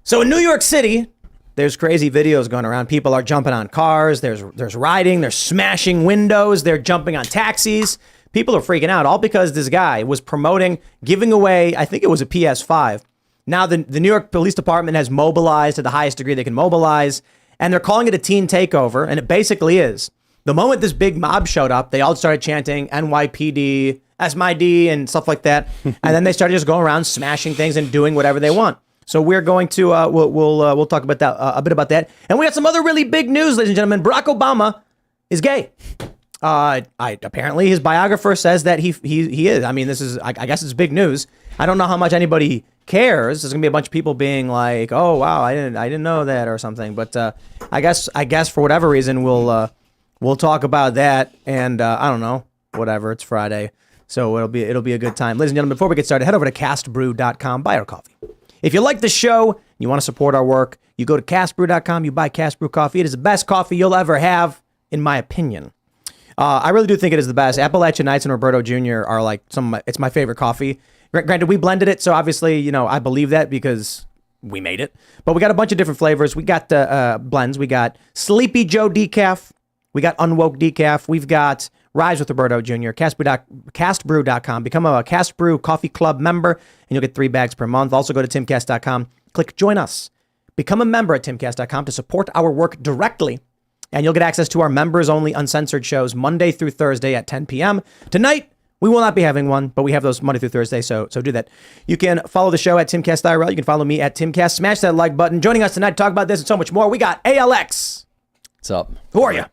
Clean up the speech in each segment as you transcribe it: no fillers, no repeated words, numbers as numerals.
So in New York City, there's crazy videos going around. People are jumping on cars. There's riding. They're smashing windows. They're jumping on taxis. People are freaking out, all because this guy was promoting, giving away, I think it was a PS5. Now the New York Police Department has mobilized to the highest degree they can mobilize, and they're calling it a teen takeover, and it basically is. The moment this big mob showed up, they all started chanting NYPD, SMID, and stuff like that, and then they started just going around smashing things and doing whatever they want. So we're going to we'll talk about that a bit about that, and we got some other really big news, ladies and gentlemen. Barack Obama is gay. Apparently his biographer says that he is. I mean, this is I guess it's big news. I don't know how much anybody cares. There's gonna be a bunch of people being like, "Oh wow, I didn't know that" or something. But I guess for whatever reason we'll talk about that, and I don't know, whatever. It's Friday, so it'll be a good time, ladies and gentlemen. Before we get started, head over to castbrew.com, buy our coffee. If you like the show, you want to support our work, you go to castbrew.com, you buy Cast Brew coffee. It is the best coffee you'll ever have, in my opinion. I really do think it is the best. Appalachian Nights and Roberto Jr. are like it's my favorite coffee. Granted, we blended it, so obviously, I believe that because we made it. But we got a bunch of different flavors. We got blends. We got Sleepy Joe Decaf. We got Unwoke Decaf. We've got Rise with Roberto Jr. Castbrew.com. Become a Cast Brew Coffee Club member, and you'll get 3 bags per month. Also go to timcast.com. Click Join Us. Become a member at timcast.com to support our work directly. And you'll get access to our members-only uncensored shows Monday through Thursday at 10 p.m. Tonight, we will not be having one, but we have those Monday through Thursday, so do that. You can follow the show at Timcast IRL. You can follow me at Timcast. Smash that like button. Joining us tonight to talk about this and so much more, we got ALX. What's up? Who are you?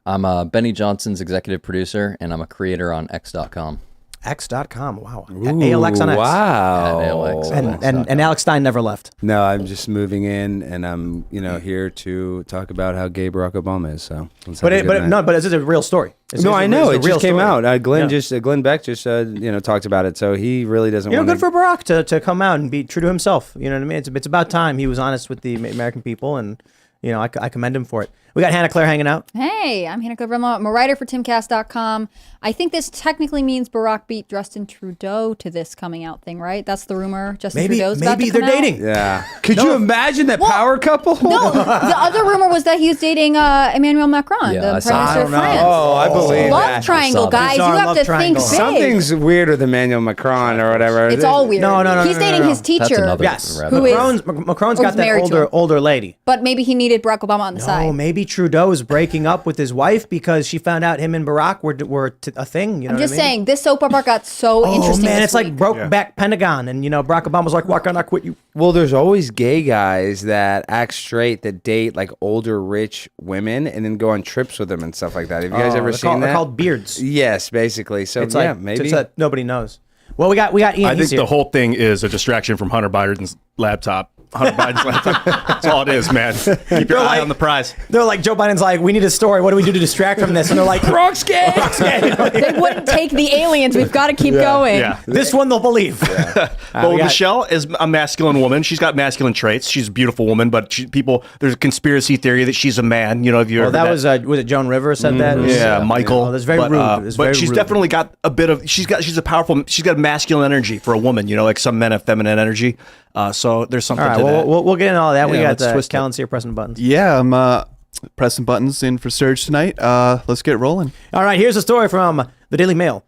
I'm Benny Johnson's executive producer, and I'm a creator on X.com. X.com. Wow. Ooh, ALX on X. Wow. At ALX. And Alex Stein never left. No, I'm just moving in, and I'm here to talk about how gay Barack Obama is. So, but this is a real story. I know it just came out. Glenn Beck just talked about it. So he really doesn't. Good for Barack to come out and be true to himself. You know what I mean? It's about time he was honest with the American people, and I commend him for it. We got Hannah Claire hanging out. Hey, I'm Hannah Claire. I'm a writer for Timcast.com. I think this technically means Barack beat Justin Trudeau to this coming out thing, right? That's the rumor. Trudeau's about to come they're dating. Yeah. Could you imagine that power couple? No, the other rumor was that he was dating Emmanuel Macron, the Prime Minister of France. Oh, I believe love triangle, guys. You have to think big. Something's weird with Emmanuel Macron or whatever. It's all weird. No. He's dating his teacher. Yes. Macron's got that older lady. But maybe he needed Barack Obama on the side. Oh, maybe Trudeau's breaking up with his wife because she found out him and Barack were a thing. I'm just saying, this soap opera got so interesting. Oh man, it's like Brokeback Pentagon, and Barack Obama was like, "Why can't I quit you?" Well, there's always gay guys that act straight that date like older rich women and then go on trips with them and stuff like that. Have you guys ever seen that? They're called beards. Yes, basically. So it's maybe that nobody knows. Well, we got Ian. I think the whole thing is a distraction from Hunter Biden's laptop. That's all it is, man. Keep your eye on the prize. They're like, Joe Biden's like, we need a story. What do we do to distract from this? And they're like, Barack's gay. They wouldn't take the aliens. We've got to keep going. Yeah. This one they'll believe. Well, Michelle is a masculine woman. She's got masculine traits. She's a beautiful woman, but there's a conspiracy theory that she's a man. Have you heard was it Joan Rivers said that? Yeah, Michael. Oh, that's very rude. But she's definitely got a bit of, she's got a masculine energy for a woman, like some men have feminine energy. So there's something to that. We'll get into all that. Yeah, we got Kellen here pressing buttons. Yeah, I'm pressing buttons in for Surge tonight. Let's get rolling. All right, here's a story from the Daily Mail.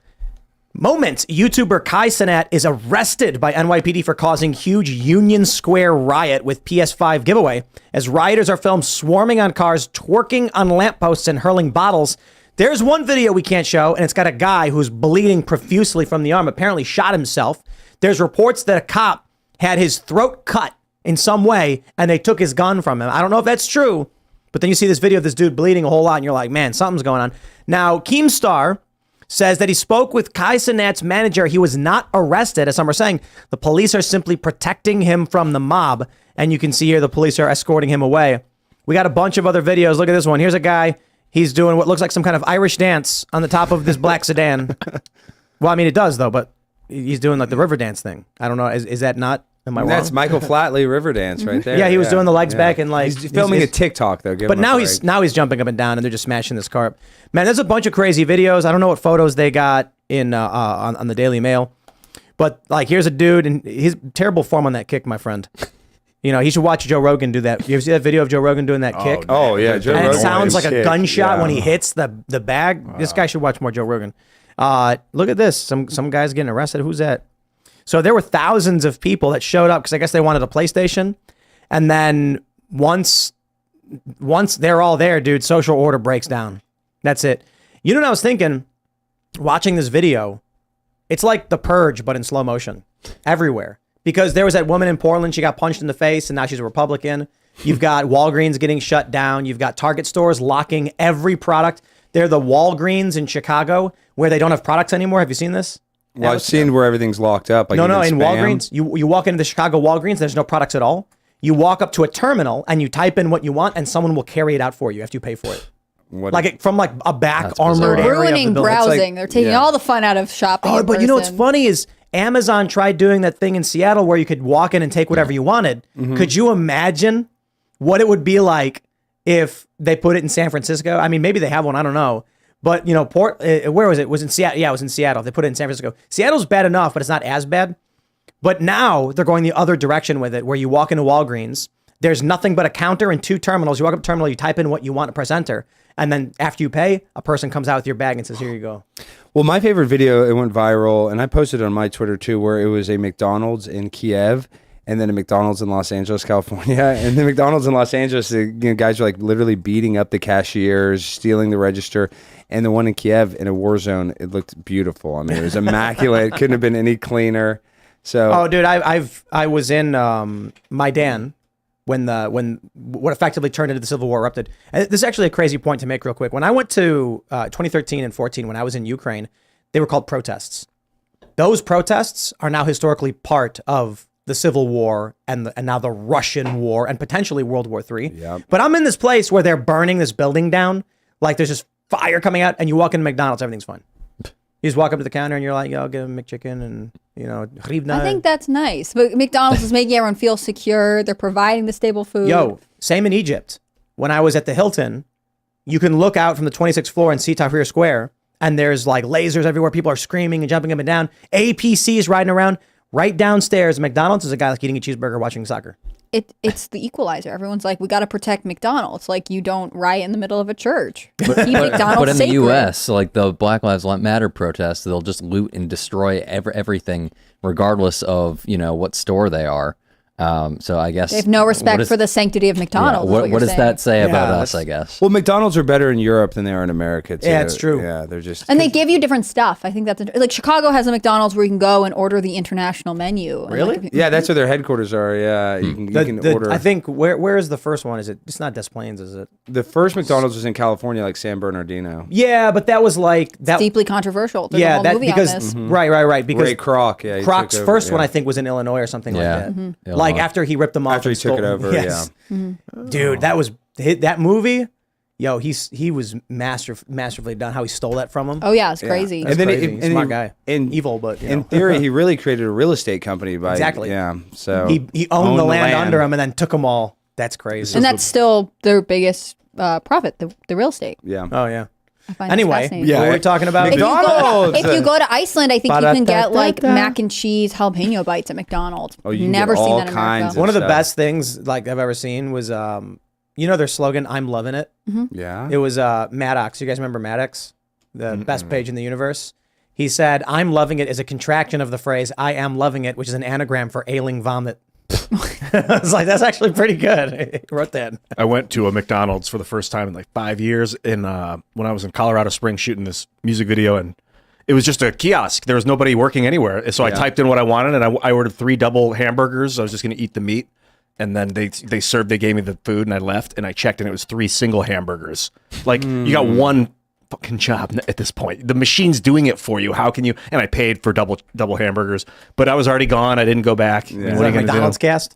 Moments, YouTuber Cenat is arrested by NYPD for causing huge Union Square riot with PS5 giveaway as rioters are filmed swarming on cars, twerking on lampposts and hurling bottles. There's one video we can't show, and it's got a guy who's bleeding profusely from the arm, apparently shot himself. There's reports that a cop had his throat cut in some way, and they took his gun from him. I don't know if that's true, but then you see this video of this dude bleeding a whole lot, and you're like, man, something's going on. Now, Keemstar says that he spoke with Cenat's manager. He was not arrested. As some are saying, the police are simply protecting him from the mob, and you can see here the police are escorting him away. We got a bunch of other videos. Look at this one. Here's a guy. He's doing what looks like some kind of Irish dance on the top of this black sedan. Well, I mean, it does, though, but he's doing like the river dance thing. I don't know. Is that not? Am I wrong? That's Michael Flatley Riverdance right there. Yeah, he was doing the legs back and like he's filming a TikTok though. But now he's jumping up and down and they're just smashing this car up. Man, there's a bunch of crazy videos. I don't know what photos they got in on the Daily Mail, but like here's a dude and he's terrible form on that kick, my friend. You know, he should watch Joe Rogan do that. You ever see that video of Joe Rogan doing that kick? Oh yeah, Joe And it Rogan sounds is like a kick. gunshot Yeah. when he hits the bag. This guy should watch more Joe Rogan. Look at this. Some guy's getting arrested. Who's that? So there were thousands of people that showed up because I guess they wanted a PlayStation. And then once they're all there, dude, social order breaks down. That's it. You know what I was thinking? Watching this video, it's like The Purge, but in slow motion everywhere. Because there was that woman in Portland, she got punched in the face and now she's a Republican. You've got Walgreens getting shut down. You've got Target stores locking every product. They're the Walgreens in Chicago where they don't have products anymore. Have you seen this? Well, I've seen where everything's locked up. Like No, even in Spam. Walgreens, you walk into the Chicago Walgreens, there's no products at all. You walk up to a terminal and you type in what you want and someone will carry it out for you after you pay for it. From a back That's armored bizarre. area. Ruining of the building. It's like- browsing. They're taking all the fun out of shopping. Oh, in but you know what's person. funny is Amazon tried doing that thing in Seattle where you could walk in and take whatever you wanted. Could you imagine what it would be like if they put it in San Francisco? I mean, maybe they have one. I don't know. But, you know, where was it? It was in Seattle. Yeah, it was in Seattle. They put it in San Francisco. Seattle's bad enough, but it's not as bad. But now they're going the other direction with it, where you walk into Walgreens, there's nothing but a counter and two terminals. You walk up to the terminal, you type in what you want to press enter. And then after you pay, a person comes out with your bag and says, here you go. Well, my favorite video, it went viral, and I posted it on my Twitter too, where it was a McDonald's in Kiev and then a McDonald's in Los Angeles, California. And the McDonald's in Los Angeles, guys were like literally beating up the cashiers, stealing the register. And the one in Kiev in a war zone, it looked beautiful. I mean, it was immaculate. Couldn't have been any cleaner. So, Oh, dude, I was in Maidan when what effectively turned into the Civil War erupted. And this is actually a crazy point to make real quick. When I went to 2013 and 14, when I was in Ukraine, they were called protests. Those protests are now historically part of the Civil War and now the Russian War and potentially World War III. Yep. But I'm in this place where they're burning this building down. Like there's just fire coming out and you walk into McDonald's, everything's fine. You just walk up to the counter and you're like, yo, I'll get a McChicken and, you know, I think that's nice. But McDonald's is making everyone feel secure. They're providing the stable food. Yo, same in Egypt. When I was at the Hilton, you can look out from the 26th floor and see Tahrir Square, and there's like lasers everywhere. People are screaming and jumping up and down. APCs riding around. Right downstairs, McDonald's is a guy like eating a cheeseburger watching soccer. It's the equalizer. Everyone's like, we got to protect McDonald's. Like, you don't riot in the middle of a church. Keep McDonald's But in the sacred. U.S., like the Black Lives Matter protests, they'll just loot and destroy everything, regardless of what store they are. So I guess They have no respect for the sanctity of McDonald's. What you're does saying. that say about Yeah, us? I guess. well, McDonald's are better in Europe than they are in America too. Yeah, it's true. Yeah, they're just. And they give you different stuff. I think that's like Chicago has a McDonald's where you can go and order the international menu. And, Really? like, Yeah, that's where their headquarters are. Yeah, you can order. I think where is the first one? Is it? It's not Des Plaines, is it? The first McDonald's was in California, like San Bernardino. Yeah, but that was like that. deeply controversial. There's a Yeah, whole that movie because on this. right because Ray Kroc, yeah, he Kroc's took over, first one yeah. I think was in Illinois or something Yeah. like that. Mhm. Like Illinois. after he ripped them off. After and he took it stole- over, yes. Dude, that was that movie. Yo, he was masterfully done. How he stole that from him. Oh yeah, it's crazy. That's crazy. and Smart guy. In Evil, but you in know. theory, he really created a real estate company by Exactly. Yeah, so he owned the land under him and then took them all. That's crazy. And that's still their biggest profit, the real estate. Yeah. Oh yeah. I find this Anyway, fascinating. what were we talking about? McDonald's. If you go to Iceland, I think you can get like mac and cheese jalapeno bites at McDonald's. Oh, you can Never get seen all that in America. kinds One of the stuff. best things like I've ever seen was their slogan, "I'm loving it." Yeah. It was Maddox. You guys remember Maddox, the best page in the universe? He said, "I'm loving it" is a contraction of the phrase "I am loving it," which is an anagram for ailing vomit. I was like, that's actually pretty good. He wrote that. I went to a McDonald's for the first time in like 5 years when I was in Colorado Springs shooting this music video, and it was just a kiosk. There was nobody working anywhere. So I typed in what I wanted, and I ordered 3 double hamburgers. I was just going to eat the meat. And then they gave me the food, and I left, and I checked, and it was 3 single hamburgers. Like, you got one fucking job at this point. The machine's doing it for you. How can you? And I paid for double hamburgers, but I was already gone. I didn't go back. Is What are that you gonna McDonald's do? cast?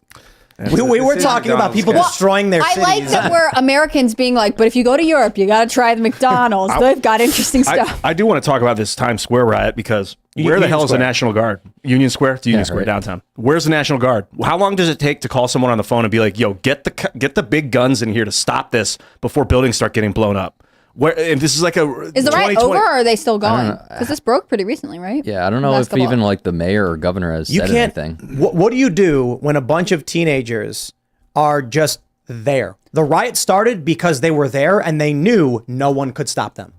We were talking about people destroying their I cities. like that we're Americans being like, but if you go to Europe, you got to try the McDonald's. They've got interesting stuff. I do want to talk about this Times Square riot because where the Union hell is the Square. National Guard? Union Square? It's Union Square right. downtown. Where's the National Guard? How long does it take to call someone on the phone and be like, yo, get the big guns in here to stop this before buildings start getting blown up? And this is like Is the riot 2020 over or are they still going? Because this broke pretty recently, right? Yeah, I don't know Last if couple even of- like the mayor or governor has You said can't. anything. What do you do when a bunch of teenagers are just there. The riot started because they were there and they knew no one could stop them.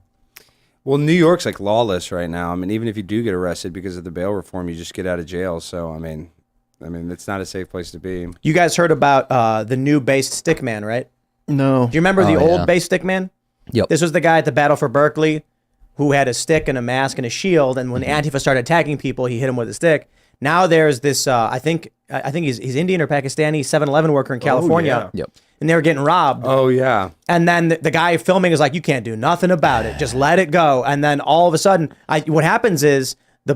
Well, New York's like lawless right now. I mean, even if you do get arrested because of the bail reform, you just get out of jail. So, I mean, it's not a safe place to be. You guys heard about the new based stick man, right? No. Do you remember the old yeah. based stick man? Yep. This was the guy at the Battle for Berkeley who had a stick and a mask and a shield. And when Antifa started attacking people, he hit him with a stick. Now there's this, I think he's Indian or Pakistani 7-Eleven worker in California. Yep. And they were getting robbed. Oh, yeah. And then the guy filming is like, you can't do nothing about it. Just let it go. And then all of a sudden, what happens is the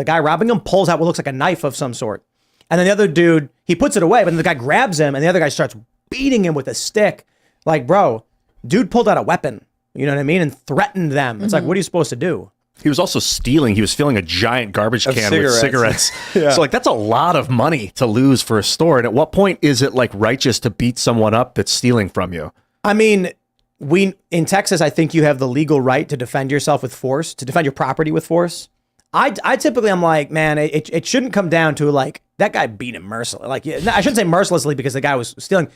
guy robbing him pulls out what looks like a knife of some sort. And then the other dude, he puts it away, but then the guy grabs him and the other guy starts beating him with a stick. Like, bro, dude pulled out a weapon, you know what I mean? And threatened them. It's like, what are you supposed to do? He was also stealing. He was filling a giant garbage can with cigarettes. Yeah. So like that's a lot of money to lose for a store. And at what point is it like righteous to beat someone up that's stealing from you? I mean, in Texas, I think you have the legal right to defend yourself with force, to defend your property with force. I typically, I'm like, man, it shouldn't come down to like, that guy beat him mercilessly. Like, I shouldn't say mercilessly because the guy was stealing.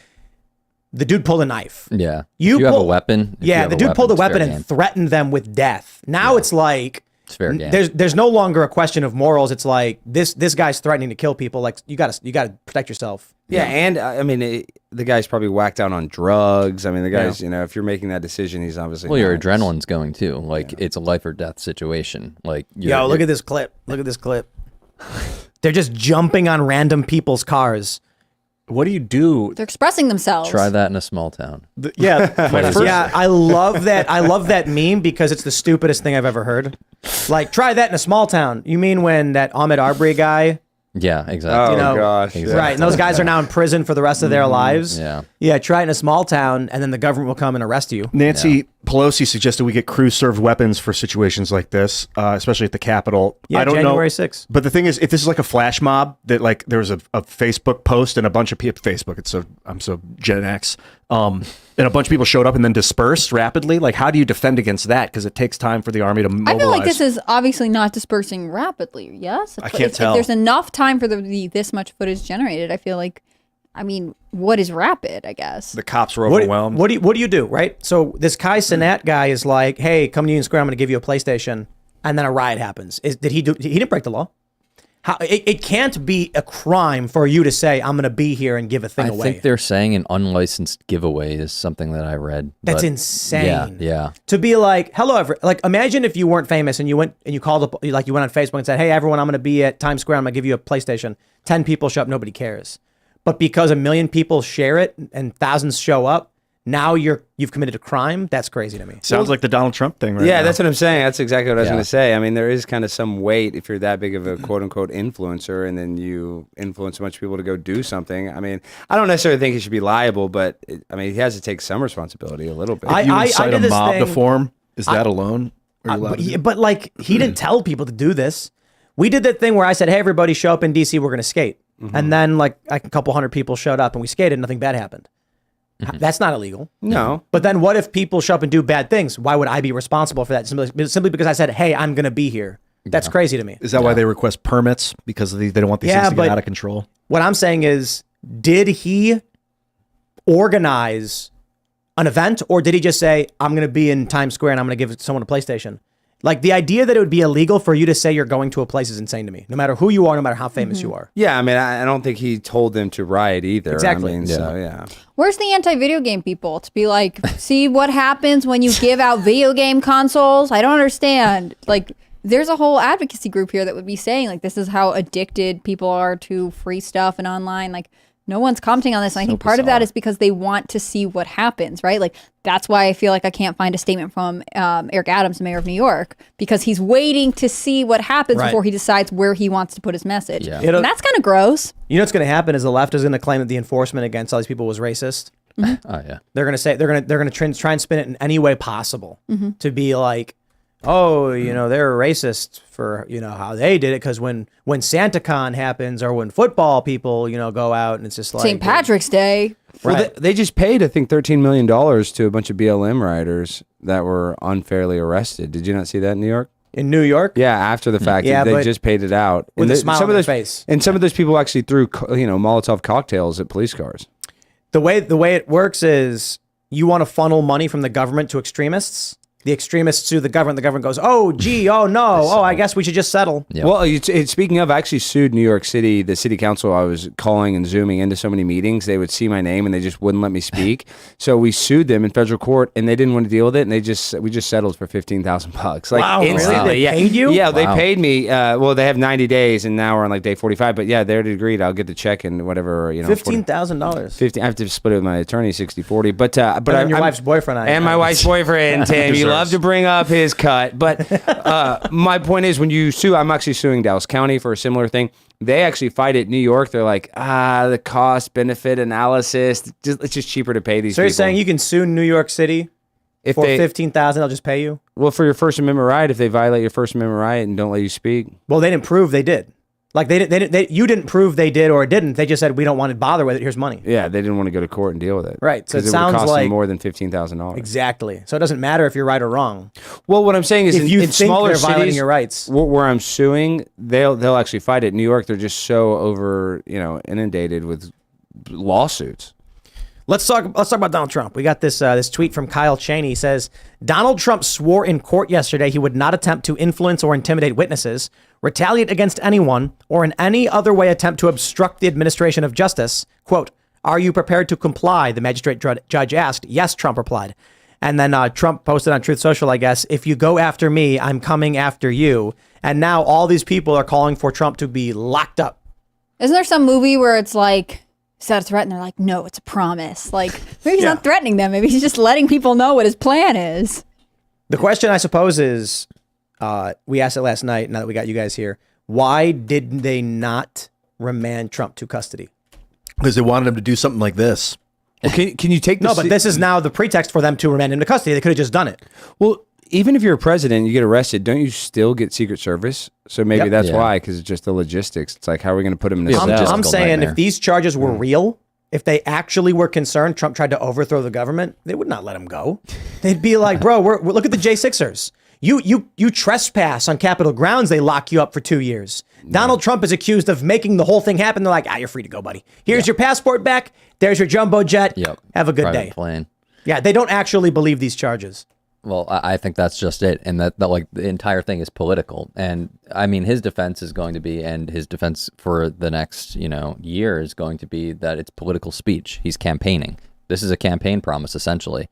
The dude pulled a knife. Yeah. If you have a weapon. The dude pulled a weapon and threatened them with death. Now it's like, it's fair game. There's no longer a question of morals. It's like this guy's threatening to kill people. Like you gotta protect yourself. Yeah, and I mean, the guy's probably whacked out on drugs. I mean, the guy's, if you're making that decision, he's obviously. Well, your adrenaline's going too. Like it's a life or death situation. Like look at this clip. Look at this clip. They're just jumping on random people's cars. What do you do? They're expressing themselves. Try that in a small town. I love that. I love that meme because it's the stupidest thing I've ever heard. Like, try that in a small town. You mean when that Ahmed Arbery guy? Yeah, exactly. Oh, gosh. Exactly. Right. And those guys are now in prison for the rest of their lives. Yeah. Yeah. Try it in a small town and then the government will come and arrest you. Nancy Pelosi suggested we get crew-served weapons for situations like this, especially at the Capitol. Yeah, I don't January know. 6th. But the thing is, if this is like a flash mob, that like there was a Facebook post and a bunch of people, I'm so Gen X, and a bunch of people showed up and then dispersed rapidly. Like, how do you defend against that? Because it takes time for the army to mobilize. I feel like this is obviously not dispersing rapidly. Yes, I can't tell. If there's enough time for this much footage generated, I feel like, what is rapid? I guess The cops were overwhelmed. What do you do? Right. So this Kai Cenat guy is like, hey, come to Union Square. I'm going to give you a PlayStation. And then a riot happens. He didn't break the law. It can't be a crime for you to say, I'm going to be here and give a thing I away. think they're saying an unlicensed giveaway is something that I read. That's but insane. Yeah. To be like, hello, like imagine if you weren't famous and you went and you called up, like you went on Facebook and said, hey, everyone, I'm going to be at Times Square. I'm going to give you a PlayStation. 10 people show up. Nobody cares. But because 1 million people share it and thousands show up, now you've committed a crime. That's crazy to me. Sounds like the Donald Trump thing, right? Yeah, now. that's what I'm saying. That's exactly what I was Yeah. going to say. I mean, there is kind of some weight if you're that big of a quote unquote influencer and then you influence a bunch of people to go do something. I mean, I don't necessarily think he should be liable, but he has to take some responsibility a little bit. If you incite did a this mob to thing- form, is that alone? Are you allowed to do? But like, he didn't tell people to do this. We did that thing where I said, hey, everybody show up in DC. We're going to skate. And then like a couple hundred people showed up and we skated. Nothing bad happened. That's not illegal. No. But then what if people show up and do bad things? Why would I be responsible for that? Simply because I said, hey, I'm going to be here. That's crazy to me. Is that why they request permits? Because they don't want these things to get out of control? What I'm saying is, did he organize an event or did he just say, I'm going to be in Times Square and I'm going to give someone a PlayStation? Like the idea that it would be illegal for you to say you're going to a place is insane to me, no matter who you are, no matter how famous you are. Yeah, I mean, I don't think he told them to riot either. Exactly. I mean, so, yeah. Where's the anti-video game people to be like, see what happens when you give out video game consoles? I don't understand. Like, there's a whole advocacy group here that would be saying, like, this is how addicted people are to free stuff and online. Like, no one's commenting on this. And I think part of that is because they want to see what happens, right? Like, that's why I feel like I can't find a statement from Eric Adams, the mayor of New York, because he's waiting to see what happens before he decides where he wants to put his message. Yeah. And that's kind of gross. You know what's going to happen is the left is going to claim that the enforcement against all these people was racist. Oh yeah. They're going to say they're going to try and spin it in any way possible to be like, oh, they're racist for how they did it because when SantaCon happens or when football people go out and it's just like St. Patrick's Day. Well, they just paid, I think, $13 million to a bunch of BLM rioters that were unfairly arrested. Did you not see that in New York? in New York. Yeah, after the fact, Yeah, they but just paid it out with a smile some on of their those face. And some of those people actually threw, Molotov cocktails at police cars. The way it works is you want to funnel money from the government to extremists. The extremists sue the government. The government goes, oh, gee, oh, no. Oh, I guess we should just settle. Yep. Well, speaking of, I actually sued New York City, the city council. I was calling and Zooming into so many meetings. They would see my name and they just wouldn't let me speak. So we sued them in federal court and they didn't want to deal with it. And we just settled for $15,000. Like, wow, instantly. Really? Yeah. They paid you? Yeah, they Wow. paid me. Well, they have 90 days and now we're on like day 45. But yeah, they already agreed. I'll get the check and whatever, $15,000. 50. I have to split it with my attorney, 60-40. But And your wife's boyfriend. And my wife's boyfriend, Tim. You love to bring up his cut. But my point is, when you sue, I'm actually suing Dallas County for a similar thing. They actually fight it. New York, they're like, the cost benefit analysis. It's just cheaper to pay these So people. you're saying you can sue New York City if for they, $15,000, they'll just pay you? well, for your First Amendment right, if they violate your First Amendment right and don't let you speak. Well, they didn't prove they did. Like you didn't prove they did or didn't. They just said we don't want to bother with it. Here's money. Yeah, they didn't want to go to court and deal with it. Right. So it 'Cause sounds would cost like them more than $15,000. Exactly. So it doesn't matter if you're right or wrong. Well, what I'm saying is, If you in think smaller they're violating cities, your rights. where I'm suing, they'll actually fight it. New York, they're just so inundated with lawsuits. Let's talk about Donald Trump. We got this tweet from Kyle Cheney. He says, Donald Trump swore in court yesterday he would not attempt to influence or intimidate witnesses, retaliate against anyone, or in any other way attempt to obstruct the administration of justice. Quote, are you prepared to comply? The magistrate judge asked. Yes, Trump replied. And then Trump posted on Truth Social, I guess, if you go after me, I'm coming after you. And now all these people are calling for Trump to be locked up. Isn't there some movie where it's like, is that a threat? And they're like, no, it's a promise. Like, maybe he's not threatening them. Maybe he's just letting people know what his plan is. The question, I suppose, is, we asked it last night, now that we got you guys here, why did they not remand Trump to custody? Because they wanted him to do something like this. Well, can you take No, but this is now the pretext for them to remand him to custody. They could have just done it. Well, even if you're a president, you get arrested, don't you still get Secret Service? So maybe Yep. that's Yeah. why, because it's just the logistics. It's like, how are we going to put him in a Yeah, cell? logistical I'm saying nightmare. if these charges were real, if they actually were concerned Trump tried to overthrow the government, they would not let him go. They'd be like, bro, we're look at the J6ers. You trespass on Capitol grounds, they lock you up for 2 years. Donald Trump is accused of making the whole thing happen. They're like, you're free to go, buddy. Here's your passport back. There's your jumbo jet. Yep. Have a good Private day. plane. Yeah, they don't actually believe these charges. Well, I think that's just it, and that like the entire thing is political. And I mean, his defense is going to be, and his defense for the next year is going to be that it's political speech. He's campaigning. This is a campaign promise essentially,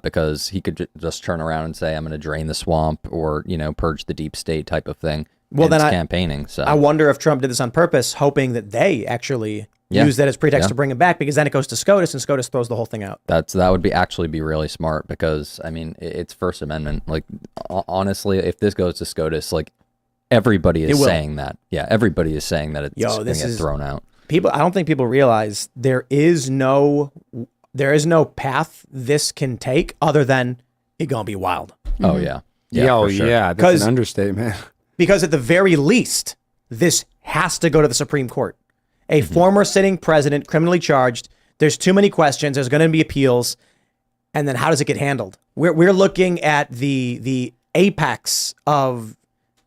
because he could just turn around and say, "I'm going to drain the swamp," or purge the deep state type of thing. Well, And then it's I- campaigning. So I wonder if Trump did this on purpose, hoping that they actually use that as pretext to bring him back, because then it goes to SCOTUS and SCOTUS throws the whole thing out. that would be actually be really smart, because I mean it's First Amendment. Like honestly, if this goes to SCOTUS, like everybody is will. saying that. Yeah, everybody is saying that it's going to this get is- thrown out. I don't think people realize there is no path this can take other than it gonna be wild. Oh yeah, Yeah, for sure. that's 'Cause- an understatement. Because at the very least, this has to go to the Supreme Court. A former sitting president, criminally charged. There's too many questions. There's going to be appeals, and then how does it get handled? We're looking at the apex of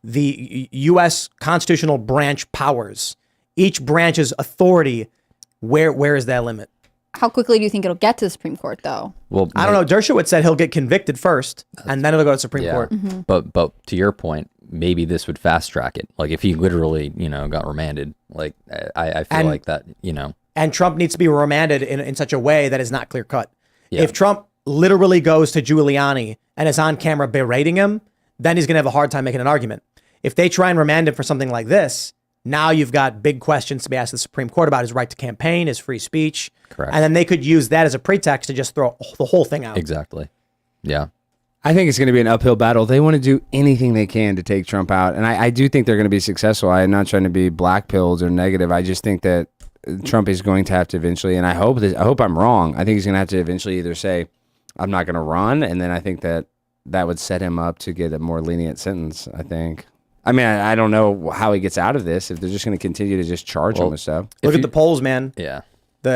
the U.S. constitutional branch powers. Each branch's authority. Where is that limit? How quickly do you think it'll get to the Supreme Court, though? Well, I don't know. Dershowitz said he'll get convicted first, and then it'll go to Supreme Yeah, Court. but to your point, maybe this would fast track it. Like if he literally, got remanded. Like I feel And- like that, And Trump needs to be remanded in such a way that is not clear cut. Yeah. If Trump literally goes to Giuliani and is on camera berating him, then he's going to have a hard time making an argument. If they try and remand him for something like this, now you've got big questions to be asked the Supreme Court about his right to campaign, his free speech. Correct. And then they could use that as a pretext to just throw the whole thing out. exactly. Yeah. I think it's going to be an uphill battle. They want to do anything they can to take Trump out, and I do think they're going to be successful. I'm not trying to be black-pilled or negative. I just think that Trump is going to have to eventually, and I hope I'm wrong. I think he's going to have to eventually either say, "I'm not going to run," and then I think that would set him up to get a more lenient sentence. I think. I mean, I don't know how he gets out of this if they're just going to continue to just charge him with stuff. Look at the polls, man. Yeah.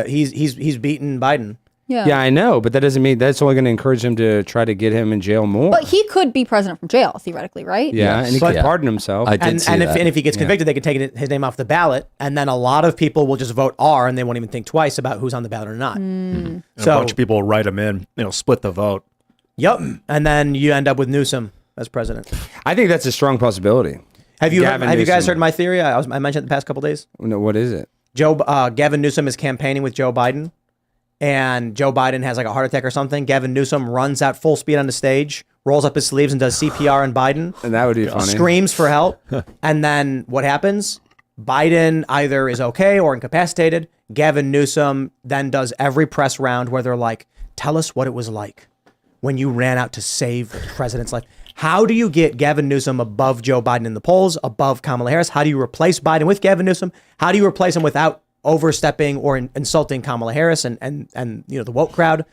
He's beaten Biden. Yeah, I know, but that doesn't mean that's only going to encourage him to try to get him in jail more. But he could be president from jail, theoretically, right? Yeah, Yes. and he could pardon himself. I did see and that. if he gets convicted, they could take his name off the ballot, and then a lot of people will just vote R, and they won't even think twice about who's on the ballot or not. And So- a bunch of people will write him in, split the vote. Yep, and then you end up with Newsom as president. I think that's a strong possibility. Have you Gavin guys Newsom. heard my theory? I mentioned it the past couple days. No, what is it? Gavin Newsom is campaigning with Joe Biden, and Joe Biden has like a heart attack or something. Gavin Newsom runs out full speed on the stage, rolls up his sleeves and does CPR on Biden, And that would be funny. screams for help. And then what happens? Biden either is okay or incapacitated. Gavin Newsom then does every press round where they're like, tell us what it was like when you ran out to save the president's life. How do you get Gavin Newsom above Joe Biden in the polls, above Kamala Harris? How do you replace Biden with Gavin Newsom? How do you replace him without overstepping or insulting Kamala Harris and the woke crowd?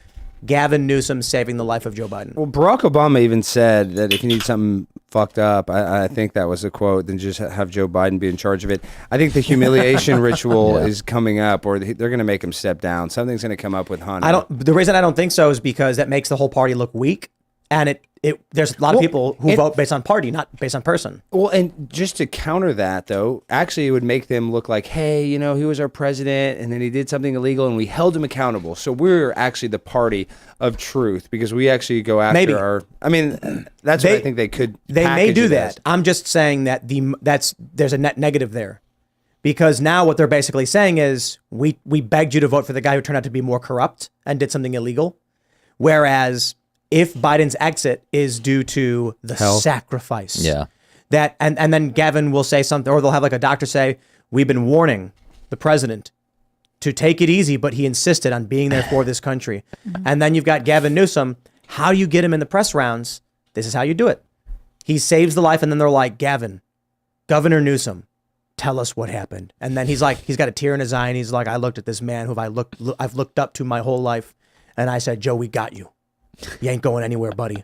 Gavin Newsom saving the life of Joe Biden. Well, Barack Obama even said that if you need something fucked up, I think that was a quote, then just have Joe Biden be in charge of it. I think the humiliation ritual is coming up, or they're going to make him step down. Something's going to come up with Hunter. The reason I don't think so is because that makes the whole party look weak, and there's a lot of people who vote based on party, not based on person. Well, and just to counter that, though, actually it would make them look like, hey, he was our president, and then he did something illegal, and we held him accountable. So we're actually the party of truth because we actually go after Maybe. that's what I think they could. They may package do it that. as. I'm just saying that there's a net negative there, because now what they're basically saying is we begged you to vote for the guy who turned out to be more corrupt and did something illegal, whereas if Biden's exit is due to the sacrifice, that and then Gavin will say something, or they'll have like a doctor say, we've been warning the president to take it easy, but he insisted on being there for this country. And then you've got Gavin Newsom. How do you get him in the press rounds? This is how you do it. He saves the life, and then they're like, Governor Newsom, tell us what happened. And then he's got a tear in his eye, and he's like, I looked at this man who I've looked up to my whole life, and I said, Joe, we got you. You ain't going anywhere, buddy.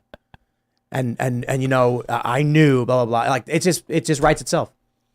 And I knew, blah, blah, blah. Like, it just writes itself.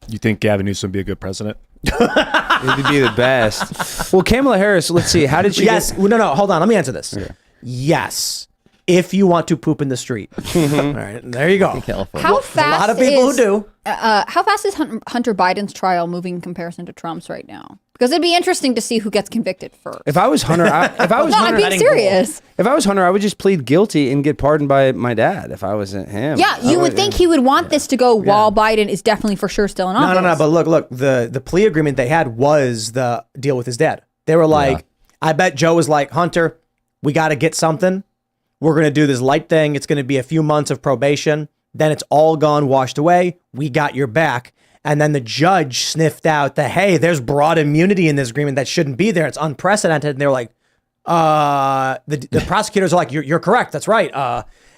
You think Gavin Newsom would be a good president? It'd be the best. Well, Kamala Harris, let's see. How did she Yes. No, hold on. Let me answer this. Okay. Yes. If you want to poop in the street. All right. There you go. California. How fast A lot of people who do. How fast is Hunter Biden's trial moving in comparison to Trump's right now? Because it'd be interesting to see who gets convicted first. If I was Hunter, I'm being serious. If I was Hunter, I would just plead guilty and get pardoned by my dad. If I wasn't him, Yeah, you would think he would want this to go while Biden is definitely for sure still in office. No. But look. The plea agreement they had was the deal with his dad. They were like, I bet Joe was like, Hunter, we got to get something. We're going to do this light thing. It's going to be a few months of probation. Then it's all gone, washed away. We got your back. And then the judge sniffed out that, hey, there's broad immunity in this agreement that shouldn't be there. It's unprecedented. And they're like, the prosecutors are like, you're correct. That's right.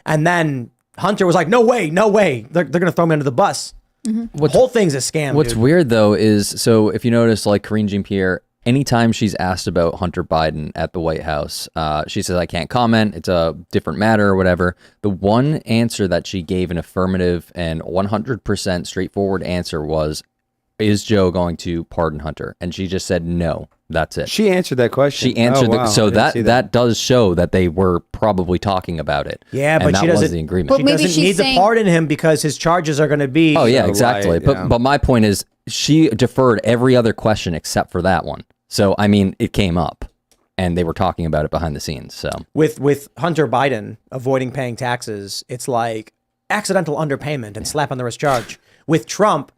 And then Hunter was like, no way. They're going to throw me under the bus. The whole thing's a scam. What's dude. weird though is, so if you notice, like Karine Jean-Pierre, anytime she's asked about Hunter Biden at the White House, she says, I can't comment. It's a different matter or whatever. The one answer that she gave, an affirmative and 100% straightforward answer, was, is Joe going to pardon Hunter? And she just said, no, that's it. she answered that question. She answered Oh, wow. so I didn't see that does show that they were probably talking about it. Yeah, and but that she was doesn't. the agreement. But She maybe doesn't she's need saying- to pardon him because his charges are going to be. Oh yeah, So exactly. Riot, But my point is, she deferred every other question except for that one. So I mean, it came up, and they were talking about it behind the scenes. So With Hunter Biden avoiding paying taxes, it's like accidental underpayment and slap on the wrist charge. With Trump,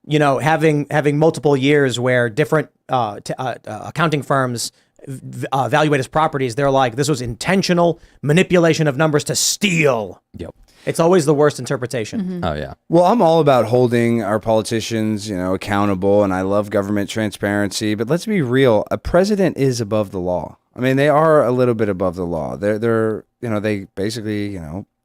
having multiple years where different accounting firms evaluate his properties, they're like, this was intentional manipulation of numbers to steal. yep. It's always the worst interpretation. Oh yeah. Well, I'm all about holding our politicians, accountable, and I love government transparency. But let's be real: a president is above the law. I mean, they are a little bit above the law. They're they basically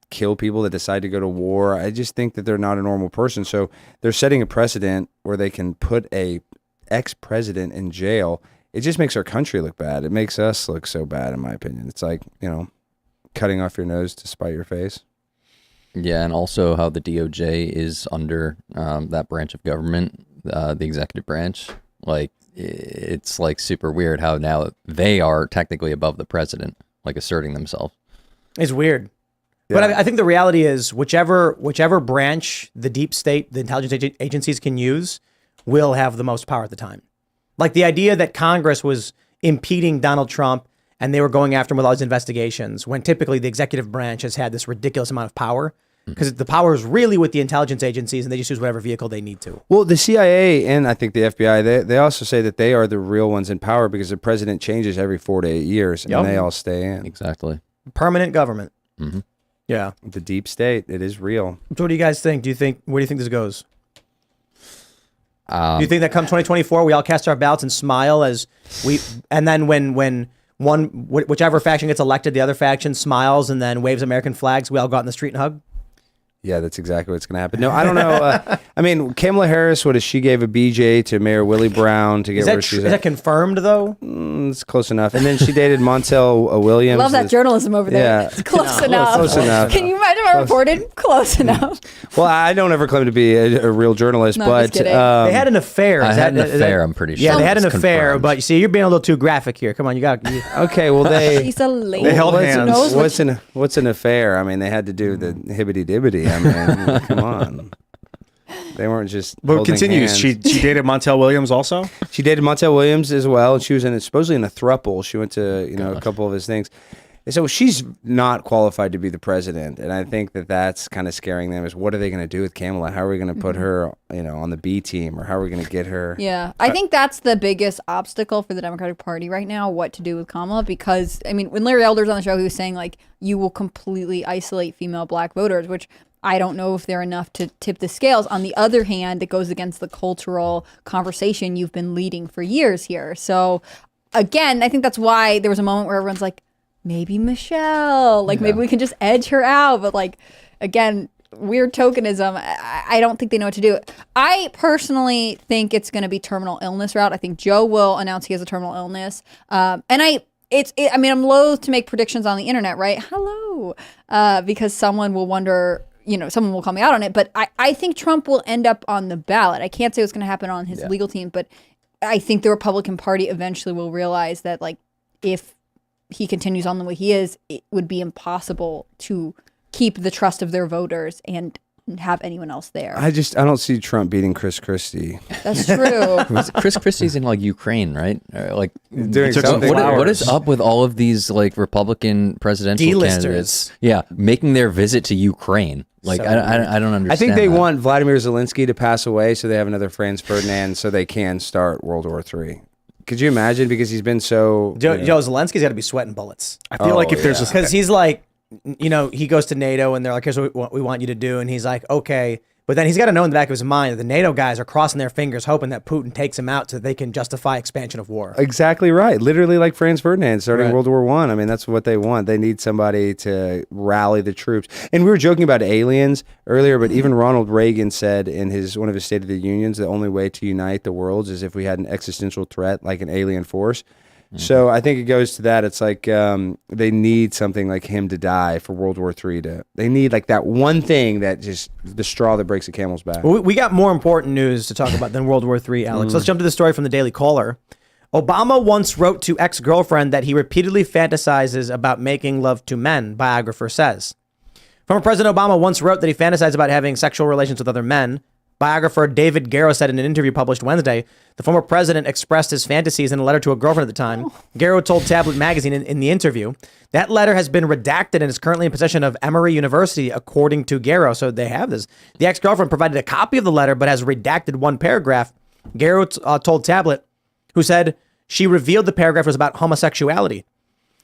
kill people that decide to go to war. I just think that they're not a normal person. So they're setting a precedent where they can put a ex-president in jail. It just makes our country look bad. It makes us look so bad, in my opinion. It's like cutting off your nose to spite your face. Yeah, and also how the DOJ is under that branch of government, the executive branch. Like, it's like super weird how now they are technically above the president, like asserting themselves. It's weird. But I think the reality is whichever branch the deep state, the intelligence agencies can use will have the most power at the time. Like the idea that Congress was impeding Donald Trump and they were going after him with all these investigations when typically the executive branch has had this ridiculous amount of power because the power is really with the intelligence agencies and they just use whatever vehicle they need to. Well, the CIA and I think the FBI, they also say that they are the real ones in power because the president changes every 4 to 8 years and they all stay in. Exactly. Permanent government. Mm-hmm. Yeah. The deep state, it is real. So what do you guys think? Where do you think this goes? Do you think that come 2024, we all cast our ballots and smile and then when whichever faction gets elected, the other faction smiles and then waves American flags, we all go out in the street and hug? Yeah, that's exactly what's going to happen. No, I don't know. I mean, Kamala Harris, she gave a BJ to Mayor Willie Brown to get where she's at. Is that confirmed, though? It's close enough. And then she dated Montel Williams. Love that journalism over there. Yeah. It's close enough. Close enough. Can you imagine if I reported? Close enough. Well, I don't ever claim to be a real journalist, No, I'm but just kidding. They had an affair. I had an affair, I'm pretty sure. Yeah, they had an It's affair, confirmed. but you see, you're being a little too graphic here. Come on, okay, well, She's a lady. They held hands. What's an affair? I mean, they had to do the hibbity-dibbity. I mean, come on. They weren't just But it holding continues. hands. She dated Montel Williams also? She dated Montel Williams as well, and she was supposedly in a throuple. She went to a couple of his things. And so she's not qualified to be the president, and I think that's kind of scaring them. Is what are they going to do with Kamala? How are we going to put her, on the B team, or how are we going to get her? Yeah, I think that's the biggest obstacle for the Democratic Party right now, what to do with Kamala, because, I mean, when Larry Elder's on the show, he was saying, like, you will completely isolate female black voters, which I don't know if they're enough to tip the scales. On the other hand, it goes against the cultural conversation you've been leading for years here. So, again, I think that's why there was a moment where everyone's like, maybe Michelle, maybe we can just edge her out. But again, weird tokenism. I don't think they know what to do. I personally think it's going to be terminal illness route. I think Joe will announce he has a terminal illness. I mean, I'm loath to make predictions on the internet, right? Hello. Because someone will wonder, someone will call me out on it. But I think Trump will end up on the ballot. I can't say what's going to happen on his legal team, but I think the Republican Party eventually will realize that, if he continues on the way he is, it would be impossible to keep the trust of their voters and have anyone else there. I don't see Trump beating Chris Christie. That's true. Chris Christie's in Ukraine, right? Doing something. What is up with all of these Republican presidential D-listers. candidates? Yeah, making their visit to Ukraine. I don't understand. I think they that. want Vladimir Zelensky to pass away so they have another Franz Ferdinand so they can start World War III. Could you imagine? Because he's been so... Joe Zelensky's got to be sweating bullets. I feel like if there's Because he's like, he goes to NATO and they're like, here's what we want you to do. And he's like, okay. But then he's got to know in the back of his mind that the NATO guys are crossing their fingers hoping that Putin takes him out so that they can justify expansion of war. Exactly right. Literally like Franz Ferdinand starting World War I. I mean, that's what they want. They need somebody to rally the troops. And we were joking about aliens earlier, but even Ronald Reagan said in one of his State of the Unions, the only way to unite the worlds is if we had an existential threat like an alien force. So I think it goes to that. It's like they need something like him to die for World War III. They need that one thing that just the straw that breaks the camel's back. Well, we got more important news to talk about than World War III, Alex. Let's jump to the story from the Daily Caller. Obama once wrote to ex-girlfriend that he repeatedly fantasizes about making love to men, biographer says. Former President Obama once wrote that he fantasized about having sexual relations with other men. Biographer David Garrow said in an interview published Wednesday, the former president expressed his fantasies in a letter to a girlfriend at the time. Garrow told Tablet magazine in the interview, that letter has been redacted and is currently in possession of Emory University, according to Garrow. So they have this. The ex-girlfriend provided a copy of the letter, but has redacted one paragraph. Garrow told Tablet, who said she revealed the paragraph was about homosexuality.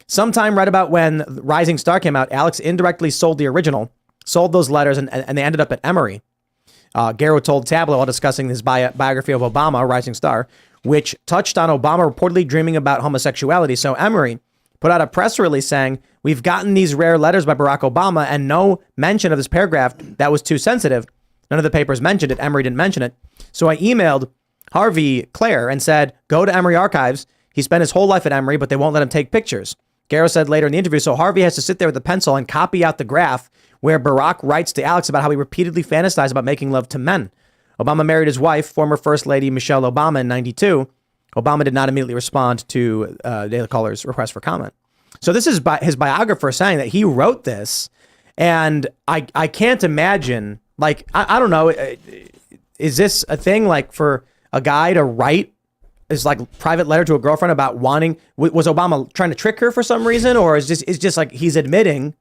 Sometime right about when Rising Star came out, Alex indirectly sold the original, sold those letters, and they ended up at Emory. Garrow told Tablet while discussing his biography of Obama, Rising Star, which touched on Obama reportedly dreaming about homosexuality. So Emory put out a press release saying, we've gotten these rare letters by Barack Obama and no mention of this paragraph that was too sensitive. None of the papers mentioned it. Emory didn't mention it. So I emailed Harvey Clare and said, go to Emory Archives. He spent his whole life at Emory, but they won't let him take pictures. Garrow said later in the interview, so Harvey has to sit there with a pencil and copy out the graph where Barack writes to Alex about how he repeatedly fantasized about making love to men. Obama married his wife, former First Lady Michelle Obama, in 1992. Obama did not immediately respond to Daily Caller's request for comment. So this is his biographer saying that he wrote this, and I can't imagine, like, I don't know, is this a thing, like, for a guy to write his, like, private letter to a girlfriend about wanting, was Obama trying to trick her for some reason, or is just like he's admitting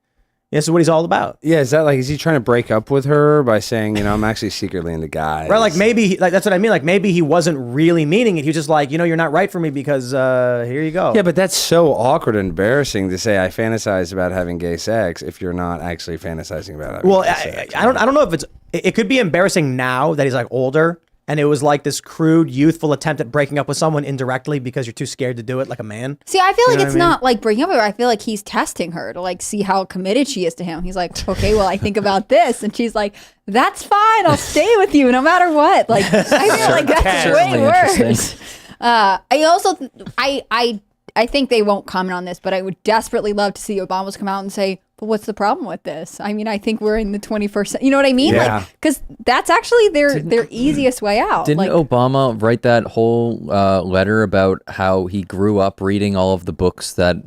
this is what he's all about? Yeah, is that like, is he trying to break up with her by saying, you know, I'm actually secretly into guys? Right, like maybe, like that's what I mean. Like maybe he wasn't really meaning it. He was just like, you know, you're not right for me because here you go. Yeah, but that's so awkward and embarrassing to say I fantasize about having gay sex if you're not actually fantasizing about having Well, gay sex. I don't know if it could be embarrassing now that he's like older. And it was like this crude, youthful attempt at breaking up with someone indirectly because you're too scared to do it like a man. See, I feel like know it's what I mean? not like breaking up with her. I feel like he's testing her to like see how committed she is to him. He's like, okay, well, I think about this. And she's like, that's fine. I'll stay with you no matter what. Like, I feel like that's way Certainly worse. interesting. I also, I think they won't comment on this, but I would desperately love to see Obama's come out and say, but what's the problem with this? I mean, I think we're in the 21st. You know what I mean? Yeah. Like, because that's actually their easiest way out. Didn't like, Obama write that whole letter about how he grew up reading all of the books that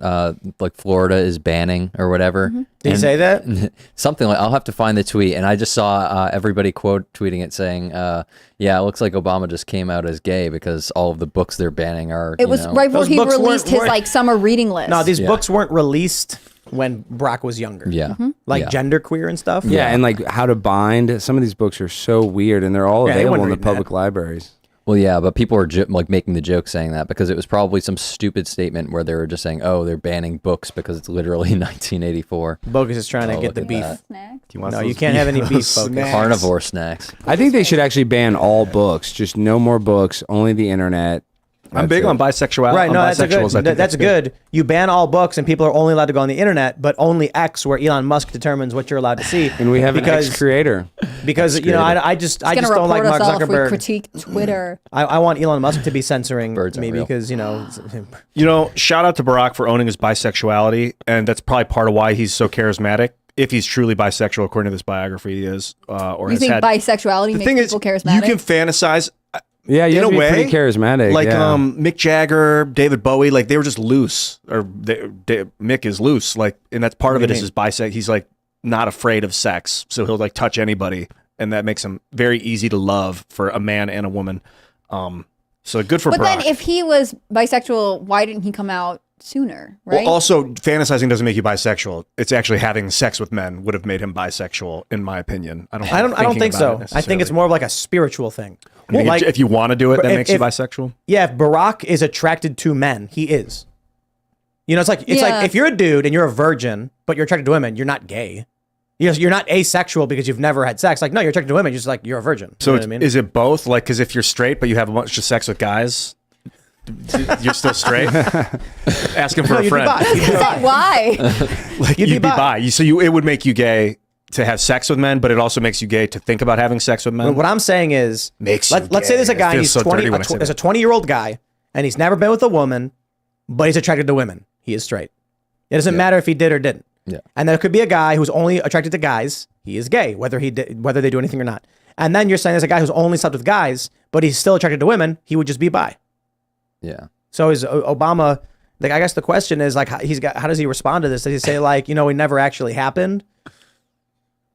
like Florida is banning or whatever? Did he say that? Something like, I'll have to find the tweet. And I just saw everybody quote tweeting it saying, yeah, it looks like Obama just came out as gay because all of the books they're banning are, it was right before Those he books released his weren't- like summer reading list. No, these books weren't released when Barack was younger. Yeah. Like Yeah. genderqueer and stuff. Yeah, and like how to bind. Some of these books are so weird, and they're all Yeah, they available in wouldn't the read public libraries. Well, yeah, but people are like making the joke saying that because it was probably some stupid statement where they were just saying, oh, they're banning books because it's literally 1984. Bogus is trying to Oh, get look the at beef. that. Snack. Do you want No, those you can't have any beef, those Focus. snacks? Carnivore snacks. I think they should actually ban all books. Just no more books, only the internet. I'm That's big it. on bisexuality. Right, no, on that's a bisexuals. I good. think That's good. You ban all books, and people are only allowed to go on the internet, but only X, where Elon Musk determines what you're allowed to see. And we have an because ex-creator. because you know I just It's gonna don't like report Mark us all if we Zuckerberg. critique Twitter. I want Elon Musk to be censoring Birds me aren't real. because you know. You know, shout out to Barack for owning his bisexuality, and that's probably part of why he's so charismatic. If he's truly bisexual, according to this biography, he is. Or You has think had. bisexuality The makes thing is, people charismatic? you can fantasize. Yeah, you In have a to be way, pretty charismatic. Like yeah. Mick Jagger, David Bowie, like they were just loose, or Mick is loose, like, and that's part of it is his bisex. He's like not afraid of sex, so he'll like touch anybody, and that makes him very easy to love for a man and a woman. So good for But Barack. then if he was bisexual, why didn't he come out sooner, right? Well, also, fantasizing doesn't make you bisexual. It's actually having sex with men would have made him bisexual, in my opinion. I don't think so. I think it's more of like a spiritual thing. Like, if you want to do it, that if- makes you if- bisexual. yeah, if Barack is attracted to men, he is. You know, it's like Yeah. if you're a dude and you're a virgin, but you're attracted to women, you're not gay. You're not asexual because you've never had sex. Like, no, you're attracted to women. You're just like you're a virgin. You So know what I mean? is it both? Like, because if you're straight, but you have a bunch of sex with guys, you're still straight. Asking for No, a you'd be friend. bi. You'd be bi. Why? Like, You'd you'd be be bi. bi. So it would make you gay to have sex with men, but it also makes you gay to think about having sex with men. What I'm saying is, Makes you let's say there's a gay. guy It and feels he's so 20. dirty when I say There's a that. 20-year-old guy and he's never been with a woman, but he's attracted to women. He is straight. It doesn't matter if he did or didn't. Yeah. And there could be a guy who's only attracted to guys. He is gay, whether they do anything or not. And then you're saying there's a guy who's only slept with guys, but he's still attracted to women. He would just be bi. Yeah. So is Obama? Like, I guess the question is like, how does he respond to this? Does he say like, you know, it never actually happened?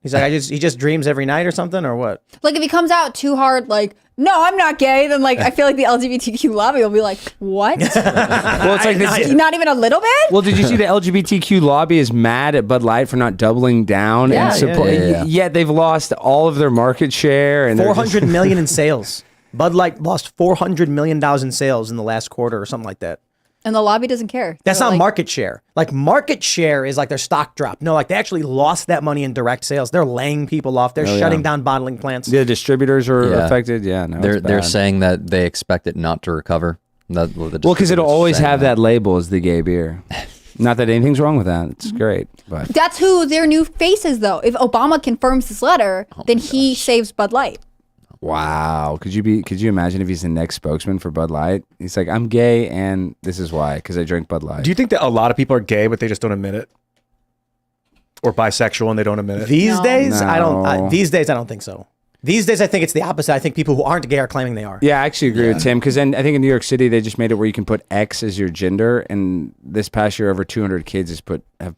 He's like, he just dreams every night or something, or what? Like if he comes out too hard, like, no, I'm not gay, then like I feel like the LGBTQ lobby will be like, what? Well, it's like this. Not even a little bit? Well, did you see the LGBTQ lobby is mad at Bud Light for not doubling down Yeah. and support? Yeah. Yet they've lost all of their market share and they're just- 400 million in sales. Bud Light lost $400 million in sales in the last quarter or something like that. And the lobby doesn't care. That's They're not like, market share. Like market share is like their stock drop. No, like they actually lost that money in direct sales. They're laying people off. They're shutting down bottling plants. the distributors are Yeah. affected. Yeah, no, They're it's they're bad. saying that they expect it not to recover. Well, because it'll always have that label as the gay beer. Not that anything's wrong with that. It's great, but That's who their new face is, though. If Obama confirms this letter, then he saves Bud Light. wow. Could you imagine if he's the next spokesman for Bud Light? He's like, I'm gay, and this is why, because I drink Bud Light. Do you think that a lot of people are gay, but they just don't admit it, or bisexual and they don't admit it? These No. days, I No. don't. These days, I don't think so. These days, I think it's the opposite. I think people who aren't gay are claiming they are. Yeah, I actually agree with Tim because then I think in New York City they just made it where you can put X as your gender, and this past year over 200 kids have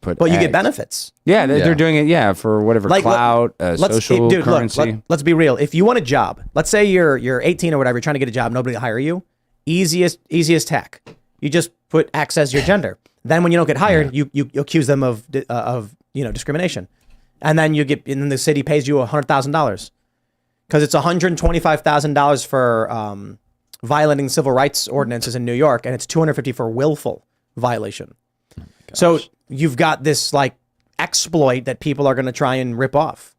put. But you X. get benefits. Yeah, they're doing it. Yeah, for whatever clout, social currency. Look, let's be real. If you want a job, let's say you're 18 or whatever, you're trying to get a job, nobody will hire you. Easiest hack. You just put X as your gender. Then when you don't get hired, you accuse them of discrimination, and then the city pays you $100,000. Because it's $125,000 for violating civil rights ordinances in New York, and it's $250 for willful violation. So you've got this like exploit that people are going to try and rip off.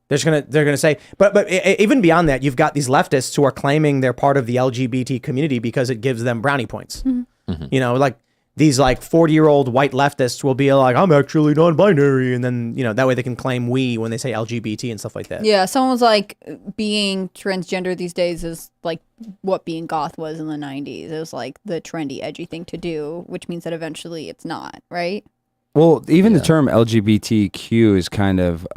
They're gonna say, but even beyond that, you've got these leftists who are claiming they're part of the LGBT community because it gives them brownie points. You know, like these like 40-year-old white leftists will be like, I'm actually non-binary, and then that way they can claim we when they say LGBT and stuff like that. Yeah, someone was like, being transgender these days is like what being goth was in the 90s. It was like the trendy, edgy thing to do, which means that eventually it's not, right? Well, even the term LGBTQ is kind of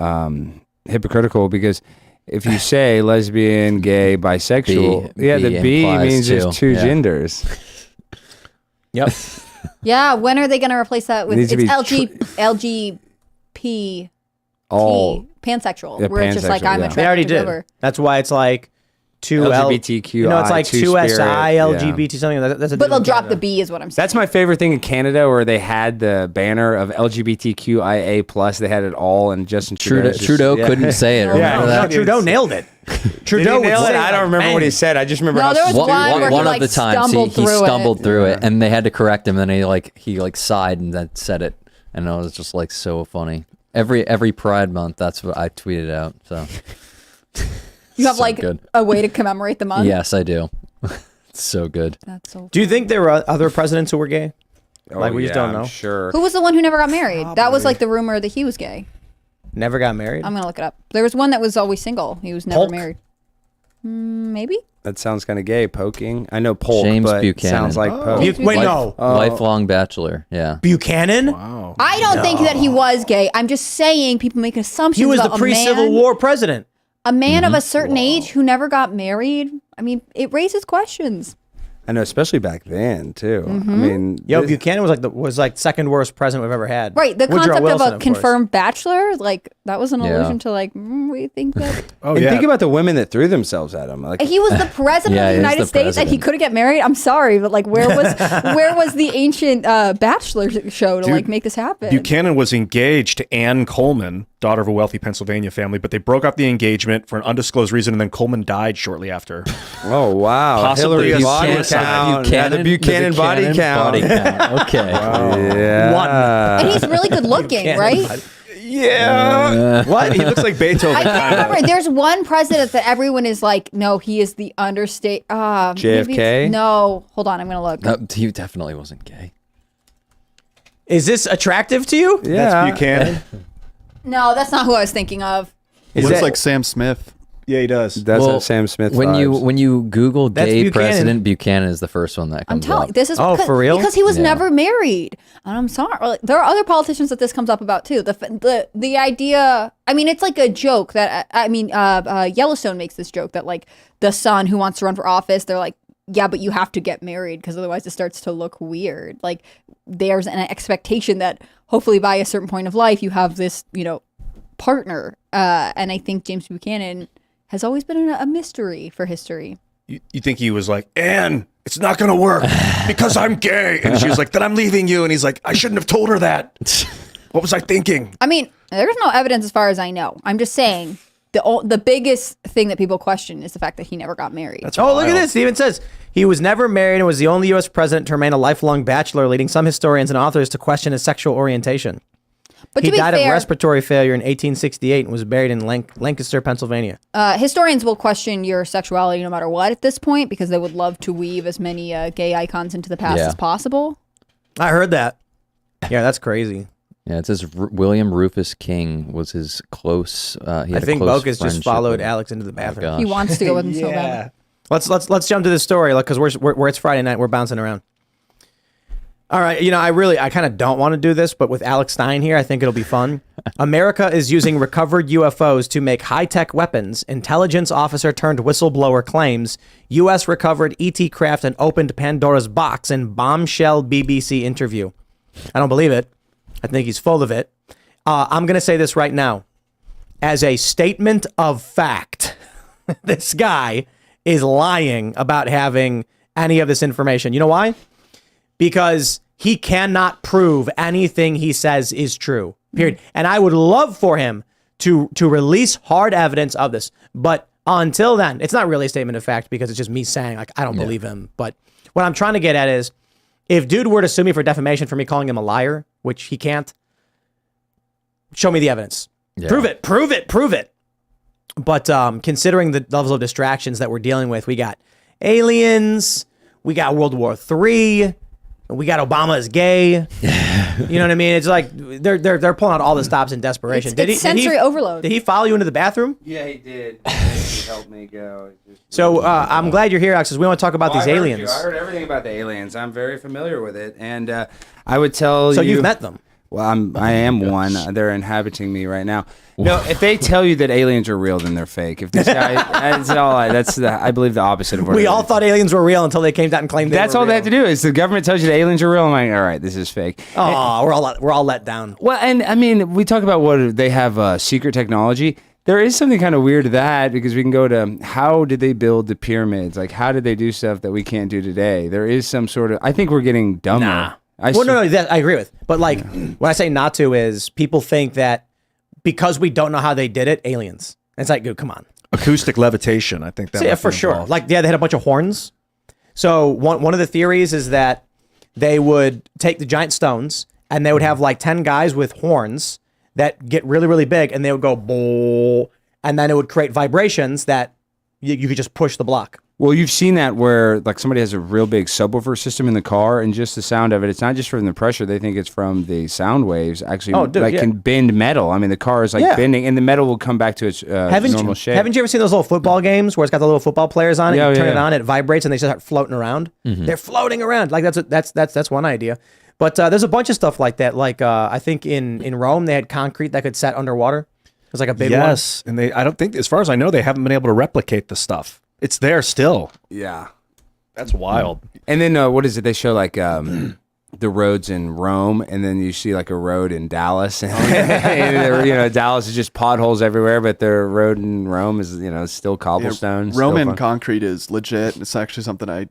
hypocritical because if you say lesbian, gay, bisexual, the B means there's two genders. Yep. Yeah, when are they going to replace that with LGP all pansexual, Yeah, where it's just like pansexual, I'm yeah. attracted They already to did. whoever. That's why it's like LGBTQI, it's like 2SI, LGBT, something. That's a But they'll different drop Canada. the B is what I'm saying. That's my favorite thing in Canada, where they had the banner of LGBTQIA+. They had it all, and Justin Trudeau couldn't say it. No, Remember that? Trudeau nailed it. Trudeau would nail it. say I don't remember what he said. I just remember No, how there was stupid one where he, One like, of the times stumbled he through stumbled it. through it, and they had to correct him. And then he sighed and then said it, and it was just like so funny. Every Pride month, that's what I tweeted out. So You have so like good. a way to commemorate the month? Yes, I do. It's so good. That's so Do you think there were other presidents who were gay? Like, we just don't know. I'm sure. Who was the one who never got married? That was like the rumor that he was gay. Never got married? I'm going to look it up. There was one that was always single. He was never Polk? married. Maybe? That sounds kind of gay. Poking. I know Polk, James but Buchanan. sounds like poke. Wait, no. Lifelong bachelor. Yeah. Buchanan? Wow. I don't think that he was gay. I'm just saying people make assumptions He was the about pre-Civil War president. a man of a certain age who never got married. I mean, it raises questions. I know, especially back then too. I mean, Yo, this- Buchanan was like second worst president we've ever had. Right. The Woodrow concept Wilson, of a course. confirmed bachelor, like that was an Yeah. allusion to like, we think that Oh and yeah. think about the women that threw themselves at him. Like, he was the president Yeah, of the he is United the States and he president. couldn't get married. I'm sorry, but like, where was the ancient bachelor show to like make this happen? Buchanan was engaged to Ann Coleman, daughter of a wealthy Pennsylvania family, but they broke off the engagement for an undisclosed reason, and then Coleman died shortly after. oh wow, Possibly Hillary's a body suicide. count. Yeah, the Buchanan body count. Body count. Okay. Yeah. And he's really good looking, right? Yeah. What? He looks like Beethoven. I can't remember. There's one president that everyone is like, no, he is the understate. JFK? No, hold on, I'm gonna look. No, he definitely wasn't gay. Is this attractive to you? Yeah. That's Buchanan. No, that's not who I was thinking of. He Is looks that- like Sam Smith. Yeah, he does. That's Well, what Sam Smith. When vibes. you Google That's gay Buchanan. president, Buchanan is the first one that I'm comes telling up. this is Oh, because, for real? because he was Yeah. never married. And I'm sorry. Like, there are other politicians that this comes up about too. The idea. I mean, it's like a joke that Yellowstone makes this joke that like the son who wants to run for office, they're like, yeah, but you have to get married because otherwise it starts to look weird. Like there's an expectation that hopefully by a certain point of life you have this, partner. And I think James Buchanan has always been a mystery for history. You think he was like, Ann, it's not going to work because I'm gay. And she was like, then I'm leaving you. And he's like, I shouldn't have told her that. What was I thinking? I mean, there's no evidence as far as I know. I'm just saying the biggest thing that people question is the fact that he never got married. That's Oh, look at wild. this. It even says he was never married and was the only U.S. president to remain a lifelong bachelor, leading some historians and authors to question his sexual orientation. But He to be died of fair, respiratory failure in 1868 and was buried in Lancaster, Pennsylvania. historians will question your sexuality no matter what at this point because they would love to weave as many gay icons into the past Yeah. as possible. I heard that. Yeah, that's crazy. Yeah, it says William Rufus King was his close. He had I a think close Bogus just friendship followed with- Alex into the bathroom. gosh. He wants to go with him so bad. Let's jump to this story because we're it's Friday night. We're bouncing around. All right, I kind of don't want to do this, but with Alex Stein here, I think it'll be fun. America is using recovered UFOs to make high-tech weapons. Intelligence officer turned whistleblower claims U.S. recovered ET craft and opened Pandora's box in bombshell BBC interview. I don't believe it. I think he's full of it. I'm going to say this right now. As a statement of fact, this guy is lying about having any of this information. You know why? Because he cannot prove anything he says is true, period. And I would love for him to release hard evidence of this. But until then, it's not really a statement of fact because it's just me saying, like, I don't believe him. But what I'm trying to get at is, if dude were to sue me for defamation for me calling him a liar, which he can't, show me the evidence. Yeah. Prove it. But considering the levels of distractions that we're dealing with, we got aliens, we got World War III, we got Obama is gay. You know what I mean? It's like they're pulling out all the stops in desperation. It's sensory overload. Did he follow you into the bathroom? Yeah, he did. He helped me go. So I'm glad you're here, Alex, because we want to talk about these aliens. I heard everything about the aliens. I'm very familiar with it, and I would tell you. So you've met them. Well, I am one. They're inhabiting me right now. No, if they tell you that aliens are real, then they're fake. If this guy, I believe the opposite of what we all thought aliens were real until they came out and claimed they were real. That's all they have to do is the government tells you the aliens are real. I'm like, all right, this is fake. Oh, we're all let down. Well, and I mean, we talk about what they have secret technology. There is something kind of weird to that because we can go to how did they build the pyramids? Like, how did they do stuff that we can't do today? There is some sort of. I think we're getting dumber. Nah. No, that I agree with. But like, when I say not to is people think that because we don't know how they did it, aliens. It's like, dude, come on. Acoustic levitation, I think that. Yeah, for sure. Involved. Like, yeah, they had a bunch of horns. So one of the theories is that they would take the giant stones and they would have like 10 guys with horns that get really, really big, and they would go boom, and then it would create vibrations that you could just push the block. Well, you've seen that where like somebody has a real big subwoofer system in the car, and just the sound of it, it's not just from the pressure. They think it's from the sound waves. Actually, can bend metal. I mean, the car is like bending, and the metal will come back to its normal shape. Haven't you ever seen those little football games where it's got the little football players on it? You turn it on, it vibrates, and they start floating around. Mm-hmm. They're floating around. Like that's one idea. But there's a bunch of stuff like that. Like I think in Rome they had concrete that could set underwater. It was like a big one. Yes, and I don't think, as far as I know, they haven't been able to replicate the stuff. It's there still. Yeah. That's wild. And then what is it? They show like the roads in Rome, and then you see like a road in Dallas. And Dallas is just potholes everywhere, but their road in Rome is, still cobblestone. Yeah, Roman concrete is legit. It's actually something I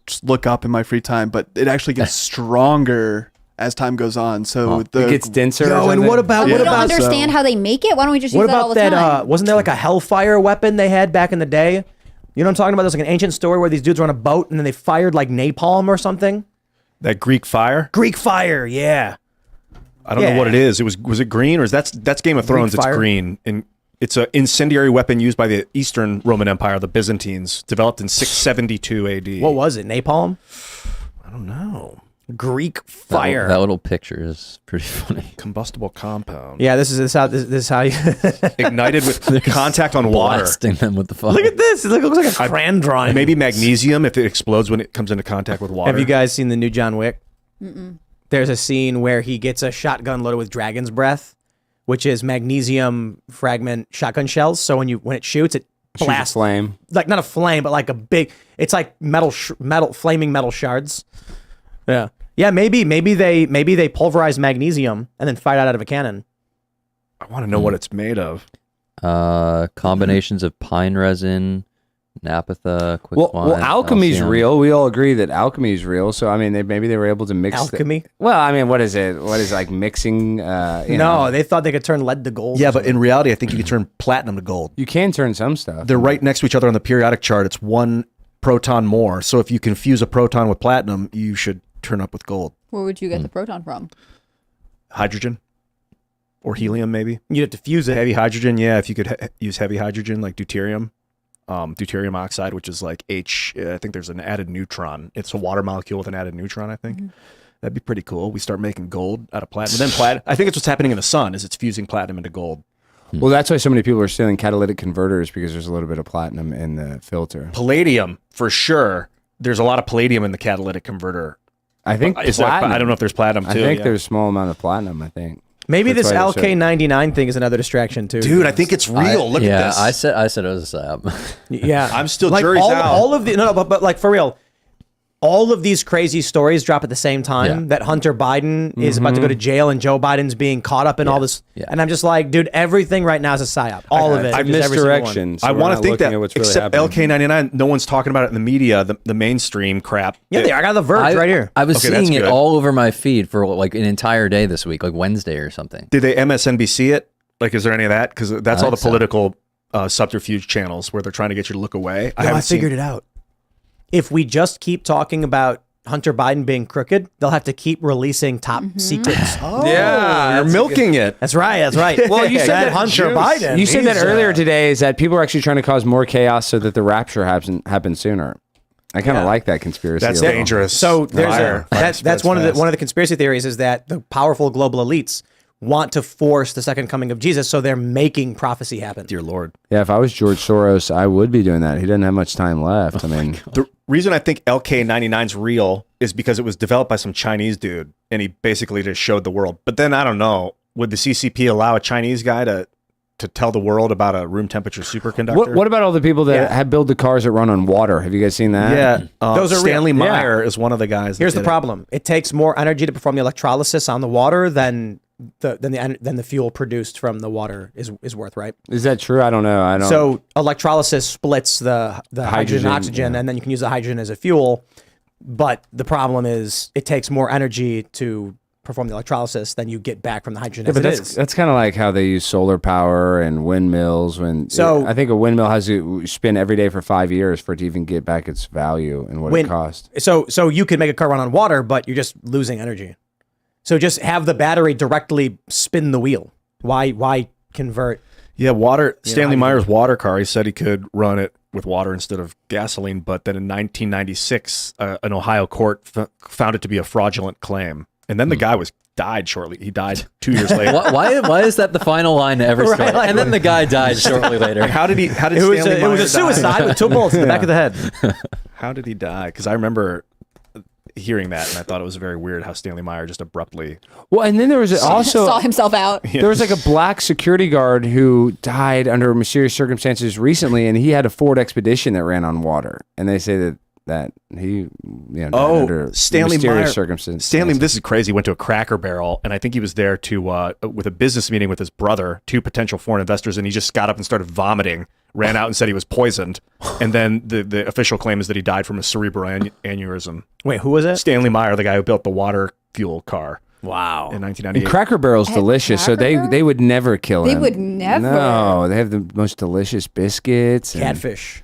just look up in my free time, but it actually gets stronger as time goes on. So it gets denser. And what about we don't understand how they make it? Why don't we just use that all the time? Wasn't there like a hellfire weapon they had back in the day? You know what I'm talking about? There's like an ancient story where these dudes were on a boat and then they fired like napalm or something. That Greek fire? Greek fire, yeah. I don't know what it is. Was it green, or is that's Game of Thrones? It's green. And it's an incendiary weapon used by the Eastern Roman Empire, the Byzantines, developed in 672 AD. What was it? Napalm? I don't know. Greek fire. That little picture is pretty funny. Combustible compound. Yeah, this is how you ignited with contact on water. Blasting them with the fire. Look at this. It looks like a crayon drawing. Maybe magnesium if it explodes when it comes into contact with water. Have you guys seen the new John Wick? Mm-mm. There's a scene where he gets a shotgun loaded with dragon's breath, which is magnesium fragment shotgun shells. So when it shoots, it blasts flame. Like not a flame, but like a big. It's like flaming metal shards. Yeah. Yeah, maybe they pulverize magnesium and then fire it out of a cannon. I want to know what it's made of. Combinations of pine resin, naphtha, quick well, alchemy's real. We all agree that alchemy is real. So I mean, maybe they were able to mix alchemy. Well, I mean, what is it? What is like mixing? They thought they could turn lead to gold. Yeah, but in reality, I think you can turn platinum to gold. You can turn some stuff. They're right next to each other on the periodic chart. It's one proton more. So if you can fuse a proton with platinum, you should turn up with gold. Where would you get the proton from? Hydrogen or helium, maybe. You'd have to fuse it. Heavy hydrogen, yeah. If you could use heavy hydrogen like deuterium, deuterium oxide, which is like I think there's an added neutron. It's a water molecule with an added neutron, I think. Mm-hmm. That'd be pretty cool. We start making gold out of platinum. Then I think it's what's happening in the sun is it's fusing platinum into gold. Well, that's why so many people are stealing catalytic converters, because there's a little bit of platinum in the filter. Palladium, for sure. There's a lot of palladium in the catalytic converter. I think Is there, platinum. I don't know if there's platinum too. I think yeah. there's a small amount of platinum. I think. Maybe That's this why they showed- LK99 thing is another distraction too. Dude, I think it's real. Look at this. I said it was a psyop. Yeah, I'm still like jury's out. all of the but like for real, all of these crazy stories drop at the same time. Yeah. That Hunter Biden is about to go to jail and Joe Biden's being caught up in all this. Yeah. And I'm just like, dude, everything right now is a psyop. All of it. I've Just every single one. misdirection. So I we're want not to think looking that at what's really except happening. LK99, no one's talking about it in the media, the mainstream crap. Yeah, they are. I got the Verge right here. I was Okay, that's seeing it good. all over my feed for like an entire day this week, like Wednesday or something. Did they MSNBC it? Like, is there any of that? Because that's I all the think so. political subterfuge channels where they're trying to get you to look away. I figured it out. If we just keep talking about Hunter Biden being crooked, they'll have to keep releasing top secrets. Oh, Yeah, you're that's milking it. That's right. That's right. Well, you said that Hunter juice. Biden. You said that he's, earlier today. Is that people are actually trying to cause more chaos so that the rapture happens sooner? I kind of like that conspiracy. That's a little. dangerous. So there's Fire. that's one of the conspiracy theories is that the powerful global elites want to force the second coming of Jesus, so they're making prophecy happen. Dear Lord. Yeah, if I was George Soros, I would be doing that. He doesn't have much time left. I mean, The reason I think LK99's real is because it was developed by some Chinese dude, and he basically just showed the world. But then I don't know, would the CCP allow a Chinese guy to tell the world about a room temperature superconductor? what about all the people that Yeah. have built the cars that run on water? Have you guys seen that? Yeah, Those are real. Stanley Yeah. Meyer is one of the guys. That Here's the did it. problem: it takes more energy to perform the electrolysis on the water than the fuel produced from the water is worth, right? Is that true? I don't know. I don't. So electrolysis splits the hydrogen Hydrogen, and oxygen, yeah. and then you can use the hydrogen as a fuel. But the problem is it takes more energy to perform the electrolysis than you get back from the hydrogen Yeah, as but it that's is. that's kind of like how they use solar power and windmills. So- I think a windmill has to spin every day for 5 years for it to even get back its value and what it costs. So you could make a car run on water, but you're just losing energy. So just have the battery directly spin the wheel. Why convert? Yeah, Stanley Meyer's water car, he said he could run it with water instead of gasoline, but then in 1996, an Ohio court found it to be a fraudulent claim. And then the guy died shortly. He died 2 years later. Why is that the final line to every story? like- and then the guy died shortly later. How did It was Stanley a, it Meyer was a die? suicide with 2 bullets in the back of the head. How did he die? Because I remember hearing that, and I thought it was very weird how Stanley Meyer just abruptly. Well, and then there was also saw himself out. there was like a black security guard who died under mysterious circumstances recently, and he had a Ford Expedition that ran on water, and they say that he died under Stanley mysterious Meyer. circumstances. Stanley, this is crazy. Went to a Cracker Barrel, and I think he was there to with a business meeting with his brother, 2 potential foreign investors, and he just got up and started vomiting. Ran out and said he was poisoned, and then the official claim is that he died from a cerebral aneurysm. Wait, who was it? Stanley Meyer, the guy who built the water fuel car Wow. in And 1998. Cracker Barrel's delicious, so Cracker Barrel? they would never kill They him. would never. No, they have the most delicious biscuits. and Catfish.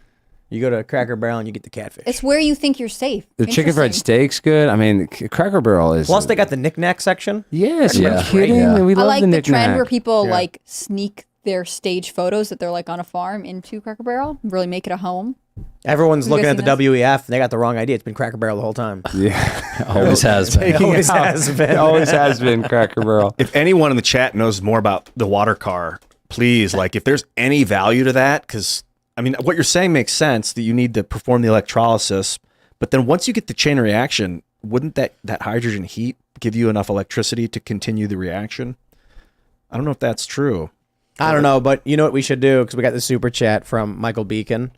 You go to Cracker Barrel and you get the catfish. It's where you think you're safe. The chicken fried Interesting. steak's good. I mean, Cracker Barrel is. Plus, they got the knick-knack section. Yes, Yeah. are you kidding? Yeah. We I love like the the knick-knack. trend where people like sneak their stage photos that they're like on a farm into Cracker Barrel, really make it a home. Everyone's Have you looking at guys the seen WEF. They got the wrong idea. It's been Cracker Barrel the whole time. Yeah, Always has been. It always has been. it always has been Cracker Barrel. If anyone in the chat knows more about the water car, please, like, if there's any value to that, because I mean, what you're saying makes sense that you need to perform the electrolysis, but then once you get the chain reaction, wouldn't that hydrogen heat give you enough electricity to continue the reaction? I don't know if that's true. I don't know, but you know what we should do? Because we got the super chat from Michael Beacon.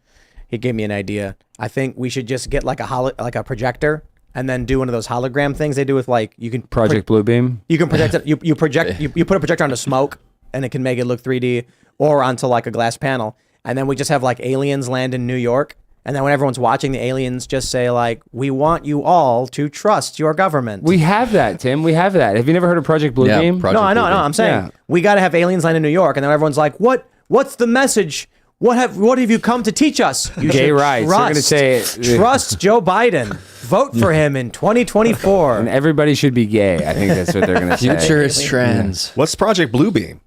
He gave me an idea. I think we should just get like a projector and then do one of those hologram things they do with like you can Project Bluebeam. you can project it. You project you put a projector onto smoke and it can make it look 3D or onto like a glass panel. And then we just have like aliens land in New York. And then when everyone's watching, the aliens just say like, "We want you all to trust your government." We have that, Tim. We have that. Have you never heard of Project Bluebeam? Project no, I know. Bluebeam. I'm saying Yeah. we got to have aliens land in New York, and then everyone's like, What's the message? What have you come to teach us? You Gay should rights. They're gonna say it. trust Joe Biden. Vote for him in 2024. And everybody should be gay. I think that's what they're going to say. Future is trans. What's Project Bluebeam?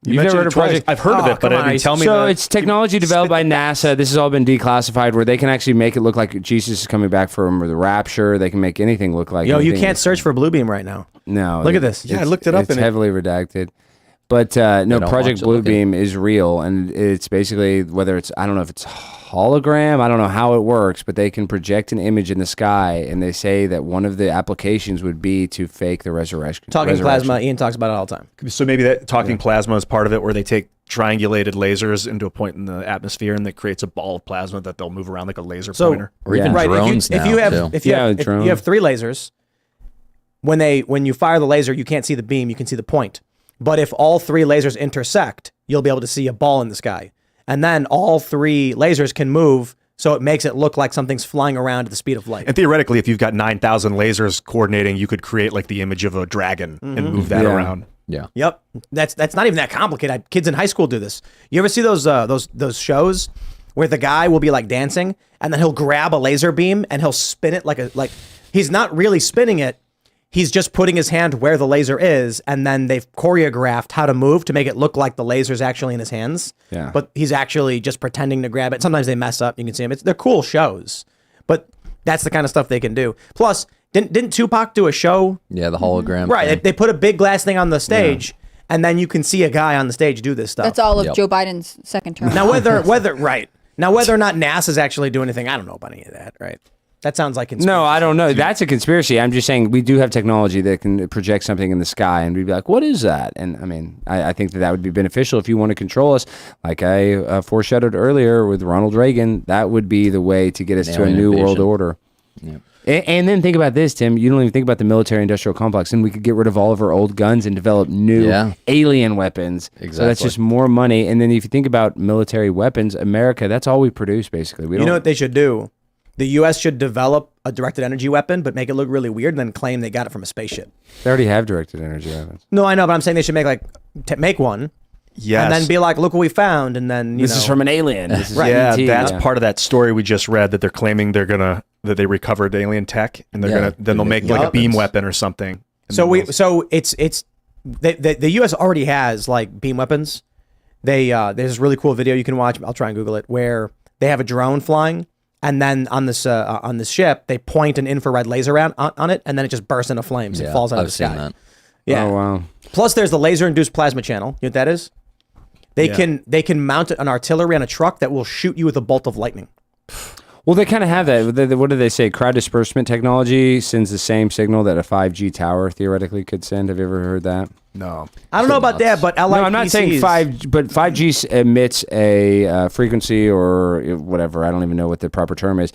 You've never mentioned heard it of twice. Project? I've heard of Oh, it, but come on. I didn't tell me. So it's technology developed by NASA. This has all been declassified, where they can actually make it look like Jesus is coming back from the rapture. They can make anything look like. Yo, you anything. can't search for Bluebeam right now. No. Look at this. Yeah, I looked it up It's and it- heavily redacted. But no, don't want Project you looking. Bluebeam is real, and it's basically whether it's I don't know if it's hologram, I don't know how it works, but they can project an image in the sky, and they say that one of the applications would be to fake the resurrection. Talking plasma, Ian talks about it all the time. So maybe that talking plasma is part of it, where they take triangulated lasers into a point in the atmosphere, and that creates a ball of plasma that they'll move around like a laser pointer. Or even Right, drones if you now, have too. if you have drone. you have 3 lasers, when you fire the laser, you can't see the beam, you can see the point. But if all 3 lasers intersect, you'll be able to see a ball in the sky. And then all 3 lasers can move, so it makes it look like something's flying around at the speed of light. And theoretically, if you've got 9,000 lasers coordinating, you could create like the image of a dragon and move that around. Yeah. Yep, that's not even that complicated. Kids in high school do this. You ever see those shows where the guy will be like dancing, and then he'll grab a laser beam and he'll spin it like he's not really spinning it. He's just putting his hand where the laser is, and then they've choreographed how to move to make it look like the laser's actually in his hands. Yeah. But he's actually just pretending to grab it. Sometimes they mess up. You can see them. They're cool shows, but that's the kind of stuff they can do. Plus, didn't Tupac do a show? Yeah, the hologram. Right. thing. They put a big glass thing on the stage, and then you can see a guy on the stage do this stuff. That's all of Yep. Joe Biden's second term. Now, whether or not NASA's actually doing anything, I don't know about any of that. Right. That sounds like conspiracy. No, I don't know. That's a conspiracy. I'm just saying we do have technology that can project something in the sky, and we'd be like, what is that? And I mean, I think that would be beneficial if you want to control us. Like I foreshadowed earlier with Ronald Reagan, that would be the way to get us to a Alien new invasion. world order. Yep. And then think about this, Tim. You don't even think about the military-industrial complex, and we could get rid of all of our old guns and develop new Yeah. alien weapons. So that's Exactly. just more money. And then if you think about military weapons, America, that's all we produce, basically. We You know what they should do? The U.S. should develop a directed energy weapon, but make it look really weird, and then claim they got it from a spaceship. They already have directed energy weapons. No, I know, but I'm saying they should make make one, Yes. and then be like, "Look what we found," and then This is from an alien. This is Yeah, ET. that's Yeah. part of that story we just read, that they're claiming that they recovered alien tech, and Yeah, then they'll make like a weapons. beam weapon or something. And So then the U.S. already has like beam weapons. There's this really cool video you can watch. I'll try and Google it, where they have a drone flying, and then on this ship they point an infrared laser on it, and then it just bursts into flames. Yeah, It falls out of I've the seen sky. that. Yeah. Oh, wow. Plus, there's the laser-induced plasma channel. You know what that is? They can mount an artillery on a truck that will shoot you with a bolt of lightning. Well, they kind of have that. What do they say? Crowd disbursement technology sends the same signal that a 5G tower theoretically could send. Have you ever heard that? No. I don't know about that, but No, I'm not saying 5G, but 5G emits a frequency or whatever. I don't even know what the proper term is.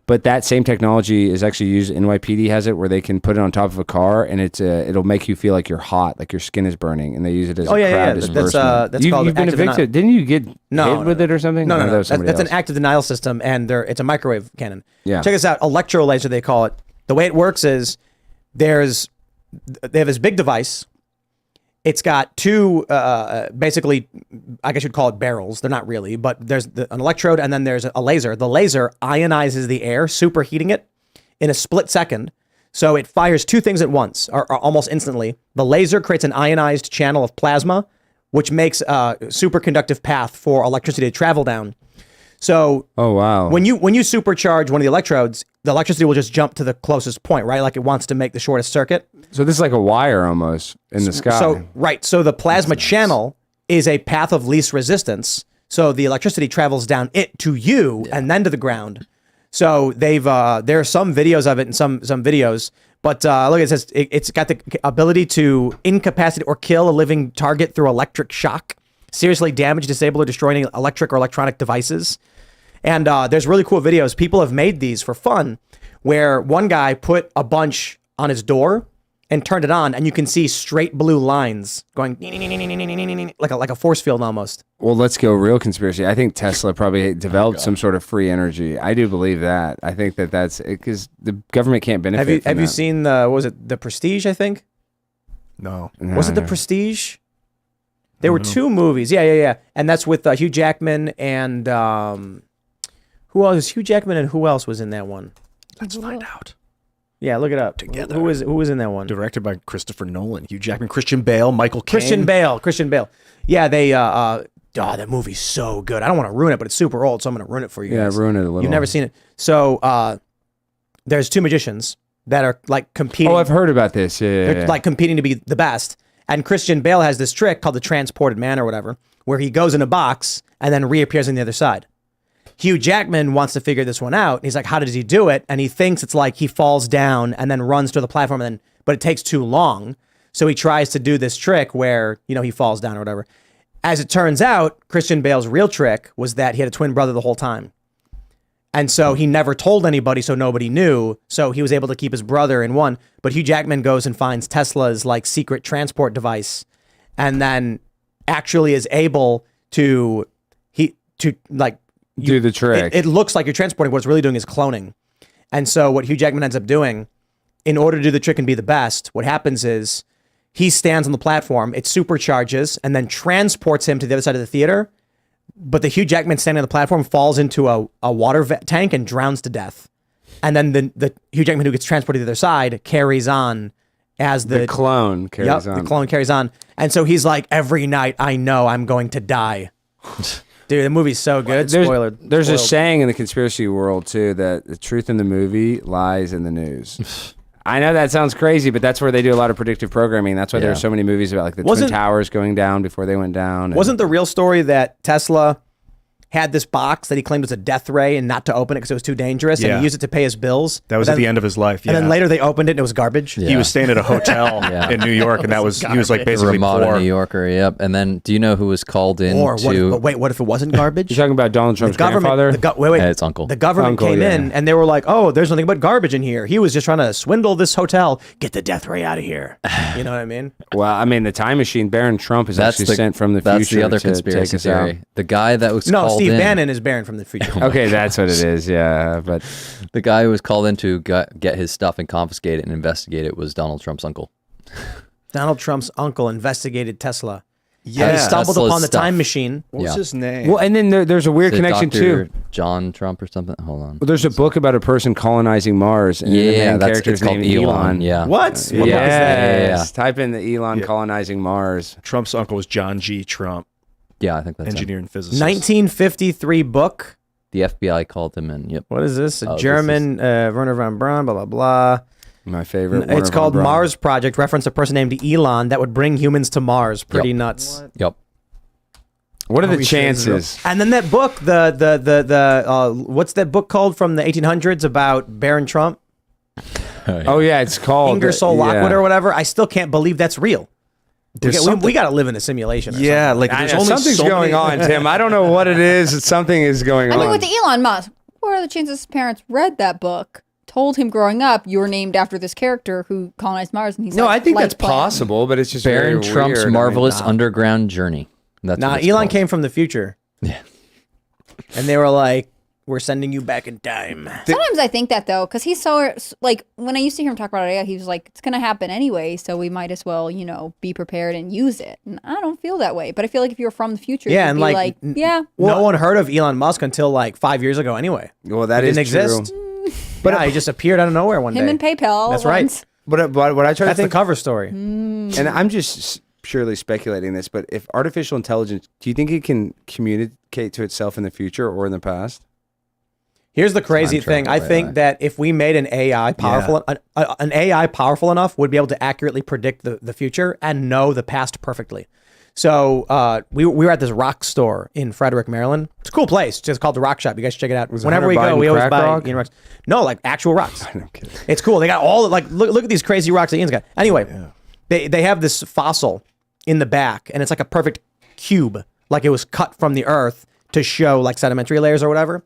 But that same technology is actually used. NYPD has it where they can put it on top of a car, and it'll make you feel like you're hot, like your skin is burning, and they use it as a crowd disbursement. That's called you've been active evicted. Didn't you get hit with it or something? No. That was somebody That's an else. active denial system, and it's a microwave cannon. Yeah. Check this out. Electro laser, they call it. The way it works is they have this big device. It's got 2, basically, I guess you'd call it barrels. They're not really, but there's an electrode, and then there's a laser. The laser ionizes the air, superheating it in a split second. So it fires 2 things at once, or almost instantly. The laser creates an ionized channel of plasma, which makes a superconductive path for electricity to travel down. So Oh, wow. when you supercharge one of the electrodes, the electricity will just jump to the closest point, right? Like it wants to make the shortest circuit. So this is like a wire almost in the sky. So the plasma channel is a path of least resistance. So the electricity travels down it to you and then to the ground. So there are some videos of it and some videos, but look, it says it's got the ability to incapacitate or kill a living target through electric shock, seriously damage, disable, or destroy any electric or electronic devices. And there's really cool videos. People have made these for fun, where one guy put a bunch on his door and turned it on, and you can see straight blue lines going like a force field almost. Well, let's go real conspiracy. I think Tesla probably developed some sort of free energy. I do believe that. I think that's because the government can't benefit. Have you seen what was it, The Prestige? I think No. was it The Prestige? There were 2 movies. Yeah, and that's with Hugh Jackman and who else? Hugh Jackman and who else was in that one? Let's find out. Yeah, look it up. Together. Who was in that one? Directed by Christopher Nolan, Hugh Jackman, Christian Bale, Michael Caine. Christian Bale. Yeah, they that movie's so good. I don't want to ruin it, but it's super old, so I'm going to ruin it for you. Yeah, guys. ruin it a little. You've never seen it. So there's 2 magicians that are like competing. Oh, I've heard about this. Yeah, They're like competing to be the best. And Christian Bale has this trick called the transported man or whatever, where he goes in a box and then reappears on the other side. Hugh Jackman wants to figure this one out. He's like, how does he do it? And he thinks it's like he falls down and then runs to the platform, but it takes too long. So he tries to do this trick where, he falls down or whatever. As it turns out, Christian Bale's real trick was that he had a twin brother the whole time. And so he never told anybody, so nobody knew. So he was able to keep his brother in one. But Hugh Jackman goes and finds Tesla's like secret transport device and then actually is able to do the trick. It looks like you're transporting. What it's really doing is cloning. And so what Hugh Jackman ends up doing, in order to do the trick and be the best, what happens is he stands on the platform, it supercharges, and then transports him to the other side of the theater. But the Hugh Jackman standing on the platform falls into a water tank and drowns to death. And then the Hugh Jackman who gets transported to the other side carries on as the clone carries on. The clone carries on. And so he's like, every night I know I'm going to die. Dude, the movie's so good. There's a saying in the conspiracy world, too, that the truth in the movie lies in the news. I know that sounds crazy, but that's where they do a lot of predictive programming. That's why there are so many movies about like the Twin Towers going down before they went down. Wasn't the real story that Tesla had this box that he claimed was a death ray and not to open it because it was too dangerous, and he used it to pay his bills? That was at the end of his life. And then later they opened it and it was garbage. He was staying at a hotel in New York, and he was like basically Ramada, poor. New Yorker. Yep. And then, do you know who was called in to? What if it wasn't garbage? You're talking about Donald Trump's grandfather? It's uncle. The government came in and they were like, "Oh, there's nothing but garbage in here." He was just trying to swindle this hotel, get the death ray out of here. You know what I mean? Well, I mean, the time machine, Baron Trump is actually sent from the future. That's the other to conspiracy take us out. theory. The guy that was called Steve in. Bannon is Baron from the future. Okay, that's what it is. Yeah, but the guy who was called in to get his stuff and confiscate it and investigate it was Donald Trump's uncle. Donald Trump's uncle investigated Tesla. Yeah, and he stumbled Tesla's upon the stuff. time machine. What was his name? well, and then there's a weird Is it connection Dr. too. John Trump or something. Hold on. Well, there's a book about a person colonizing Mars, and the main character's it's called named Elon. Yeah. What? Yes. Type in the Elon colonizing Mars. Trump's uncle was John G. Trump, Yeah, I think that's engineer and physicist. 1953 book. The FBI called him in. Yep. What is this? A Oh, German Werner von Braun, blah, blah, blah. My favorite. It's called Mars Project, reference a person named Elon that would bring humans to Mars. Pretty nuts. Yep. What are the we sure this is chances? And then that book, what's that book called from the 1800s about Baron Trump? Oh yeah, it's called Ingersoll Lockwood or whatever. I still can't believe that's real. We got to live in a simulation. Or Yeah, something. like I there's know, only something's so going many- on, Tim. I don't know what it is. Something is going on. I mean, with the Elon Musk, what are the chances his parents read that book, told him growing up, you're named after this character who colonized Mars, and he's No, like, I think life that's plan. possible, but it's just Baron very Trump's weird. marvelous underground journey. That's Nah, what it's Elon called. came from the future. Yeah. And they were like, we're sending you back in time. Sometimes I think that though, because he's so like when I used to hear him talk about it, he was like, "It's gonna happen anyway, so we might as well, be prepared and use it." And I don't feel that way, but I feel like if you were from the future, Yeah, you'd and be like, yeah, no one heard of Elon Musk until like 5 years ago anyway. Well, that It is didn't exist. true. But he just appeared out of nowhere one him day. and PayPal. That's all right. once. But what I try to That's the think, cover story. and I'm just purely speculating this, but if artificial intelligence, do you think it can communicate to itself in the future or in the past? Here's the crazy Time thing. I travel think AI. that if we made an AI powerful, an AI powerful enough would be able to accurately predict the future and know the past perfectly. So we were at this rock store in Frederick, Maryland. It's a cool place. It's just called the Rock Shop. You guys should check it out. Whenever Hunter we go, Biden we always crack buy rock? Ian rocks. No, like actual rocks. I'm kidding. It's cool. They got all like look at these crazy rocks that Ian's got. Anyway, they have this fossil in the back, and it's like a perfect cube, like it was cut from the earth to show like sedimentary layers or whatever.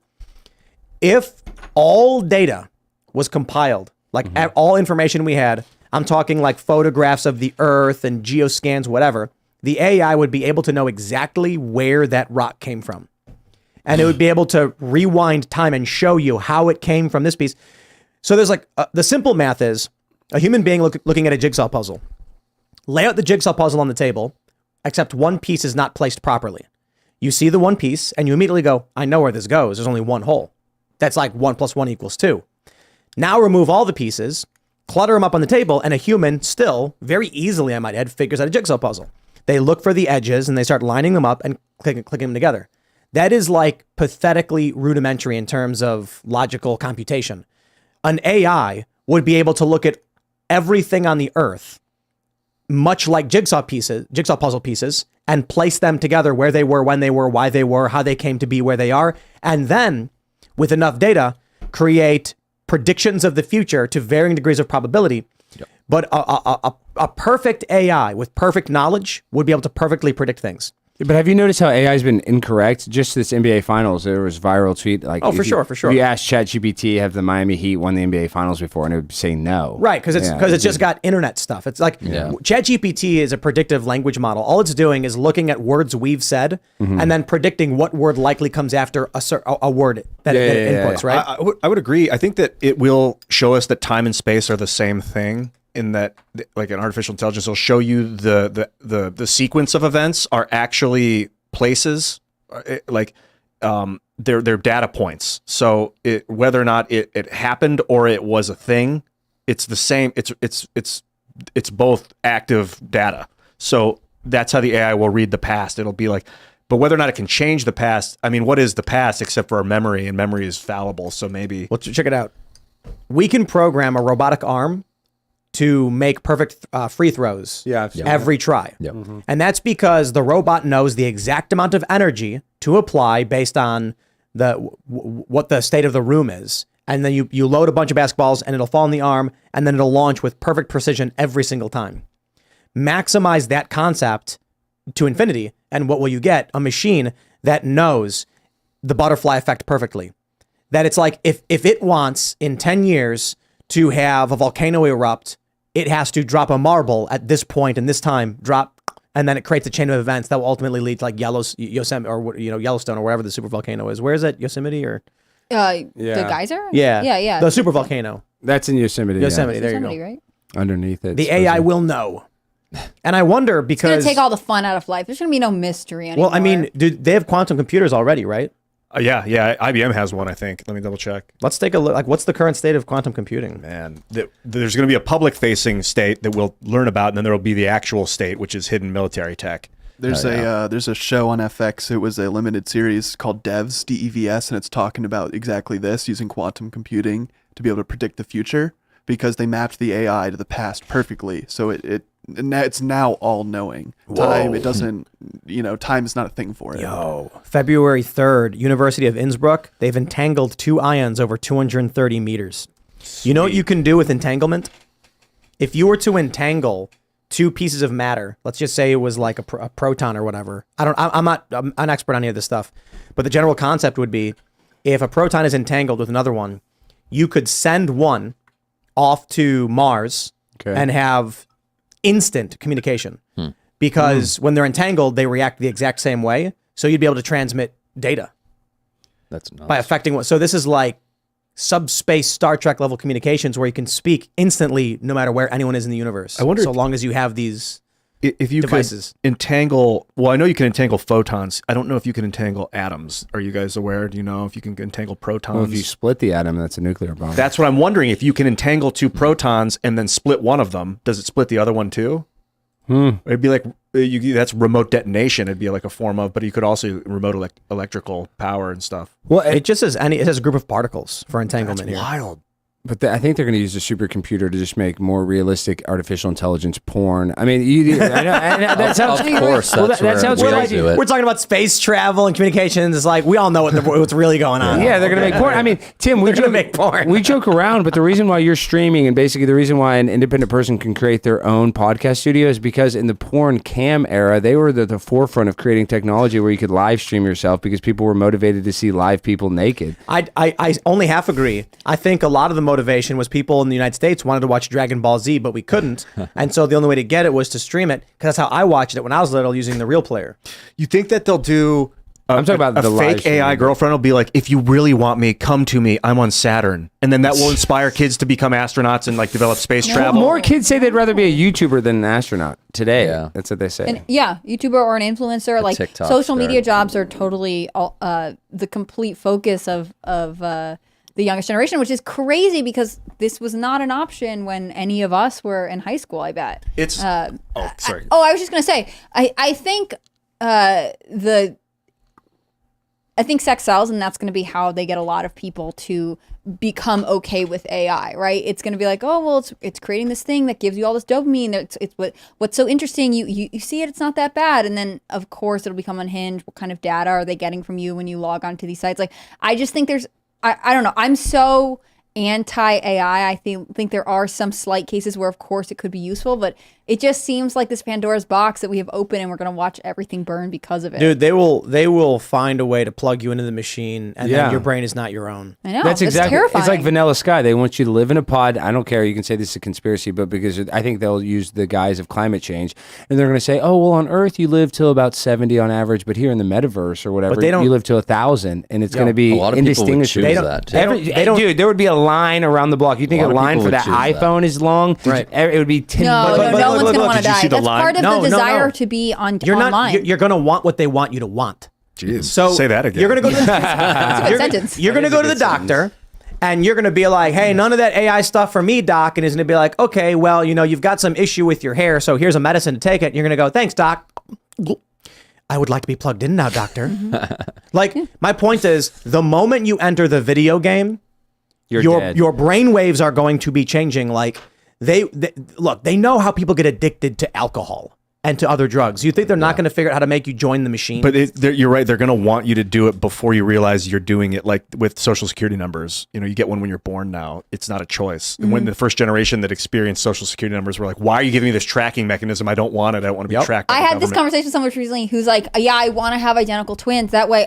If all data was compiled, like all information we had, I'm talking like photographs of the earth and geoscans, whatever, the AI would be able to know exactly where that rock came from. And it would be able to rewind time and show you how it came from this piece. So there's like, the simple math is a human being looking at a jigsaw puzzle. Lay out the jigsaw puzzle on the table, except one piece is not placed properly. You see the one piece and you immediately go, I know where this goes. There's only one hole. That's like 1 + 1 = 2. Now remove all the pieces, clutter them up on the table, and a human still, very easily, I might add, figures out a jigsaw puzzle. They look for the edges and they start lining them up and clicking them together. That is like pathetically rudimentary in terms of logical computation. An AI would be able to look at everything on the earth, much like jigsaw puzzle pieces, and place them together where they were, when they were, why they were, how they came to be where they are. And then with enough data, create predictions of the future to varying degrees of probability. Yep. But a perfect AI with perfect knowledge would be able to perfectly predict things. But have you noticed how AI has been incorrect? Just this NBA Finals, there was a viral tweet. Like, for sure. If you asked ChatGPT, have the Miami Heat won the NBA Finals before, and it would say no. Right, because it's just got internet stuff. It's like ChatGPT is a predictive language model. All it's doing is looking at words we've said and then predicting what word likely comes after a word that it inputs. Right. I would agree. I think that it will show us that time and space are the same thing. In that, like an artificial intelligence will show you the sequence of events are actually places, like they're data points. So whether or not it happened or it was a thing, it's the same. It's both active data. So that's how the AI will read the past. It'll be like, but whether or not it can change the past, I mean, what is the past except for our memory? And memory is fallible. So maybe. Well, check it out. We can program a robotic arm to make perfect free throws every try. Yep. Mm-hmm. And that's because the robot knows the exact amount of energy to apply based on what the state of the room is. And then you load a bunch of basketballs and it'll fall in the arm and then it'll launch with perfect precision every single time. Maximize that concept to infinity. And what will you get? A machine that knows the butterfly effect perfectly. That it's like if it wants in 10 years to have a volcano erupt, it has to drop a marble at this point in this time, and then it creates a chain of events that will ultimately lead to like Yellowstone or wherever the super volcano is. Where is it? Yosemite or the geyser? Yeah. The super volcano. That's in Yosemite. Yosemite, there you go. Right? Underneath it. The AI will know. And I wonder because it's gonna take all the fun out of life. There's gonna be no mystery anymore. Well, I mean, dude, they have quantum computers already, right? Yeah. IBM has one, I think. Let me double check. Let's take a look. Like, what's the current state of quantum computing? Man, there's going to be a public-facing state that we'll learn about, and then there will be the actual state, which is hidden military tech. There's a show on FX. It was a limited series called Devs, DEVS, and it's talking about exactly this, using quantum computing to be able to predict the future because they mapped the AI to the past perfectly. So it's now all-knowing. Time, it doesn't, time is not a thing for it. February 3rd, University of Innsbruck, they've entangled 2 ions over 230 meters. Sweet. You know what you can do with entanglement? If you were to entangle 2 pieces of matter, let's just say it was like a proton or whatever. I'm not an expert on any of this stuff, but the general concept would be if a proton is entangled with another one, you could send one off to Mars and have instant communication because when they're entangled, they react the exact same way. So you'd be able to transmit data. That's nuts. By affecting what? So this is like subspace Star Trek level communications where you can speak instantly no matter where anyone is in the universe. I wonder so long as you have these if you devices. Could entangle. Well, I know you can entangle photons. I don't know if you can entangle atoms. Are you guys aware? Do you know if you can entangle protons? Well, if you split the atom, that's a nuclear bomb. That's what I'm wondering. If you can entangle 2 protons and then split one of them, does it split the other one too? It'd be like that's remote detonation. It'd be like a form of, but you could also remote electrical power and stuff. Well, it just says it has a group of particles for entanglement. That's here. Wild. But I think they're going to use a supercomputer to just make more realistic artificial intelligence porn. I mean, that sounds. Of course, that sounds we'll right. do it. We're talking about space travel and communications. It's like we all know what's really going on. Yeah, they're going to make porn. I mean, Tim, we joke around, but the reason why you're streaming and basically the reason why an independent person can create their own podcast studio is because in the porn cam era, they were the forefront of creating technology where you could live stream yourself because people were motivated to see live people naked. I only half agree. I think a lot of the motivation was people in the United States wanted to watch Dragon Ball Z, but we couldn't. And so the only way to get it was to stream it, because that's how I watched it when I was little using the real player. You think that they'll do I'm talking about the fake AI girlfriend will be like, if you really want me, come to me. I'm on Saturn. And then that will inspire kids to become astronauts and like develop space travel. More kids say they'd rather be a YouTuber than an astronaut today. Yeah. That's what they say. And YouTuber or an influencer. Like TikTok social media jobs are totally the complete focus of the youngest generation, which is crazy because this was not an option when any of us were in high school, I bet. It's I was just going to say, I think I think sex sells, and that's going to be how they get a lot of people to become okay with AI, right? It's going to be like, oh, well, it's creating this thing that gives you all this dopamine. It's what's so interesting. You see it, it's not that bad. And then, of course, it'll become unhinged. What kind of data are they getting from you when you log onto these sites? Like, I just think I don't know. I'm so anti-AI. I think there are some slight cases where, of course, it could be useful, but it just seems like this Pandora's box that we have open, and we're going to watch everything burn because of it. Dude, they will find a way to plug you into the machine, and then your brain is not your own. I know. That's exactly. Terrifying. It's like Vanilla Sky. They want you to live in a pod. I don't care. You can say this is a conspiracy, but because I think they'll use the guise of climate change, and they're going to say, "Oh, well, on Earth you live till about 70 on average, but here in the metaverse or whatever, you live till 1,000, and it's going to be a lot of people would choose indistinguishable." that. Too. Dude, there would be a line around the block. You think a lot of line people for would that choose that. iPhone is long? Right. It would be 10. No, no one's going to want to did you die. see the That's line? part of No, the no, desire no. to be on You're online. not. You're going to want what they want you to want. Jeez. So say that again. You're going to go to That's a good sentence. You're going to go to the doctor, and you're going to be like, "Hey, none of that AI stuff for me, doc." And he's going to be like, "Okay, well, you've got some issue with your hair, so here's a medicine to take it." And you're going to go, "Thanks, doc. I would like to be plugged in now, doctor." Like, my point is, the moment you enter the video game, your dead. brain waves are going to be changing. Like, they look, they know how people get addicted to alcohol and to other drugs. You think they're not going to figure out how to make you join the machine? But you're right. They're going to want you to do it before you realize you're doing it. Like with social security numbers, you get one when you're born now. It's not a choice. And when the first generation that experienced social security numbers were like, "Why are you giving me this tracking mechanism? I don't want it. I don't want to be tracked." I had this conversation with someone recently who's like, "Yeah, I want to have identical twins. That way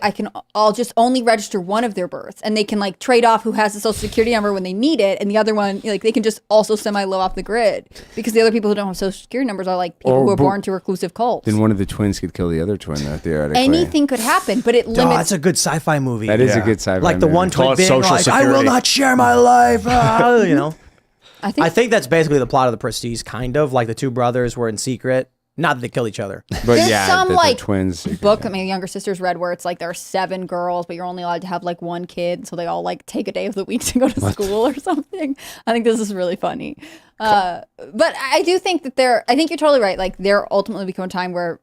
I'll just only register one of their births, and they can like trade off who has the social security number when they need it, and the other one, like, they can just also semi-live off the grid, because the other people who don't have social security numbers are like people who are born to reclusive cults." Then one of the twins could kill the other twin, though, theoretically. Anything could happen, but it Oh, limits. that's a good sci-fi movie. That is a good sci-fi Like the movie. one Call twin it being Social like, "I will Security." not share my life." I I think that's basically the plot of The Prestige, kind of. Like, the two brothers were in secret. Not that they kill each other. But There's yeah, some the like twins. book that my younger sister's read where it's like there are 7 girls, but you're only allowed to have like 1 kid, so they all like take a day of the week to go to school or something. I think this is really funny. But I do think that I think you're totally right. Like, there ultimately become a time where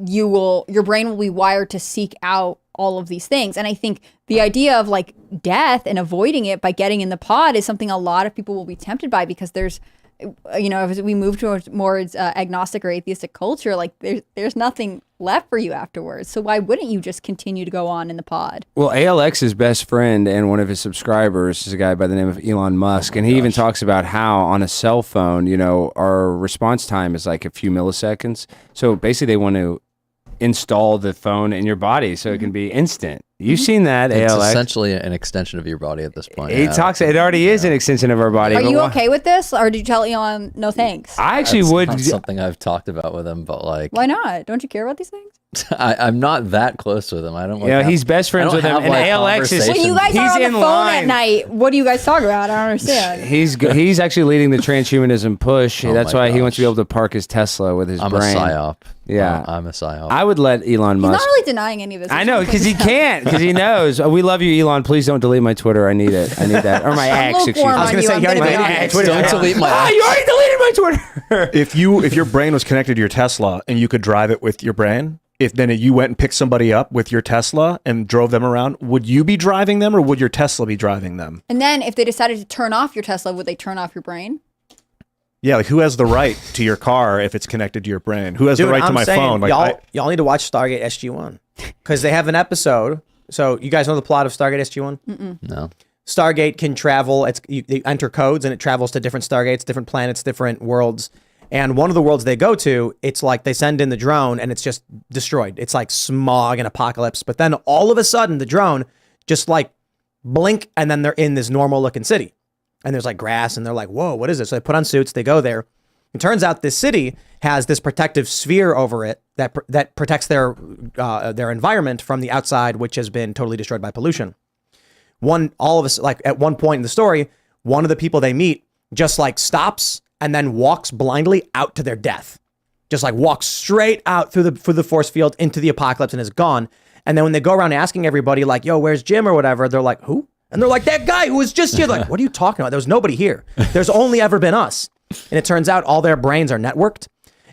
your brain will be wired to seek out all of these things. And I think the idea of like death and avoiding it by getting in the pod is something a lot of people will be tempted by, because there's, as we move towards more agnostic or atheistic culture, like there's nothing left for you afterwards. So why wouldn't you just continue to go on in the pod? Well, ALX's best friend and one of his subscribers is a guy by the name of Elon Musk. And he even talks about how on a cell phone, our response time is like a few milliseconds. So basically they want to install the phone in your body so it can be instant. You've seen that, It's ALX. essentially an extension of your body at this point. He talks. It already is an extension of our body. Are but you okay with this, or did you tell Elon no thanks? I actually That's would. not something I've talked about with him, but like, Why not? Don't you care about these things? I'm not that close with him. I don't. Like, Yeah, he's best friends I with don't him, have, and like, ALX is. When you guys he's are on the in phone line. at night, what do you guys talk about? I don't understand. He's actually leading the transhumanism push. Oh That's my why he wants gosh. to be able to park his Tesla with his I'm brain. a psyop. Yeah. I'm a psyop. I would let Elon He's Musk. not really denying any of this. I know, because he can't, because he knows. Oh, we love you, Elon. Please don't delete my Twitter. I need it. I need that. Or my ex, excuse me. lukewarm I was on gonna you, say, I'm he already gonna be deleted honest. Twitter. Don't delete my. Ah, you already deleted my Twitter. If your brain was connected to your Tesla and you could drive it with your brain, if then you went and picked somebody up with your Tesla and drove them around, would you be driving them or would your Tesla be driving them? And then if they decided to turn off your Tesla, would they turn off your brain? Yeah, like who has the right to your car if it's connected to your brain? Who has the right to my phone? Like y'all need to watch Stargate SG-1 because they have an episode. So you guys know the plot of Stargate SG-1? No. Stargate can travel. They enter codes and it travels to different Stargates, different planets, different worlds. And one of the worlds they go to, it's like they send in the drone and it's just destroyed. It's like smog and apocalypse. But then all of a sudden the drone just like blink and then they're in this normal looking city. And there's like grass and they're like, whoa, what is this? So they put on suits, they go there. It turns out this city has this protective sphere over it that protects their environment from the outside, which has been totally destroyed by pollution. All of us, like at one point in the story, one of the people they meet just like stops and then walks blindly out to their death. Just like walks straight out through the force field into the apocalypse and is gone. And then when they go around asking everybody like, yo, where's Jim or whatever, they're like, who? And they're like, that guy who was just here. Like, what are you talking about? There was nobody here. There's only ever been us. And it turns out all their brains are networked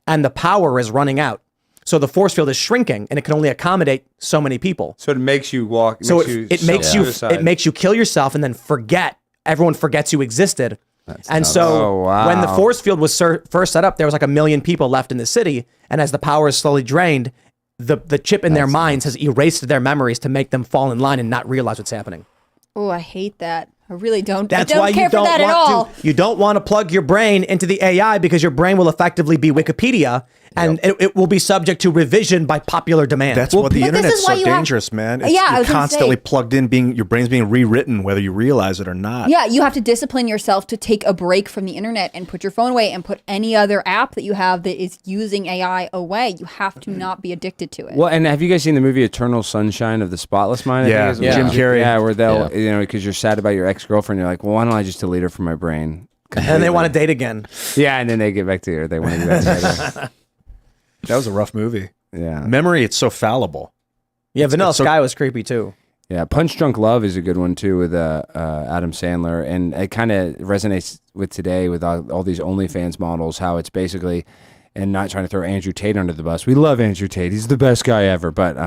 and the power is running out. So the force field is shrinking, and it can only accommodate so many people. So it makes you walk. So it makes you kill yourself and then forget. Everyone forgets you existed. So when the force field was first set up, there was like 1 million people left in the city, and as the power is slowly drained, the chip in their minds has erased their memories to make them fall in line and not realize what's happening. Oh, I hate that. I really don't. That's I don't why care you don't for that want at all. to. You don't want to plug your brain into the AI because your brain will effectively be Wikipedia, and it will be subject to revision by popular demand. That's what the but this internet's is why so you have- dangerous, man. Yeah, I you're was gonna constantly say- plugged in, your brain's being rewritten, whether you realize it or not. Yeah, you have to discipline yourself to take a break from the internet and put your phone away and put any other app that you have that is using AI away. You have to not be addicted to it. Well, and have you guys seen the movie Eternal Sunshine of the Spotless Mind? Yeah, Jim Carrey. Yeah, where they'll, because you're sad about your ex-girlfriend, you're like, well, why don't I just delete her from my brain? And they want to date again. Yeah, and then they get back to her. They want to get back together. That was a rough movie. Yeah. Memory, it's so fallible. Yeah, Vanilla Sky was creepy too. Yeah, Punch Drunk Love is a good one too with Adam Sandler, and it kind of resonates with today with all these OnlyFans models. How it's basically, and not trying to throw Andrew Tate under the bus. We love Andrew Tate; he's the best guy ever. But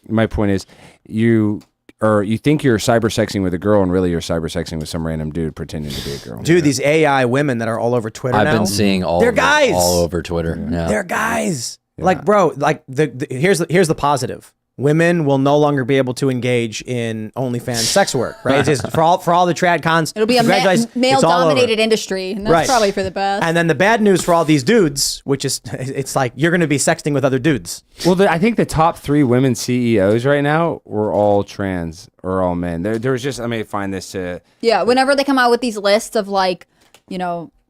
my point is, you think you're cybersexing with a girl, and really you're cybersexing with some random dude pretending to be a girl. Dude, these AI women that are all over Twitter now. I've been seeing They're guys. all over Twitter. Yeah. They're guys. Like, bro, like here's the positive. Women will no longer be able to engage in OnlyFans sex work, right? It's just for all the trad cons. It'll be a male-dominated industry, and that's probably for the best. And then the bad news for all these dudes, which is, it's like you're going to be sexting with other dudes. Well, I think the top 3 women CEOs right now were all trans or all men. There was just, I may find this to... Yeah, whenever they come out with these lists of like,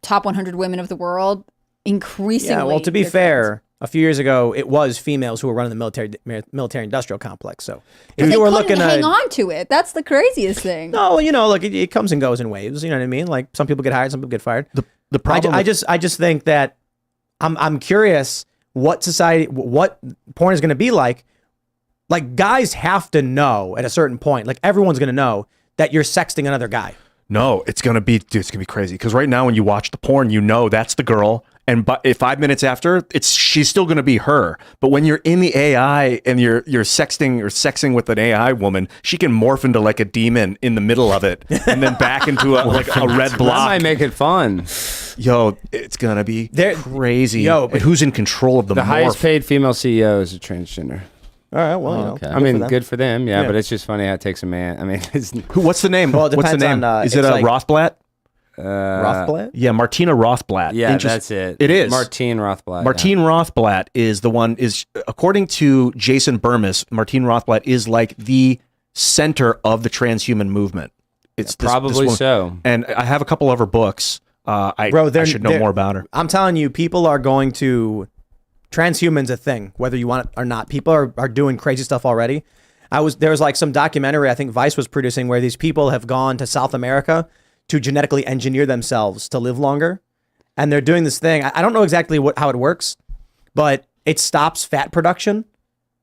top 100 women of the world, increasingly... Yeah, well, to be fair... A few years ago, it was females who were running the military-industrial complex. So if you were looking hang on to it, that's the craziest thing. No, look, it comes and goes in waves. You know what I mean? Like some people get hired, some people get fired. The problem. I just think that I'm curious what porn is going to be like. Like guys have to know at a certain point. Like everyone's going to know that you're sexting another guy. No, it's gonna be crazy. Because right now, when you watch the porn, that's the girl, and 5 minutes after, she's still gonna be her. But when you're in the AI and you're sexting or sexing with an AI woman, she can morph into like a demon in the middle of it, and then back into a red block. That might make it fun. Yo, it's gonna be crazy. Yo, but who's in control of the morph? Highest paid female CEO is a transgender. All right, well, okay. I mean, good for them, yeah, but it's just funny how it takes a man. I mean, what's the name? Well, it what's the depends name? on, is it a like, Rothblatt? Rothblatt? Yeah, Martina Rothblatt. Yeah, that's it. It is. Martine Rothblatt. Martine Rothblatt is the one, according to Jason Burmis, Martine Rothblatt is like the center of the transhuman movement. It's probably so. And I have a couple of her books. I should know more about her. I'm telling you, people are going to... Transhuman's a thing, whether you want it or not. People are doing crazy stuff already. There was like some documentary I think Vice was producing where these people have gone to South America to genetically engineer themselves to live longer. And they're doing this thing. I don't know exactly how it works, but it stops fat production.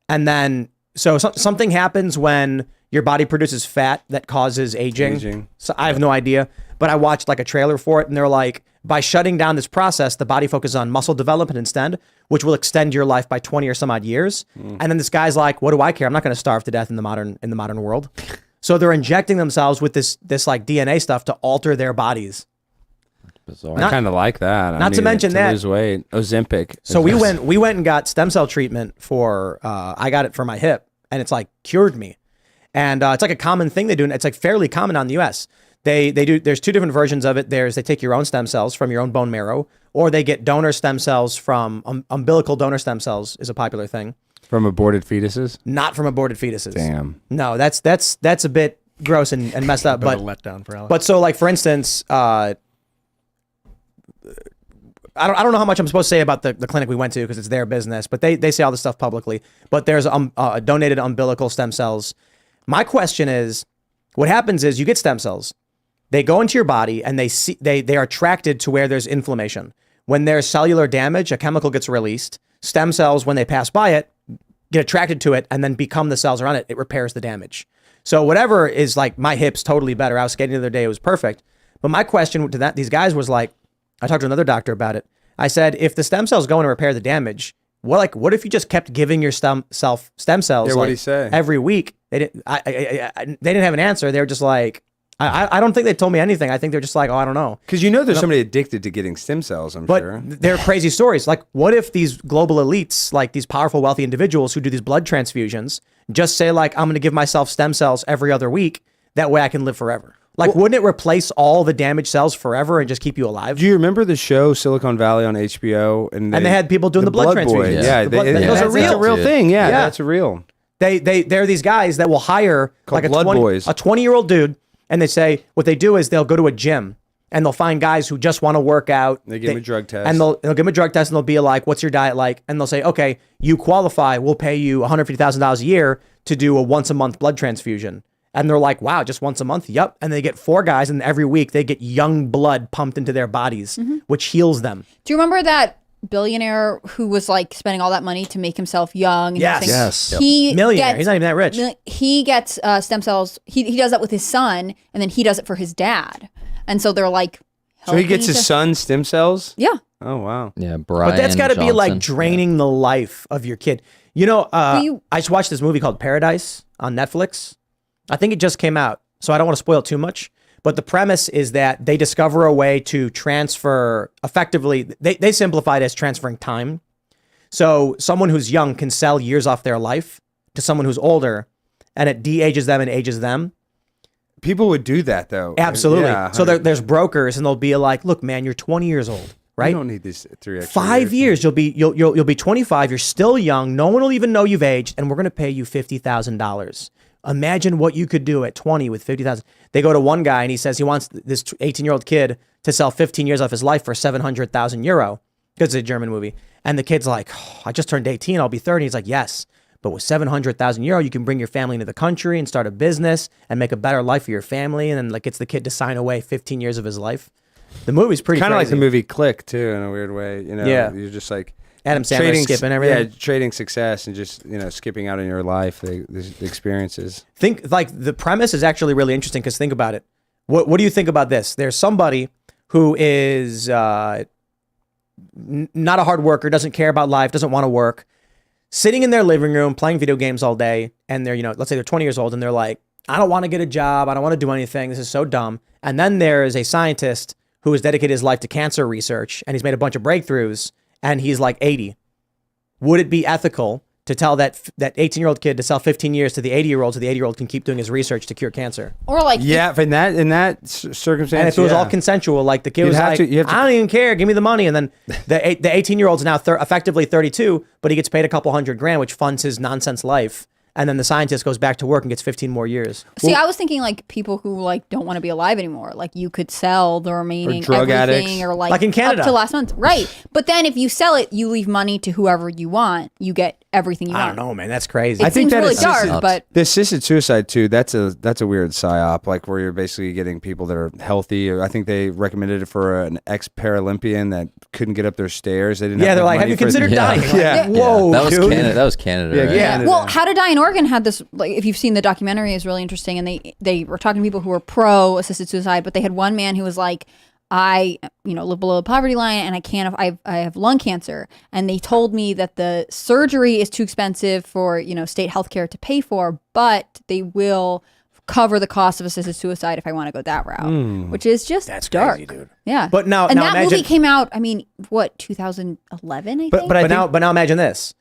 And then, something happens when your body produces fat that causes aging. So I have no idea, but I watched like a trailer for it and they're like, by shutting down this process, the body focuses on muscle development instead, which will extend your life by 20 or some odd years. And then this guy's like, what do I care? I'm not going to starve to death in the modern world. So they're injecting themselves with this like DNA stuff to alter their bodies. Bizarre. I kind of like that. Not to mention that lose weight, Ozempic. So we went and got stem cell treatment for. I got it for my hip, and it's like cured me. And it's like a common thing they do. And it's like fairly common on the U.S. They do. There's 2 different versions of it. They take your own stem cells from your own bone marrow, or they get donor stem cells from umbilical donor stem cells is a popular thing. From aborted fetuses? Not from aborted fetuses. Damn. No, that's a bit gross and messed up. But a letdown for Alex. But so like for instance, I don't know how much I'm supposed to say about the clinic we went to because it's their business, but they say all this stuff publicly. But there's donated umbilical stem cells. My question is, what happens is you get stem cells. They go into your body and they are attracted to where there's inflammation. When there's cellular damage, a chemical gets released. Stem cells, when they pass by it, get attracted to it and then become the cells around it. It repairs the damage. So whatever is like, my hip's totally better. I was skating the other day. It was perfect. But my question to these guys was like, I talked to another doctor about it. I said, if the stem cells go in and repair the damage, what if you just kept giving your stem cells what'd he say? every week? They didn't they didn't have an answer. They were just like, I don't think they told me anything. I think they're just like, oh, I don't know. Because there's somebody addicted to getting stem cells, I'm But sure. they're crazy stories. Like, what if these global elites, like these powerful, wealthy individuals who do these blood transfusions, just say like, I'm going to give myself stem cells every other week. That way I can live forever. Like, wouldn't it replace all the damaged cells forever and just keep you alive? Do you remember the show Silicon Valley on HBO? And they had people doing the blood transfusions. Boys. Yeah. Yeah, Those are that's real. a real thing. Yeah, Yeah. that's a real. They're these guys that will hire Called like blood boys. a 20-year-old dude, and they say what they do is they'll go to a gym and they'll find guys who just want to work out. They give them a drug test. And they'll give them a drug test and they'll be like, what's your diet like? And they'll say, okay, you qualify. We'll pay you $150,000 a year to do a once a month blood transfusion. And they're like, wow, just once a month? Yep. And they get 4 guys, and every week they get young blood pumped into their bodies, which heals them. Do you remember that billionaire who was like spending all that money to make himself young? And Yes. everything? Yes. He Millionaire. gets- He's not even that rich. He gets stem cells. He does that with his son, and then he does it for his dad. And so they're like, So he gets helping his each- son's stem cells? Yeah. Oh, wow. Yeah, Brian. But that's got to be like Johnson. draining the life of your kid. You know, you- I just watched this movie called Paradise on Netflix. I think it just came out, so I don't want to spoil it too much. But the premise is that they discover a way to transfer effectively. They simplify it as transferring time. So someone who's young can sell years off their life to someone who's older, and it de-ages them and ages them. People would do that, though. Absolutely. Yeah, So there's brokers, and they'll be like, "Look, man, you're 20 years old, right? You don't need these 3 extra 5 years, you'll be 25. You're still young. No one will even know you've aged, and we're gonna pay you $50,000. Imagine what you could do at 20 with 50,000. They go to one guy, and he says he wants this 18-year-old kid to sell 15 years off his life for 700,000 euro because it's a German movie. And the kid's like, oh, I just turned 18. I'll be 30. He's like, yes. But with 700,000 euro, you can bring your family into the country and start a business and make a better life for your family. And then like gets the kid to sign away 15 years of his life. The movie's pretty Kind of like crazy. the movie Click, too, in a weird way. You know, Yeah. you're just like Adam Sandler skipping everything. Yeah, trading success and just, skipping out in your life, the experiences. Think like the premise is actually really interesting because think about it. What do you think about this? There's somebody who is not a hard worker, doesn't care about life, doesn't want to work, sitting in their living room playing video games all day, and they're, let's say they're 20 years old and they're like, I don't want to get a job, I don't want to do anything, this is so dumb. And then there is a scientist who has dedicated his life to cancer research and he's made a bunch of breakthroughs and he's like 80. Would it be ethical to tell that 18-year-old kid to sell 15 years to the 80-year-old so the 80-year-old can keep doing his research to cure cancer? Or like, Yeah, in that circumstance, And if it was yeah. all consensual, like the kid You'd was have like, to- you have to- I don't even care, give me the money. And then the 18-year-old's now effectively 32, but he gets paid a couple $100,000, which funds his nonsense life. And then the scientist goes back to work and gets 15 more years. see, I was thinking like people who like don't want to be alive anymore. Like you could sell the remaining drug everything addicts. or Like in Canada. up to last month. Right. But then if you sell it, you leave money to whoever you want. You get everything you I want. don't know, man. That's crazy. It I think seems that really is- dark, but The assisted suicide too. That's a weird psyop, like where you're basically getting people that are healthy. I think they recommended it for an ex-Paralympian that couldn't get up their stairs. They didn't. Yeah, have they're the like, money have you for- considered Yeah. dying? Like, Yeah. Whoa, That was dude. Canada. That was Canada. Yeah, right? yeah. Canada. well, How to Die in Oregon had this. Like, if you've seen the documentary, is really interesting, and they were talking to people who were pro assisted suicide, but they had one man who was like, I live below the poverty line, and I have lung cancer, and they told me that the surgery is too expensive for state healthcare to pay for, but they will cover the cost of assisted suicide if I want to go that route, which is just That's dark. crazy, dude. Yeah, But now and that imagine, movie came out. I mean, what 2011? I think. But now imagine this.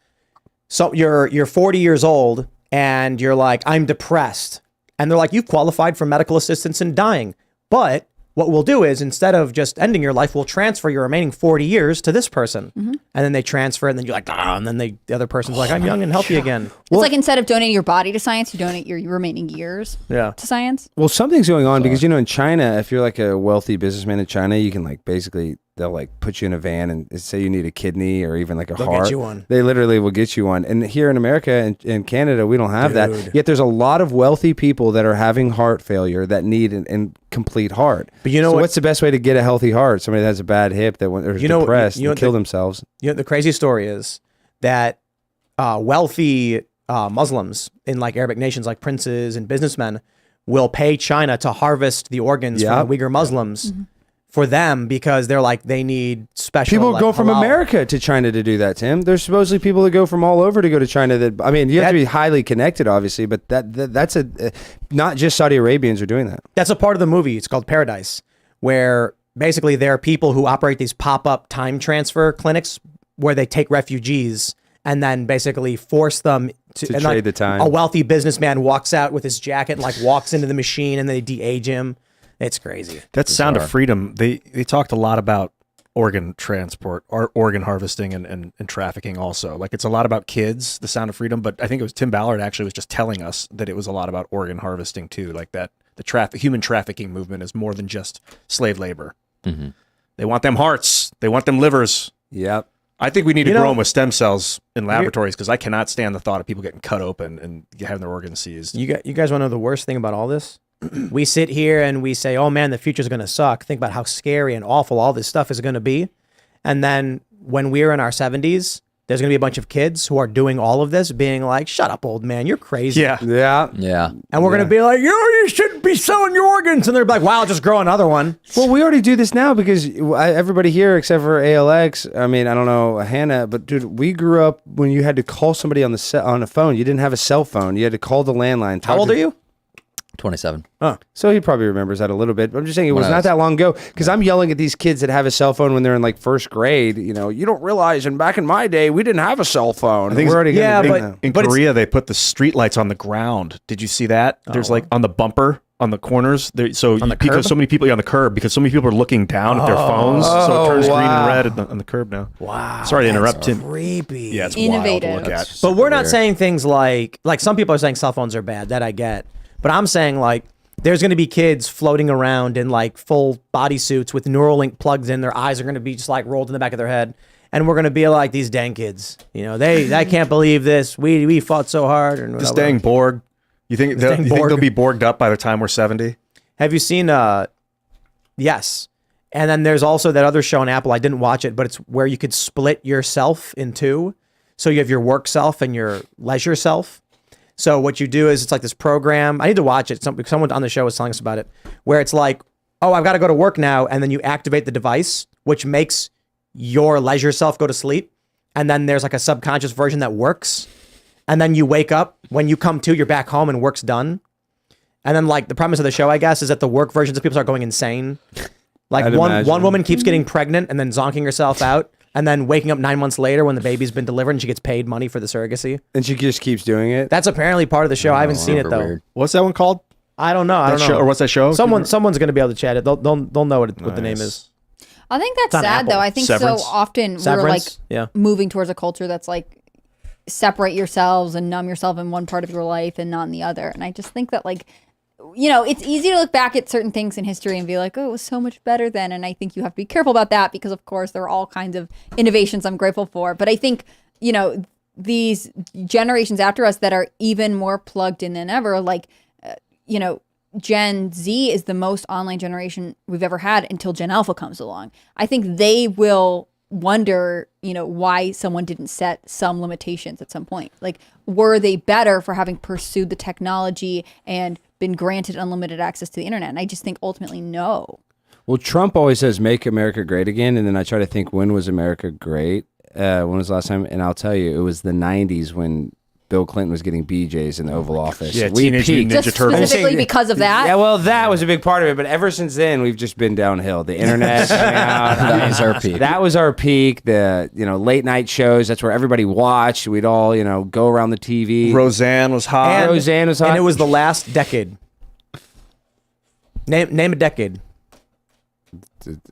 So you're 40 years old and you're like, I'm depressed. And they're like, you've qualified for medical assistance in dying. But what we'll do is instead of just ending your life, we'll transfer your remaining 40 years to this person. And then they transfer, and then you're like, and then the other person's like, I'm young and healthy again. It's like instead of donating your body to science, you donate your remaining years Yeah. to science. Well, something's going on because in China, if you're like a wealthy businessman in China, you can like basically they'll like put you in a van and say you need a kidney or even like a They'll heart. get you one. They literally will get you one. And here in America and in Canada, we don't have Dude. that. Yet there's a lot of wealthy people that are having heart failure that need an complete heart. But you know what- what's the best way to get a healthy heart? Somebody that has a bad hip that is depressed and kill themselves. The crazy story is that wealthy Muslims in like Arabic nations, like princes and businessmen, will pay China to harvest the organs from the Uyghur Muslims for them because they're like they need special. People like, go from halal. America to China to do that, Tim. There's supposedly people that go from all over to go to China. That I mean, you have to be highly connected, obviously, but that's not just Saudi Arabians are doing that. That's a part of the movie. It's called Paradise, where basically there are people who operate these pop-up time transfer clinics where they take refugees and then basically force them to and trade the time. A wealthy businessman walks out with his jacket and like walks into the machine and they de-age him. It's crazy. That Sound of Freedom, they talked a lot about organ transport or organ harvesting and trafficking also. Like it's a lot about kids, the Sound of Freedom, but I think it was Tim Ballard actually was just telling us that it was a lot about organ harvesting too. Like that the human trafficking movement is more than just slave labor. Mm-hmm. They want them hearts. They want them livers. Yep. I think we need to grow them with stem cells in laboratories because I cannot stand the thought of people getting cut open and having their organs seized. You guys want to know the worst thing about all this? We sit here and we say, oh man, the future's going to suck. Think about how scary and awful all this stuff is going to be. And then when we're in our 70s, there's going to be a bunch of kids who are doing all of this being like, shut up, old man, you're crazy. Yeah. Yeah. And we're going to be like, you shouldn't be selling your organs. And they're like, wow, I'll just grow another one. Well, we already do this now because everybody here except for ALX, I mean, I don't know, Hannah, but dude, we grew up when you had to call somebody on a phone. You didn't have a cell phone. You had to call the landline. How old are you? 27. Oh. So he probably remembers that a little bit. But I'm just saying it was not that long ago because I'm yelling at these kids that have a cell phone when they're in like first grade. You know, you don't realize, and back in my day, we didn't have a cell phone. I think We're already in Korea, they put the street lights on the ground. Did you see that? There's like on the bumper, on the corners. Because so many people on the curb, because so many people are looking down at their phones, so it turns green and red on the curb now. Wow. Sorry to interrupt, Tim. Creepy. Yeah, it's Innovative. wild to look at. But we're not saying things like some people are saying cell phones are bad. That I get. But I'm saying like, there's going to be kids floating around in like full bodysuits with Neuralink plugs in. Their eyes are going to be just like rolled in the back of their head. And we're going to be like these dang kids. You know, I can't believe this. We fought so hard. And this dang Borg. You think they'll be Borged up by the time we're 70? Have you seen, yes. And then there's also that other show on Apple. I didn't watch it, but it's where you could split yourself in two. So you have your work self and your leisure self. So what you do is it's like this program. I need to watch it. Someone on the show was telling us about it, where it's like, oh, I've got to go to work now. And then you activate the device, which makes your leisure self go to sleep. And then there's like a subconscious version that works. And then you wake up. When you come to, you're back home and work's done. And then like the premise of the show, I guess, is that the work versions of people start going insane. Like one woman keeps getting pregnant and then zonking herself out. And then waking up 9 months later when the baby's been delivered and she gets paid money for the surrogacy. And she just keeps doing it. That's apparently part of the show. I haven't seen it though. Weird. What's that one called? I don't know. I don't know. Show, or what's that show? Someone's going to be able to chat it. They'll know what the name is. I think that's on sad Apple. though. I think Severance. so often Severance? we're like Yeah. moving towards a culture that's like separate yourselves and numb yourself in one part of your life and not in the other. And I just think that like, you know, it's easy to look back at certain things in history and be like, oh, it was so much better then. And I think you have to be careful about that because, of course, there are all kinds of innovations I'm grateful for. But I think, you know, these generations after us that are even more plugged in than ever, like, you know, Gen Z is the most online generation we've ever had until Gen Alpha comes along. I think they will wonder, you know, why someone didn't set some limitations at some point. Like, were they better for having pursued the technology and been granted unlimited access to the internet? And I just think ultimately no. Well, Trump always says, make America great again. And then I try to think, when was America great? When was the last time? And I'll tell you, it was the 90s when Bill Clinton was getting BJs in the Oval Office. Yeah, we Teenage peaked. Mutant Just Ninja Turtles. specifically because of that? Yeah, well, that was a big part of it. But ever since then, we've just been downhill. The internet coming out. That was our peak. That was our peak. The late night shows. That's where everybody watched. We'd all go around the TV. Roseanne was hot. Roseanne was hot. And it was the last decade. Name a decade.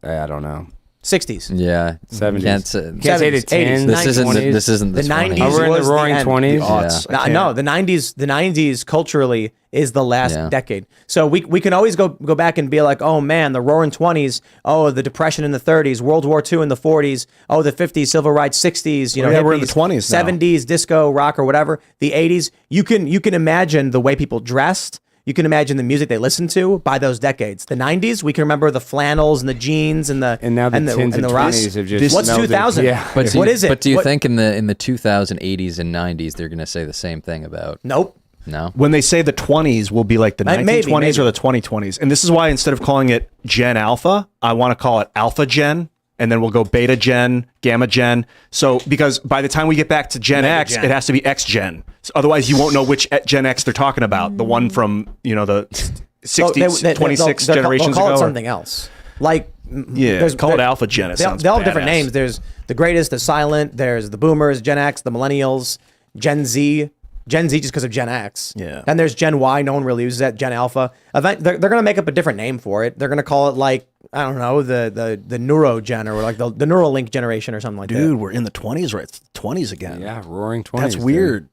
I don't know. 60s. Yeah. 70s. Can't say, Can't say the 70s, 80s, 10s. this isn't the The 20s. 90s. Oh, we're in was the the roaring end. 20s. The aughts. I can't. No, the 90s culturally is the last decade. So we can always go back and be like, oh man, the roaring 20s, oh, the depression in the 30s, World War II in the 40s, oh, the 50s, civil rights, 60s, yeah, we're in the hippies, 20s now. 70s, disco, rock or whatever, the 80s. You can imagine the way people dressed. You can imagine the music they listened to by those decades. The 90s, we can remember the flannels and the jeans and the And now the 10s and rock. 20s have just What's melded. 2000? Yeah. What is it? But do you What- think in the 2080s and 90s they're going to say the same thing about? Nope. No. When they say the 20s will be like the 1920s maybe. or the 2020s. And this is why instead of calling it Gen Alpha, I want to call it Alpha Gen. And then we'll go Beta Gen, Gamma Gen. So because by the time we get back to Gen Mega X, Gen. it has to be X Gen. So otherwise, you won't know which Gen X they're talking about. The one from, the 60s, 26 generations they'll call ago. it something else. Like, Call it Alpha Gen. It sounds they all have different badass. names. There's the greatest, the silent. There's the boomers, Gen X, the millennials, Gen Z just because of Gen X. Yeah. Then there's Gen Y. No one really uses that. Gen Alpha. They're going to make up a different name for it. They're going to call it like, I don't know, the Neuro Gen or like the Neuralink generation or something like that. Dude, we're in the 20s, right? It's the 20s again. Yeah, roaring 20s. That's dude. weird.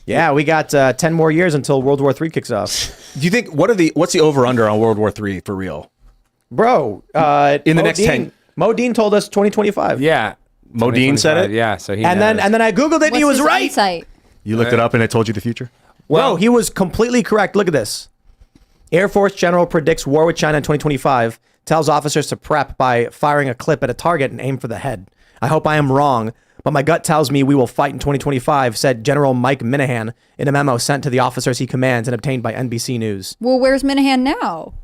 Yeah, we got 10 more years until World War III kicks off. Do you think what's the over under on World War III for real? Bro, In the next 10 Modine told us 2025. Yeah. Modine said it? 2025, Yeah, so he And knows. then I Googled it and he What's was his right. insight? You looked it up and it told you the future? Well, he was completely correct. Look at this. Air Force General predicts war with China in 2025, tells officers to prep by firing a clip at a target and aim for the head. I hope I am wrong, but my gut tells me we will fight in 2025, said General Mike Minahan in a memo sent to the officers he commands and obtained by NBC News. Well, where's Minahan now?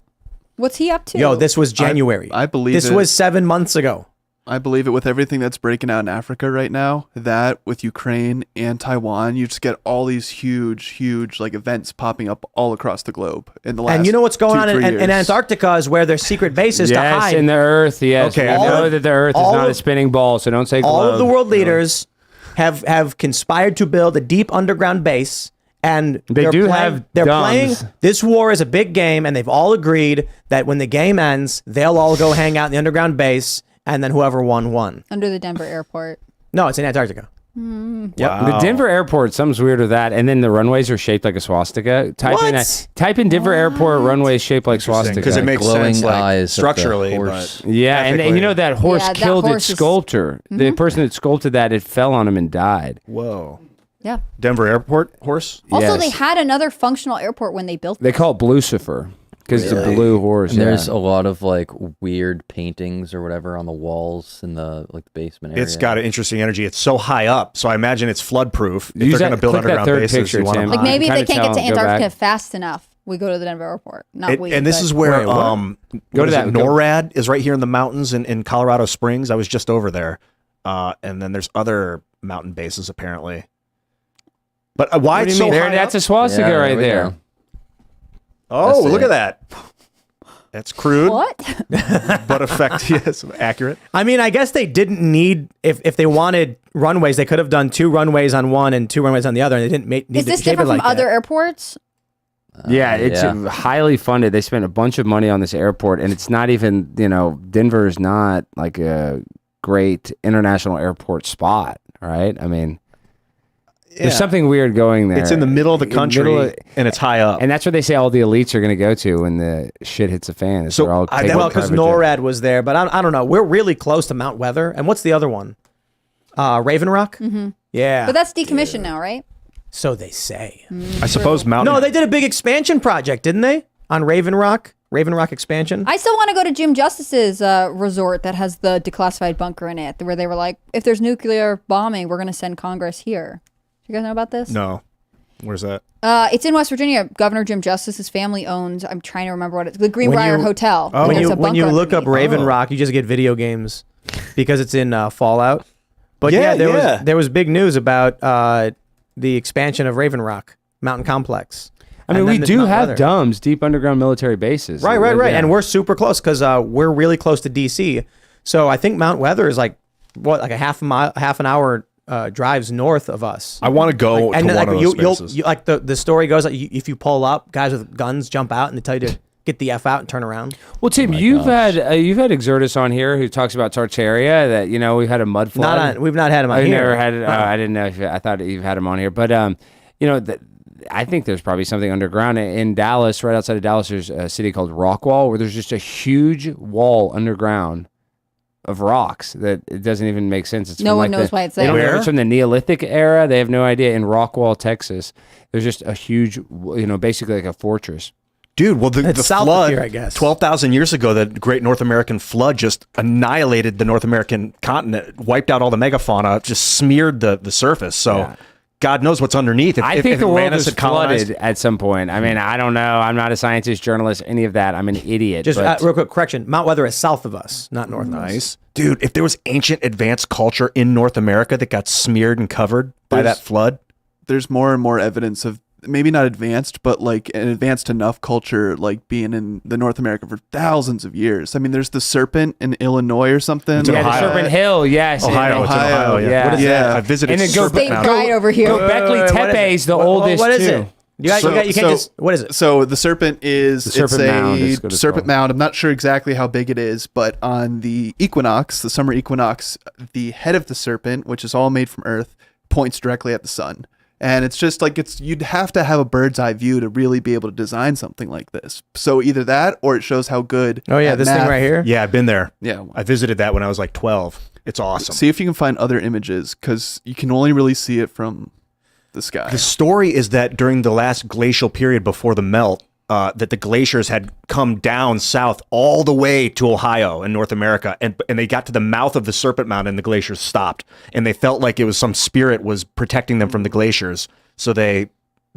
What's he up to? Yo, this was January. I believe this it. was 7 months ago. I believe it with everything that's breaking out in Africa right now, that with Ukraine and Taiwan, you just get all these huge like events popping up all across the globe in the last And you know what's going on 2-3 in years. Antarctica is where their secret bases to Yes, hide. in the Earth. Yes, Okay, we all know of- that the Earth is all not of- a spinning ball, so don't say all globe. of the world leaders have conspired to build a deep underground base, and They they're do playing, have they're dumbs. playing this war is a big game, and they've all agreed that when the game ends, they'll all go hang out in the underground base, and then whoever won. Under the Denver airport. No, it's in Antarctica. The Denver airport, something's weird with that, and then the runways are shaped like a swastika. Type in Denver airport runways shaped like swastika. Because it makes glowing sense like, eyes of the structurally. horse. But Yeah, and you know that horse Yeah, that killed horse its is- sculptor. The person that sculpted that, it fell on him and died. whoa. Yeah. Denver Airport horse? Also, Yes. they had another functional airport when they built They it. call it Blucifer because it's a blue horse. And there's yeah. a lot of like weird paintings or whatever on the walls in the like basement area. It's got an interesting energy. It's so high up, so I imagine it's flood proof. If Use they're going to that- build click that underground third bases, picture, you want Tim. them Like I maybe can they kinda can't get to tell, go back. Antarctica fast enough. We go to the Denver airport. Not we. And this but- is where Wait, what? go Go to to that- NORAD is right here in the mountains in Colorado Springs. I was just over there, and then there's other mountain bases apparently. But why What do it's you so mean? high That's up? a swastika Yeah, right we there. go. Oh, That's look it. at that. That's crude, What? but effective. Yes, accurate. I mean, I guess they didn't need if they wanted runways, they could have done 2 runways on one and 2 runways on the other, and they didn't need Is to this shape it different like from other that. airports? Yeah, it's yeah. highly funded. They spent a bunch of money on this airport, and it's not even, Denver is not like a great international airport spot, right? I mean, there's something weird going there. It's in the middle of the country, Middle of- and it's high up. and that's where they say all the elites are going to go to when the shit hits the fan. is So, they're all I- taking Well, because private jets. NORAD was there, but I don't know. We're really close to Mount Weather. And what's the other one? Raven Rock? Mm-hmm. Yeah. But that's decommissioned now, right? So they say. I suppose mountain. No, they did a big expansion project, didn't they? On Raven Rock expansion. I still want to go to Jim Justice's resort that has the declassified bunker in it, where they were like, if there's nuclear bombing, we're going to send Congress here. Do you guys know about this? No. Where's that? It's in West Virginia. Governor Jim Justice's family owns, I'm trying to remember what it's, the Greenbrier you- Hotel. when There's you a when you bunker look up underneath. Raven Rock, you just get video games because it's in Fallout. But Yeah, yeah, there was big news about the expansion of Raven Rock Mountain Complex. I mean, And we then there's do Mount have Weather. DUMBs, deep underground military bases. Right. Yeah. And we're super close because we're really close to DC. So I think Mount Weather is like a half an hour drives north of us. I want to go to And one like of those spaces. you like the story goes, like, if you pull up, guys with guns jump out and they tell you to get the F out and turn around. Well, Tim, you've had Exertus on here who talks about Tartaria. That we've had a mud flood. We've not had him on I've here. never had it. I didn't know. I thought you've had him on here, but I think there's probably something underground in Dallas. Right outside of Dallas, there's a city called Rockwall, where there's just a huge wall underground of rocks that it doesn't even make sense. It's No from one like knows why it's they don't there. know if it's from the Neolithic era. They have no idea. In Rockwall, Texas, there's just a huge, basically like a fortress. Dude, well, the It's south of flood, here, I guess. 12,000 years ago, the Great North American Flood just annihilated the North American continent, wiped out all the megafauna, just smeared the surface. So Yeah. God knows what's underneath. I think the world Atlantis was had colonized- flooded at some point. I mean, I don't know. I'm not a scientist, journalist, any of that. I'm an idiot. Just but real quick correction. Mount Weather is south of us, not north of us. Nice. Dude, if there was ancient advanced culture in North America that got smeared and covered by that flood, There's more and more evidence of maybe not advanced, but like an advanced enough culture, like being in the North America for thousands of years. I mean, there's the serpent in Illinois or something. It's in yeah, the Ohio. Serpent Hill, yes. Ohio, it's in Ohio. Yeah. yeah. What is Yeah. that? I visited And then go Serpent State Mountain. pride over here. Göbekli What is Tepe is the What- oldest What is too. it? You can't just. What is it? So the serpent is The Serpent it's Mound is a what it's serpent called. mound. I'm not sure exactly how big it is, but on the equinox, the summer equinox, the head of the serpent, which is all made from earth, points directly at the sun. And it's just like you'd have to have a bird's eye view to really be able to design something like this. So either that or it shows how good. Oh yeah, at this math- thing right here. Yeah, I've been there. Yeah. I visited that when I was like 12. It's awesome. See if you can find other images because you can only really see it from the sky. The story is that during the last glacial period before the melt, that the glaciers had come down south all the way to Ohio in North America, and they got to the mouth of the Serpent Mound, and the glaciers stopped, and they felt like it was some spirit was protecting them from the glaciers, so they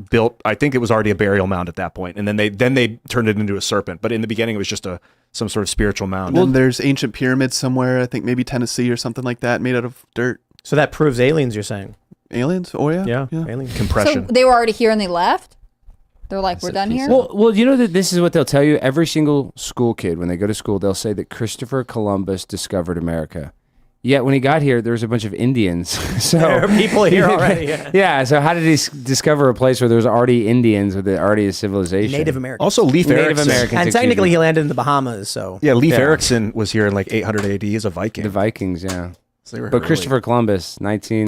built. I think it was already a burial mound at that point, and then they turned it into a serpent. But in the beginning, it was just some sort of spiritual mound. And then there's ancient pyramids somewhere, I think maybe Tennessee or something like that, made out of dirt. So that proves aliens. You're saying? Aliens? Oh yeah. Yeah. Aliens. Compression. So they were already here and they left? They're like, we're done here? Well, you know that this is what they'll tell you. Every single school kid, when they go to school, they'll say that Christopher Columbus discovered America. Yet when he got here, there was a bunch of Indians. So There are people here already. Yeah. Yeah. So how did he discover a place where there was already Indians, with already a civilization? Native American. Also, Leif Native Erikson. Americans. And excuse technically, me. he landed in the Bahamas. So Yeah, Leif Yeah. Erikson was here in like 800 AD as a Viking. The Vikings, yeah. So they were But really- Christopher Columbus,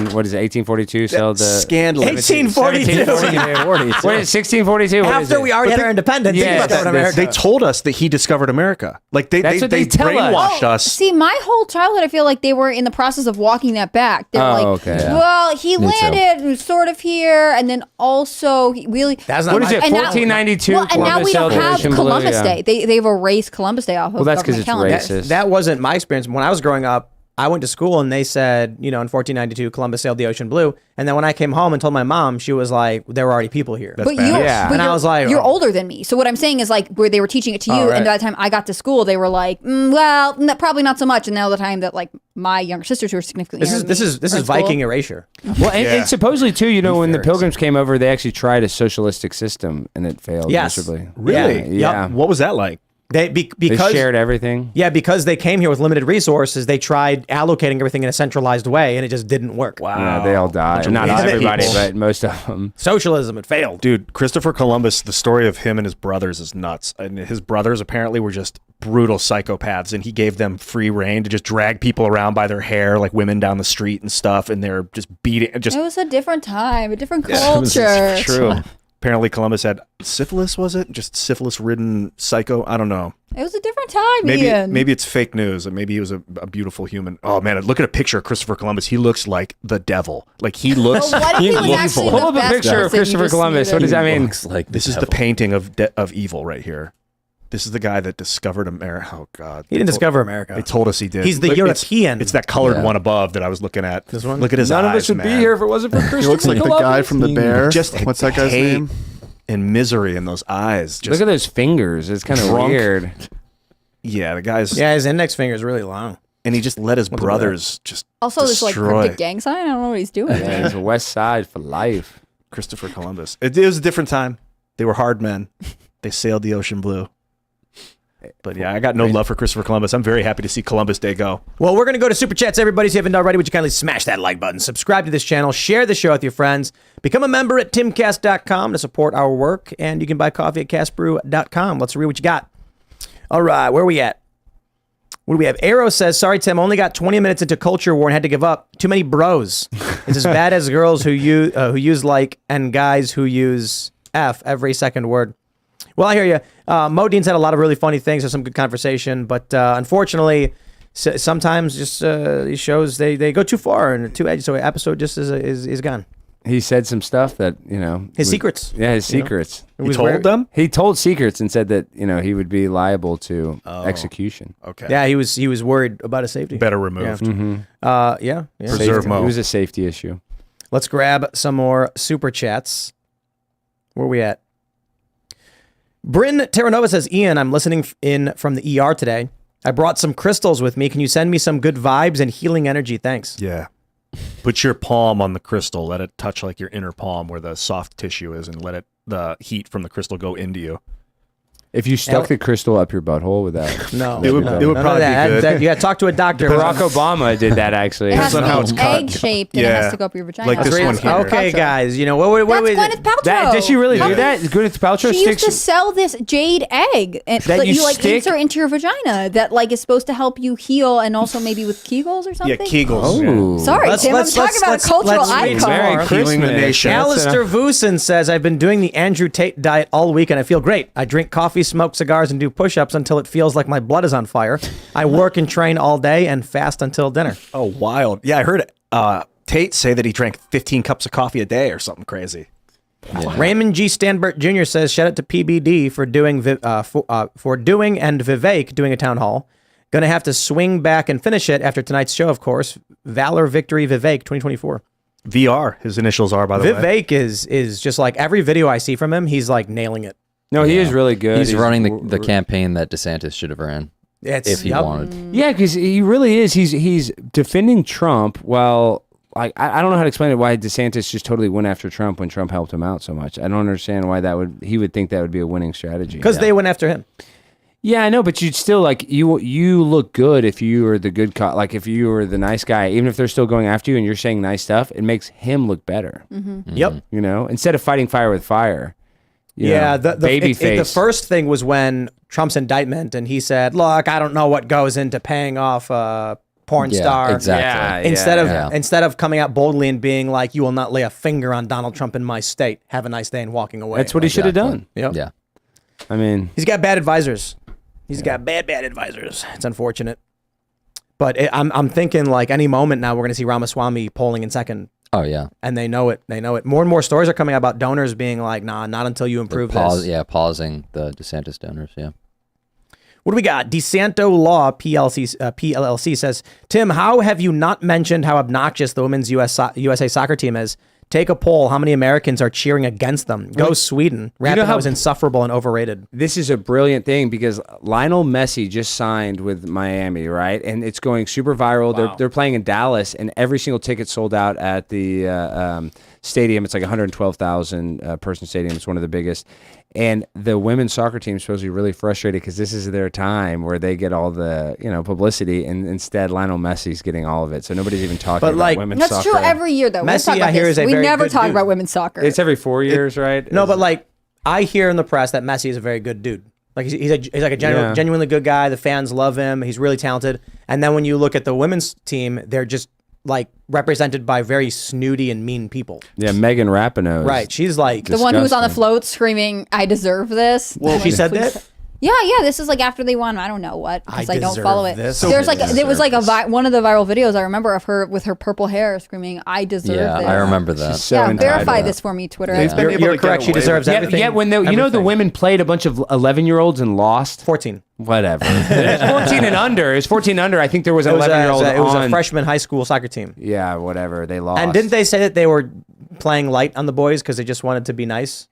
1842, sailed the... scandalous. 1842. 1742. What is it, 1642? What is After it? we already had our independence, Yeah, think about that, that- America. They told us that he discovered America. Like That's what they tell us. brainwashed us. See, my whole childhood, I feel like they were in the process of walking that back. They were like, okay, yeah. well, he Me too. landed sort of here, and then also he really. That's not What is my- it, And now- 1492? Well, and now Columbus we don't sailed have Ocean Blue, Columbus yeah. Day. They've erased Columbus Day off of Well, that's 'cause government it's calendar. racist. That wasn't my experience. When I was growing up, I went to school and they said, in 1492, Columbus sailed the ocean blue. And then when I came home and told my mom, she was like, there were already people here. But bad. Yeah. but And I you're- was like, you're oh. older than me. So what I'm saying is like where they were teaching it to you, Oh, right. and by the time I got to school, they were like, well, probably not so much. And now the time that like my younger sisters who are significantly This is younger this than is me this are is in school. Viking erasure. Well, and supposedly too, when the Ferris. Pilgrims came over, they actually tried a socialistic system and it failed Yes. miserably. Really? Yeah. What was that like? They They because shared everything. yeah, because they came here with limited resources, they tried allocating everything in a centralized way, and it just didn't work. Yeah, they all died. Not lazy everybody, people. but most of them. Socialism, it failed. Dude, Christopher Columbus, the story of him and his brothers is nuts. And his brothers apparently were just brutal psychopaths, and he gave them free reign to just drag people around by their hair, like women down the street and stuff, and they're just beating. Just It was a different time, a different It's culture. true. Apparently, Columbus had syphilis. Was it just syphilis-ridden psycho? I don't know. It was a different time, Maybe Ian. maybe it's fake news, and maybe he was a beautiful human. Oh man, look at a picture of Christopher Columbus. He looks like the devil. Like he looks. Well, what if he was looks actually evil. the Pull up a best picture of person, you Christopher just Columbus. needed- What does that mean? Looks like This is the painting of evil right here. This is the guy that discovered America. Oh God, He didn't discover America. They told us he did. He's the Look, European. It's that colored Yeah. one above that I was looking at. This one? Look at his None eyes, of us would man. be here if it wasn't for Christopher He looks like the guy from the Bear. Just What's that guy's hate name? and misery in those eyes. Just Look at those fingers. It's kind of Drunk. weird. yeah, the guy's Yeah, his index finger is really long. and he just let his brothers just Also, this like destroy cryptic gang sign. I don't know what he's doing. Yeah, he's a West Side for life. Christopher Columbus. It was a different time. They were hard men. They sailed the ocean blue. But yeah, I got no love for Christopher Columbus. I'm very happy to see Columbus Day go. Well, we're going to go to Super Chats, everybody. So if you haven't already, would you kindly smash that like button, subscribe to this channel, share the show with your friends, become a member at timcast.com to support our work, and you can buy coffee at castbrew.com. Let's read what you got. All right, where are we at? What do we have? Arrow says, sorry, Tim, only got 20 minutes into culture war and had to give up. Too many bros. It's as bad as girls who use like and guys who use F every second word. Well, I hear you. Modine's had a lot of really funny things. There's some good conversation, but unfortunately, sometimes just these shows they go too far and too edgy. So an episode just is gone. He said some stuff that, His secrets. Yeah, his secrets. He told them? He told secrets and said that, he would be liable to execution. Okay. Yeah, he was worried about his safety. Better removed. Yeah. Preserve Safety. Mo. It was a safety issue. Let's grab some more super chats. Where are we at? Bryn Terranova says, Ian, I'm listening in from the ER today. I brought some crystals with me. Can you send me some good vibes and healing energy? Thanks. Yeah. Put your palm on the crystal. Let it touch like your inner palm where the soft tissue is, and let the heat from the crystal go into you. If you stuck the crystal up your butthole with that, No. It would probably be good. You got to talk to a doctor. Barack Obama did that actually. It has to on how be it's cut. egg-shaped and it Yeah. has to go up your vagina. Like this one here. Okay, guys. You know, wait. That's Gwyneth Paltrow. Did she really do that? Gwyneth Paltrow She used sticks. to sell this jade egg That that you you like stick- insert into your vagina that like is supposed to help you heal and also maybe with Kegels or something. Yeah, Kegels. Ooh. Sorry, Tim. I'm talking about a cultural read icon. Merry Healing the Christmas. nation. Alistair Vusin says, I've been doing the Andrew Tate diet all week and I feel great. I drink coffee, smoke cigars, and do push-ups until it feels like my blood is on fire. I work and train all day and fast until dinner. Oh, wild. Yeah, I heard Tate say that he drank 15 cups of coffee a day or something crazy. Raymond G. Stanbert Jr. says, shout out to PBD for doing for doing and Vivek doing a town hall. Gonna have to swing back and finish it after tonight's show, of course. Valor Victory Vivek 2024. VR, his initials are, by the way. Vivek is just like every video I see from him, he's like nailing it. No, he is really good. He's running the campaign that DeSantis should have ran if he wanted. Yeah, because he really is. He's defending Trump while like I don't know how to explain it. Why DeSantis just totally went after Trump when Trump helped him out so much. I don't understand why he would think that would be a winning strategy. Because they went after him. Yeah, I know, but you'd still like you look good if you were the good cop. Like if you were the nice guy, even if they're still going after you and you're saying nice stuff, it makes him look better. Yep. You know, instead of fighting fire with fire. Yeah, the babyface. first thing was when Trump's indictment, and he said, "Look, I don't know what goes into paying off a porn star." Exactly. Instead of coming out boldly and being like, "You will not lay a finger on Donald Trump in my state. Have a nice day," and walking away. That's what he should have done. Yep. Yeah. I mean, He's got bad advisors. He's got bad advisors. It's unfortunate. But I'm thinking like any moment now we're going to see Ramaswamy polling in second. Oh yeah. And they know it. They know it. More and more stories are coming out about donors being like, nah, not until you improve this. Yeah, pausing the DeSantis donors. Yeah. What do we got? DeSanto Law PLLC says, Tim, how have you not mentioned how obnoxious the women's USA soccer team is? Take a poll. How many Americans are cheering against them? Go Sweden. Rapping was insufferable and overrated. this is a brilliant thing because Lionel Messi just signed with Miami, right? And it's going super viral. Wow. They're playing in Dallas, and every single ticket sold out at the stadium. It's like 112,000 person stadium. It's one of the biggest. And the women's soccer team is supposed to be really frustrated because this is their time where they get all the publicity, and instead Lionel Messi's getting all of it. So nobody's even talking But, about like, women's That's soccer. true every year, though. Messi, we talk I hear, about is a this. We very never good talk dude. about women's soccer. It's every 4 years, right? No, but like I hear in the press that Messi is a very good dude. Like he's like a genuinely good guy. The fans love him. He's really talented. And then when you look at the women's team, they're just like represented by very snooty and mean people. Yeah, Megan Rapinoe. Right. She's like the one who was on the disgusting. float screaming, "I deserve this." Well, she said that. Yeah. This is like after they won. I don't know what because I don't deserve follow it. this. There's like there was like one of the viral videos I remember of her with her purple hair screaming, "I deserve Yeah, this." I remember that. She's so Yeah, entitled. verify this for me, Twitter. They've been able You're to correct. get She away deserves with it. everything. Yeah, when the everything. women played a bunch of 11-year-olds and lost. 14. Whatever. 14 and under. It's 14 under. I think there was an It was 11-year-old it was a on. freshman high school soccer team. Yeah, whatever. They lost. And didn't they say that they were playing light on the boys because they just wanted to be nice?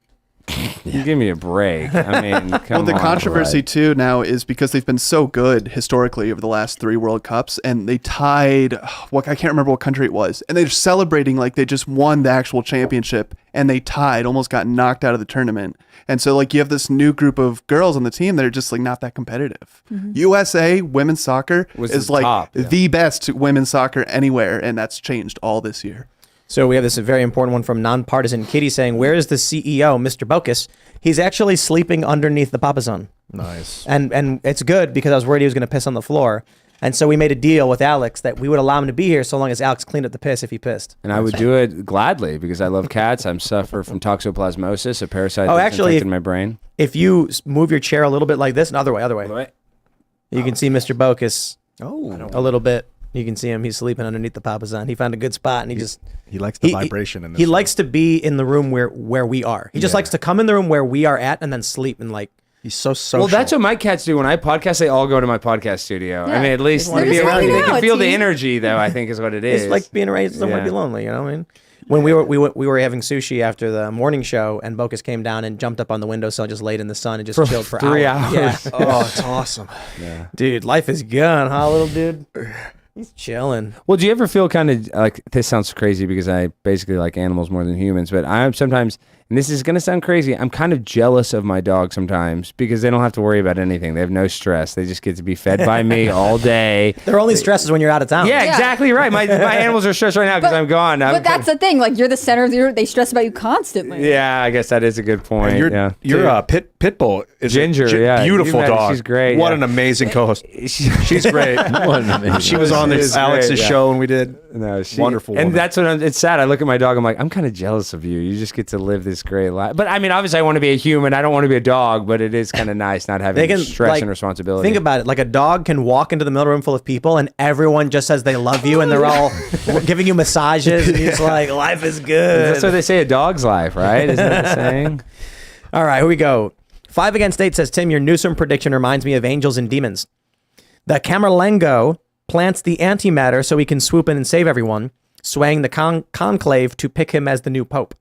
You give me a break. I mean, come Well, the on. controversy too now is because they've been so good historically over the last 3 World Cups, and they tied. I can't remember what country it was, and they're celebrating like they just won the actual championship, and they tied, almost got knocked out of the tournament. And so like you have this new group of girls on the team that are just like not that competitive. USA women's soccer Was is the like top, yeah. the best women's soccer anywhere, and that's changed all this year. So we have this very important one from Nonpartisan Kitty saying, where is the CEO, Mr. Bokus? He's actually sleeping underneath the Papazon. Nice. And it's good because I was worried he was going to piss on the floor. And so we made a deal with Alex that we would allow him to be here so long as Alex cleaned up the piss if he pissed. And I would do it gladly because I love cats. I'm suffer from toxoplasmosis, a parasite Oh, that's actually, infected my brain. If you move your chair a little bit like this, and other way, you can see Mr. Bokus a little bit. You can see him. He's sleeping underneath the Papazon. He found a good spot, and He likes the vibration in this. He likes to be in the room where we are. He just likes to come in the room where we are at and then sleep and like. He's so social. Well, that's what my cats do. When I podcast, they all go to my podcast studio. I mean, at least They're they just hanging can out, feel the see? energy, though, I think is what it is. It's like being around someone Yeah. be lonely, you know what I mean? when we were having sushi after the morning show, and Bocus came down and jumped up on the windowsill, just laid in the sun and just chilled for 3 hours. hours. Yeah. Oh, it's awesome. Dude, life is good, huh, little dude? He's chilling. Well, do you ever feel kind of like, this sounds crazy because I basically like animals more than humans, but I'm sometimes, and this is going to sound crazy, I'm kind of jealous of my dog sometimes because they don't have to worry about anything. They have no stress. They just get to be fed by me all day. Their only stress is when you're out of town. Yeah, exactly right. My animals are stressed right now because I'm gone. But that's the thing. Like, you're the center of they stress about you constantly. Yeah, I guess that is a good point. And you're a pit bull. Is Ginger, a beautiful You met her. dog. She's great. What yeah. an amazing co-host. She's great. What an amazing- She was on She this is Alex's great, yeah. show, and we did. No, Wonderful And woman. that's what it's sad. I look at my dog. I'm like, I'm kind of jealous of you. You just get to live this great life. But I mean, obviously, I want to be a human. I don't want to be a dog. But it is kind of nice not having They can stress like, and responsibility. Think about it. Like a dog can walk into the middle room full of people, and everyone just says they love you, and they're all giving you massages. And you're just like, life is good. That's what they say a dog's life, right? Isn't that the saying? All right, here we go. 5 Against 8 says, Tim, your Newsom prediction reminds me of angels and demons. The Camerlengo plants the antimatter so he can swoop in and save everyone, swaying the conclave to pick him as the new pope.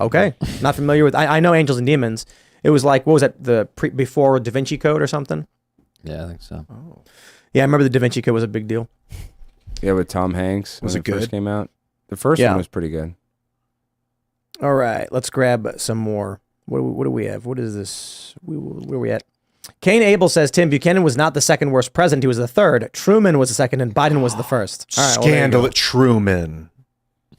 Okay, not familiar with. I know angels and demons. It was like, what was that? Before Da Vinci Code or something? Yeah, I think so. Yeah, I remember the Da Vinci Code was a big deal. Yeah, with Tom Hanks. Was when it good? First came out. The first Yeah. one was pretty good. All right, let's grab some more. What do we have? What is this? Where are we at? Cain Abel says, Tim, Buchanan was not the second worst president. He was the third. Truman was the second, and Biden was the first. All right, well, there you Scandal go. at Truman.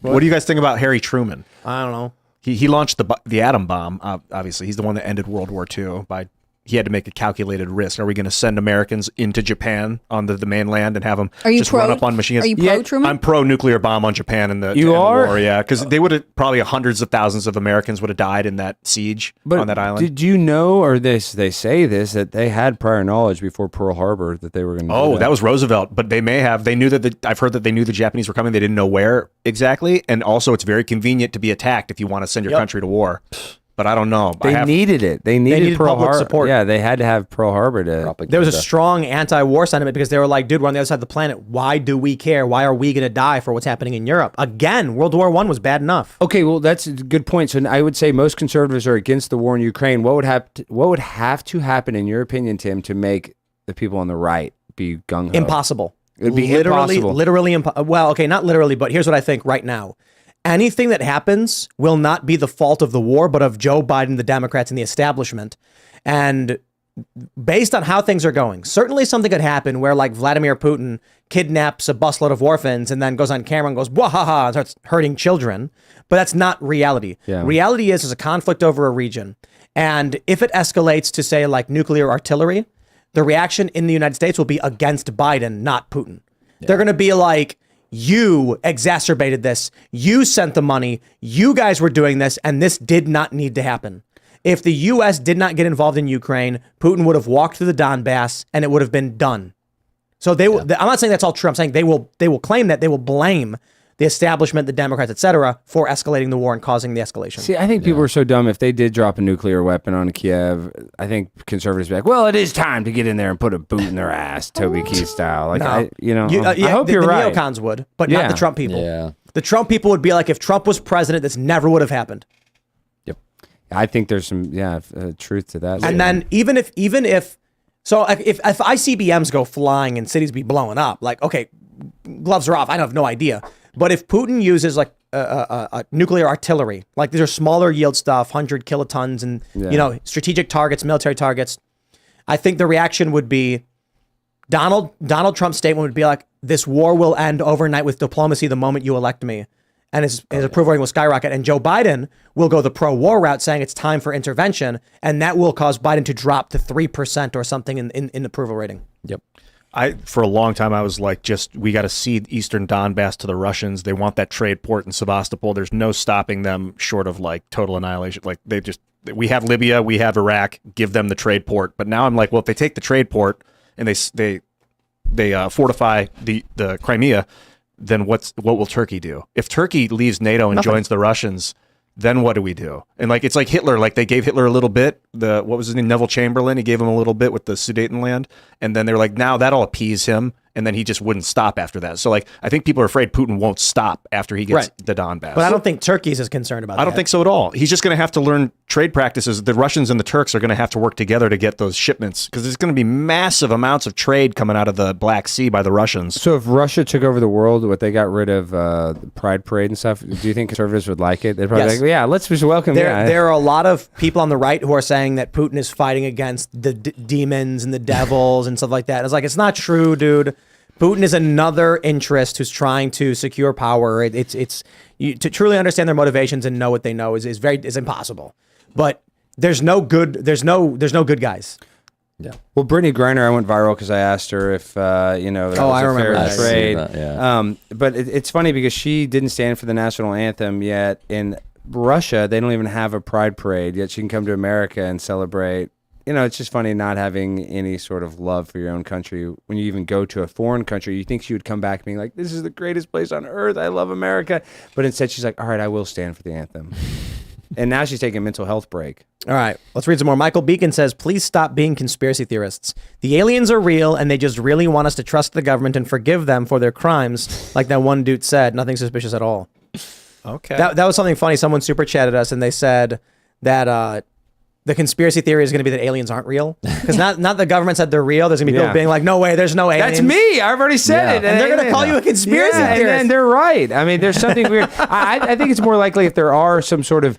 What do you guys think about Harry Truman? I don't know. He launched the atom bomb. Obviously, he's the one that ended World War II. He had to make a calculated risk. Are we going to send Americans into Japan on the mainland and have them just run up on machine guns? Are you pro Truman? I'm pro nuclear bomb on Japan in the You are? war. Yeah, because they would have probably hundreds of thousands of Americans would have died in that siege on that island. Did you know, or they say this, that they had prior knowledge before Pearl Harbor that they were going to do That was Roosevelt, but they may have. They knew that I've heard that they knew the Japanese were coming. They didn't know where exactly, and also it's very convenient to be attacked if you want to send your country to war. But I don't know. They needed it. They needed Pearl public Harbor support. Yeah, they had to have Pearl Harbor to. There was a strong anti-war sentiment because they were like, dude, we're on the other side of the planet. Why do we care? Why are we going to die for what's happening in Europe? Again, World War I was bad enough. Okay, well, that's a good point. So I would say most conservatives are against the war in Ukraine. What would have to happen, in your opinion, Tim, to make the people on the right be gung ho? Impossible. It'd be literally, impossible. literally well, okay, not literally, but here's what I think right now. Anything that happens will not be the fault of the war, but of Joe Biden, the Democrats, and the establishment. And based on how things are going, certainly something could happen where like Vladimir Putin kidnaps a busload of orphans and then goes on camera and goes, wahaha, and starts hurting children. But that's not reality. Yeah. Reality is there's a conflict over a region. And if it escalates to say like nuclear artillery, the reaction in the United States will be against Biden, not Putin. They're going to be like, you exacerbated this. You sent the money. You guys were doing this, and this did not need to happen. If the U.S. did not get involved in Ukraine, Putin would have walked through the Donbass, and it would have been done. So they will. I'm not saying that's all true. I'm saying they will claim that. They will blame the establishment, the Democrats, etc., for escalating the war and causing the escalation. See, I think people are so dumb. If they did drop a nuclear weapon on Kiev, I think conservatives would be like, well, it is time to get in there and put a boot in their ass, Toby Keith style. Like, No. I hope you're the right. neocons would, but Yeah. not the Trump people. Yeah. The Trump people would be like, if Trump was president, this never would have happened. I think there's some truth to that. And then even if so if ICBMs go flying and cities be blowing up, like, okay, gloves are off. I have no idea. But if Putin uses like a nuclear artillery, like these are smaller yield stuff, 100 kilotons and strategic targets, military targets, I think the reaction would be Donald Trump's statement would be like, this war will end overnight with diplomacy the moment you elect me. And his approval rating will skyrocket. And Joe Biden will go the pro-war route, saying it's time for intervention. And that will cause Biden to drop to 3% or something in approval rating. Yep. For a long time, I was like, we got to cede Eastern Donbass to the Russians. They want that trade port in Sevastopol. There's no stopping them short of like total annihilation. Like we have Libya, we have Iraq, give them the trade port. But now I'm like, well, if they take the trade port and they fortify the Crimea, then what will Turkey do? If Turkey leaves NATO and Nothing. joins the Russians, then what do we do? And like, it's like Hitler, like they gave Hitler a little bit, what was his name? Neville Chamberlain. He gave him a little bit with the Sudetenland. And then they were like, now that'll appease him. and then he just wouldn't stop after that. So like, I think people are afraid Putin won't stop after he gets the Donbass. But I don't think Turkey's as concerned about that. I don't think so at all. He's just going to have to learn trade practices. The Russians and the Turks are going to have to work together to get those shipments because there's going to be massive amounts of trade coming out of the Black Sea by the Russians. So if Russia took over the world, what they got rid of the Pride Parade and stuff, do you think conservatives would like it? They'd probably be like, yeah, let's just welcome. There are a lot of people on the right who are saying that Putin is fighting against the demons and the devils and stuff like that. It's like, it's not true, dude. Putin is another interest who's trying to secure power. To truly understand their motivations and know what they know is impossible. But there's no good good guys. Yeah. Well, Brittany Griner, I went viral because I asked her if that was I a remember fair that. trade. I see that, yeah. But it's funny because she didn't stand for the national anthem yet. In Russia, they don't even have a Pride Parade yet. She can come to America and celebrate. It's just funny not having any sort of love for your own country. When you even go to a foreign country, you think she would come back being like, this is the greatest place on earth. I love America. But instead, she's like, all right, I will stand for the anthem. And now she's taking a mental health break. All right, let's read some more. Michael Beacon says, please stop being conspiracy theorists. The aliens are real, and they just really want us to trust the government and forgive them for their crimes. Like that one dude said, nothing suspicious at all. Okay. That was something funny. Someone super chatted us, and they said that the conspiracy theory is going to be that aliens aren't real. Because not the government said they're real. There's going to be people being like, no way, there's no aliens. That's me. I've already said it. And they're going to call you a conspiracy theorist. And they're right. I mean, there's something weird. I think it's more likely if there are some sort of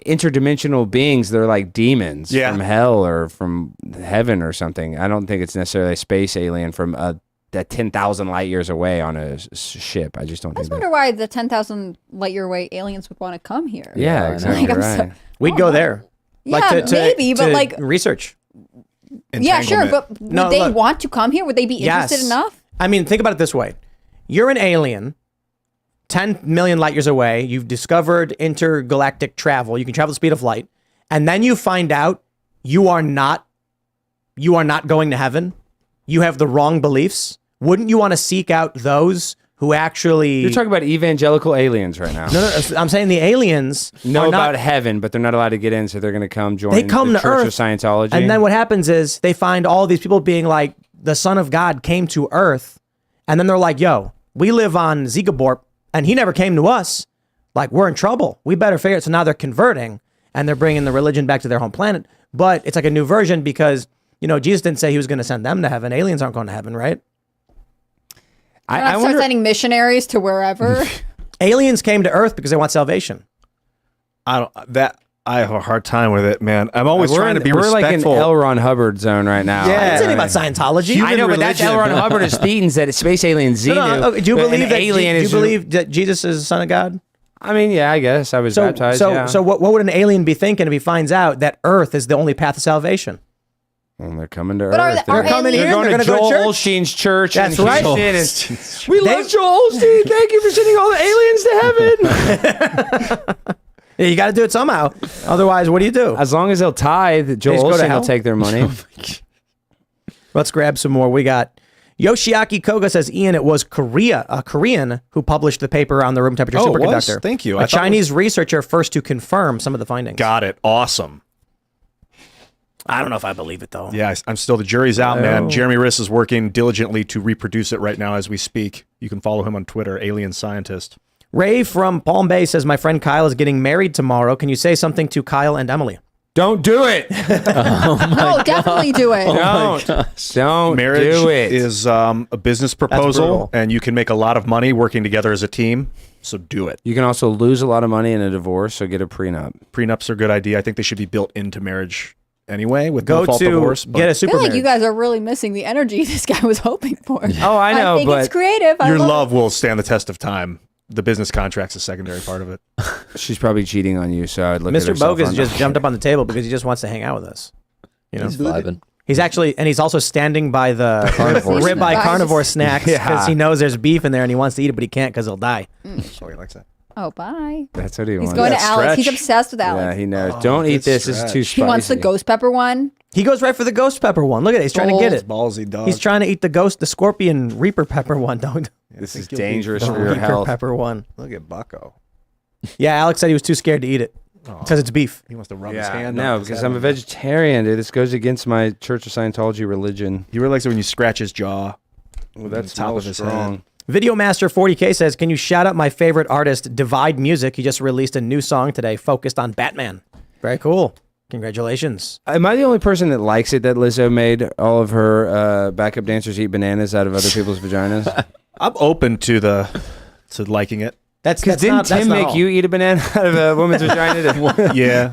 interdimensional beings, they're like demons from hell or from heaven or something. I don't think it's necessarily a space alien from that 10,000 light years away on a ship. I just don't I think just wonder why the 10,000 light year away aliens would want to come here. Yeah, exactly Like, right. We'd go there. Yeah, maybe, but like research. Yeah, sure, but would they want to come here? Would they be interested enough? I mean, think about it this way. You're an alien, 10 million light years away. You've discovered intergalactic travel. You can travel the speed of light. And then you find out you are not going to heaven. You have the wrong beliefs. Wouldn't you want to seek out those who actually... You're talking about evangelical aliens right now. No, I'm saying the aliens know about heaven, but they're not allowed to get in, so they're going to come join they come the to Church Earth, of Scientology. And then what happens is they find all these people being like, the Son of God came to Earth, and then they're like, yo, we live on Zegaborp, and he never came to us. Like, we're in trouble. We better figure it. So now they're converting, and they're bringing the religion back to their home planet. But it's like a new version because, Jesus didn't say he was going to send them to heaven. Aliens aren't going to heaven, right? I start sending missionaries to wherever. Aliens came to Earth because they want salvation. I have a hard time with it, man. I'm always trying to be respectful. We're like in L. Ron Hubbard zone right now. Yeah, I didn't say anything about Scientology. I know, but that's L. Ron Hubbard is speaking that space aliens Do you believe that Jesus is the Son of God? I mean, yeah, I guess I was baptized. So what would an alien be thinking if he finds out that Earth is the only path to salvation? Well, they're coming to But Earth. are They're coming aliens- here. They're going to Joel Joel Osteen's church. That's and right. We love Joel Osteen. Thank you for sending all the aliens to heaven. Yeah, you got to do it somehow. Otherwise, what do you do? As long as they'll tithe, Joel go to Osteen hell? will take their money. Let's grab some more. We got Yoshiaki Koga says, Ian, it was a Korean who published the paper on the room temperature Oh, it was? superconductor. Thank you. A I thought it Chinese researcher first to confirm some of the findings. Got it. Awesome. I don't know if I believe it, though. Yeah, I'm still, the jury's out, man. Jeremy Riss is working diligently to reproduce it right now as we speak. You can follow him on Twitter, Alien Scientist. Ray from Palm Bay says, my friend Kyle is getting married tomorrow. Can you say something to Kyle and Emily? Don't do it. No, definitely do it. Don't Marriage do it. is a business proposal, and you can make a lot of money working together as a team. So do it. You can also lose a lot of money in a divorce, so get a prenup. Prenups are a good idea. I think they should be built into marriage anyway with Go no fault to divorce. get a I super feel like marriage. you guys are really missing the energy this guy was hoping for. Oh, I know, I think but it's creative. I Your love love will stand the test of time. The business contract's a secondary part of it. she's probably cheating on you, so I'd look at Mr. herself Bogus on just that. jumped up on the table because he just wants to hang out with us. He's vibing. He's actually, and he's also standing by the Carnivore ribeye snacks. carnivore snacks because Yeah. he knows there's beef in there and he wants to eat it, but he can't because he'll die. So he likes that. Oh, bye. That's what he He's wants. going to That Alex. He's stretch. obsessed with Yeah, Alex. he knows. Don't eat this. This is too spicy. He wants the ghost pepper one. He goes right for the ghost pepper one. Look at it. He's trying to get Bold. it. Ballsy dog. He's trying to eat the scorpion reaper pepper one. Don't. This is you'll be dangerous The for your reaper health. pepper one. Look at Bucko. Yeah, Alex said he was too scared to eat it because it's beef. He wants to rub his Yeah, hand. no, up his because head I'm a on it. vegetarian, dude. This goes against my Church of Scientology religion. He really likes it when you scratch his jaw. Well, that's top of his strong. Videomaster 40K says, can you shout out my favorite artist, Divide Music? He just released a new song today focused on Batman. Very cool. Congratulations. Am I the only person that likes it that Lizzo made all of her backup dancers eat bananas out of other people's vaginas? I'm open to liking it. Because didn't Tim make you eat a banana out of a woman's vagina? Yeah.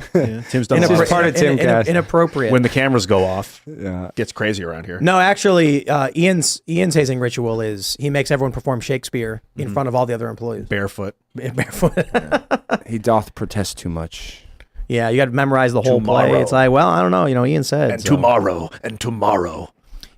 Tim's done This is part of Timcast. Inappropriate. When the cameras go off, Yeah. it gets crazy around here. No, actually, Ian's hazing ritual is he makes everyone perform Shakespeare in front of all the other employees. Barefoot. Barefoot. He doth protest too much. Yeah, you got to memorize the whole play. Tomorrow. It's like, well, I don't know. Ian said. And so. tomorrow.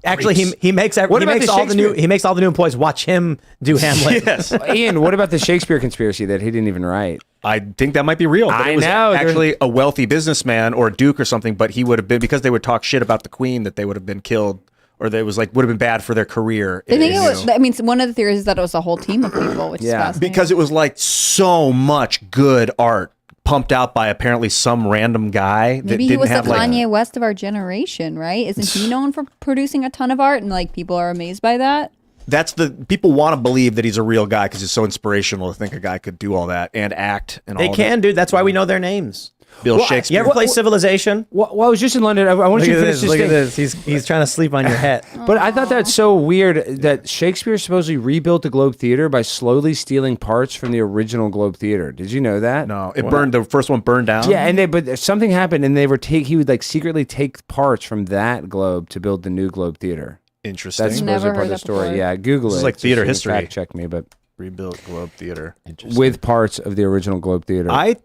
Actually, he makes all the new employees watch him do Hamlet. Yes. Ian, what about the Shakespeare conspiracy that he didn't even write? I think that might be real. But I it was know, actually a wealthy businessman or a duke or something, but he would have been, because they would talk shit about the queen, that they would have been killed, or that it was like would have been bad for their career. I think it was. I mean, one of the theories is that it was a whole team of people, which is fascinating. Because it was like so much good art pumped out by apparently some random guy that Maybe he didn't was the have like Kanye West of our generation, right? Isn't he known for producing a ton of art, and like people are amazed by that? that's the people want to believe that he's a real guy because it's so inspirational to think a guy could do all that and act and They all can, dude. That's why we know their names. Bill You Shakespeare. ever play Civilization? Well, I was just in London. I want Look you at to finish this. this Look at thing. this. He's trying to sleep on your head. But I thought that's so weird that Shakespeare supposedly rebuilt the Globe Theater by slowly stealing parts from the original Globe Theater. Did you know that? No, it burned. The first one burned down. Yeah, but something happened, and he would like secretly take parts from that Globe to build the new Globe Theater. Interesting. That's Never supposedly part of heard the that story. before. Yeah, Google it. This is like Just theater so you can history. Fact check me, but Rebuilt Globe Theater. with parts of the original Globe Theater. I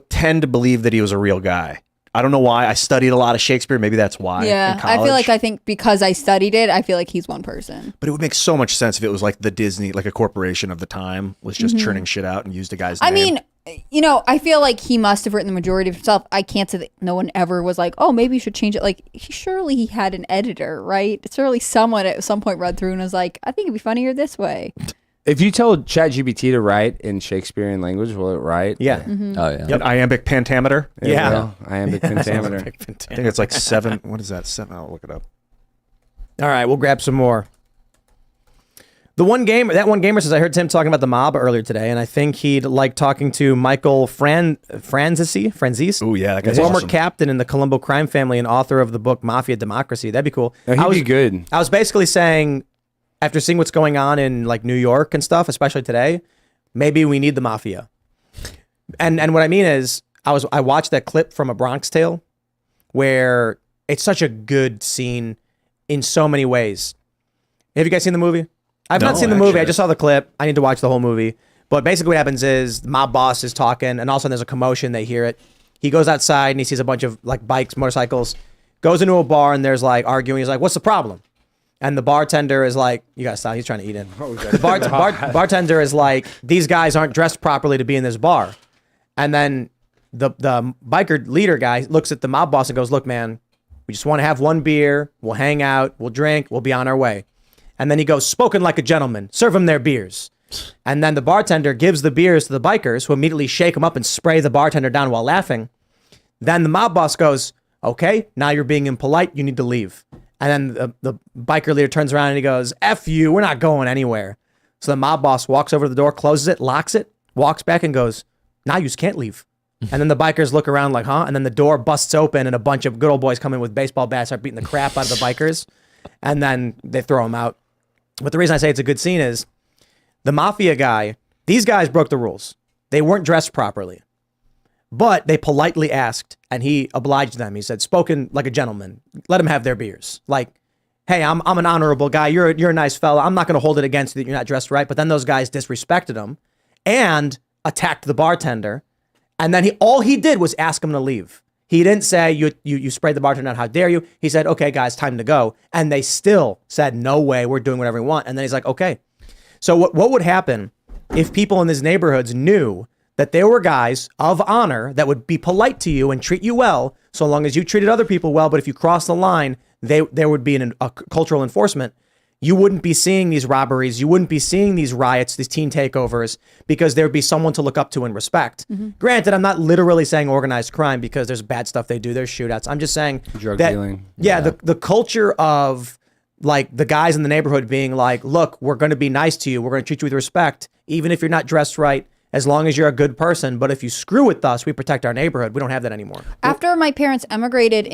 tend to believe that he was a real guy. I don't know why. I studied a lot of Shakespeare. Maybe that's why. Yeah, in college. I think because I studied it, I feel like he's one person. But it would make so much sense if it was like the Disney, like a corporation of the time, was just churning shit out and used a guy's I name. mean, I feel like he must have written the majority of himself. I can't say that no one ever was like, oh, maybe you should change it. Like, surely he had an editor, right? Surely someone at some point read through and was like, I think it'd be funnier this way. If you tell ChatGPT to write in Shakespearean language, will it write? Yeah. Oh yeah. An iambic pentameter. Yeah. Well, iambic pentameter. I think it's like 7. What is that? 7. I'll look it up. All right, we'll grab some more. That one gamer says, I heard Tim talking about the mob earlier today, and I think he'd like talking to Michael Franzese. Oh yeah, that guy's Former awesome. captain in the Colombo crime family and author of the book Mafia Democracy. That'd be cool. No, he'd be good. I was basically saying, after seeing what's going on in like New York and stuff, especially today, maybe we need the mafia. And what I mean is, I watched that clip from A Bronx Tale, where it's such a good scene in so many ways. Have you guys seen the movie? I've not No, seen the movie. actually. I just saw the clip. I need to watch the whole movie. But basically what happens is the mob boss is talking, and all of a sudden there's a commotion. They hear it. He goes outside and he sees a bunch of like bikes, motorcycles, goes into a bar, and there's like arguing. He's like, what's the problem? And the bartender is like, you gotta stop. He's trying to eat in. The bartender is like, these guys aren't dressed properly to be in this bar. And then the biker leader guy looks at the mob boss and goes, look, man, we just want to have one beer. We'll hang out. We'll drink. We'll be on our way. And then he goes, spoken like a gentleman. Serve them their beers. And then the bartender gives the beers to the bikers, who immediately shake him up and spray the bartender down while laughing. Then the mob boss goes, okay, now you're being impolite. You need to leave. And then the biker leader turns around and he goes, F you, we're not going anywhere. So the mob boss walks over to the door, closes it, locks it, walks back and goes, now you can't leave. And then the bikers look around like, huh? And then the door busts open and a bunch of good old boys come in with baseball bats, start beating the crap out of the bikers. And then they throw them out. But the reason I say it's a good scene is the mafia guy, these guys broke the rules. They weren't dressed properly. But they politely asked, and he obliged them. He said, spoken like a gentleman. Let them have their beers. Like, hey, I'm an honorable guy. You're a nice fella. I'm not going to hold it against you that you're not dressed right. But then those guys disrespected him and attacked the bartender. And then all he did was ask him to leave. He didn't say, you sprayed the bartender out, how dare you? He said, okay, guys, time to go. And they still said, no way, we're doing whatever we want. And then he's like, okay. So what would happen if people in these neighborhoods knew that there were guys of honor that would be polite to you and treat you well, so long as you treated other people well, but if you crossed the line, there would be a cultural enforcement. You wouldn't be seeing these robberies. You wouldn't be seeing these riots, these teen takeovers, because there would be someone to look up to and respect. Mm-hmm. Granted, I'm not literally saying organized crime because there's bad stuff they do. There's shootouts. I'm just saying Drug that, dealing. Yeah, the culture of like the guys in the neighborhood being like, look, we're going to be nice to you. We're going to treat you with respect, even if you're not dressed right, as long as you're a good person. But if you screw with us, we protect our neighborhood. We don't have that anymore. After my parents emigrated,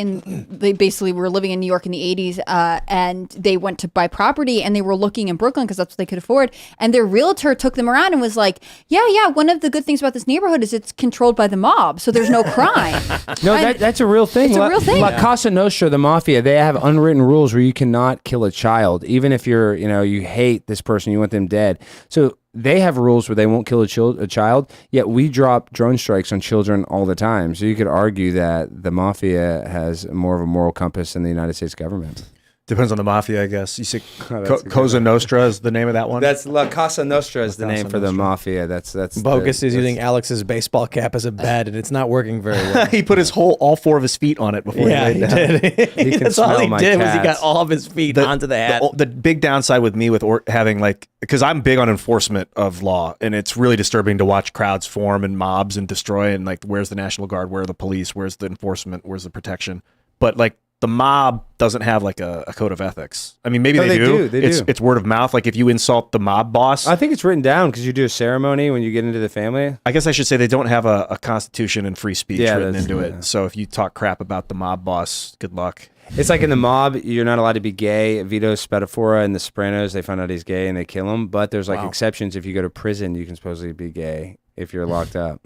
they basically were living in New York in the 80s, and they went to buy property, and they were looking in Brooklyn because that's what they could afford. And their realtor took them around and was like, yeah, one of the good things about this neighborhood is it's controlled by the mob, so there's no crime. No, that's a real thing. It's a real thing. La Casa Nostra, the mafia, they have unwritten rules where you cannot kill a child, even if you're, you hate this person, you want them dead. So they have rules where they won't kill a child, yet we drop drone strikes on children all the time. So you could argue that the mafia has more of a moral compass than the United States government. Depends on the mafia, I guess. You say Cosa Nostra is the name of that one? That's La Casa Nostra is the name for the mafia. That's Bogus is using Alex's baseball cap as a bed, and it's not working very well. He put all 4 of his feet on it before he laid down. did. He can That's all smell he my did was he got cats. all of his feet onto the hat. The big downside with me with having because I'm big on enforcement of law, and it's really disturbing to watch crowds form and mobs and destroy, and where's the National Guard, where are the police, where's the enforcement, where's the protection? But the mob doesn't have a code of ethics. I mean, maybe they do. It's word of mouth. Like if you insult the mob boss, I think it's written down because you do a ceremony when you get into the family. I guess I should say they don't have a constitution and free speech written into yeah. it. So if you talk crap about the mob boss, good luck. It's like in the mob, you're not allowed to be gay. Vito Spatafora in The Sopranos, they find out he's gay and they kill him. But there's exceptions. If you go to prison, you can supposedly be gay if you're locked up.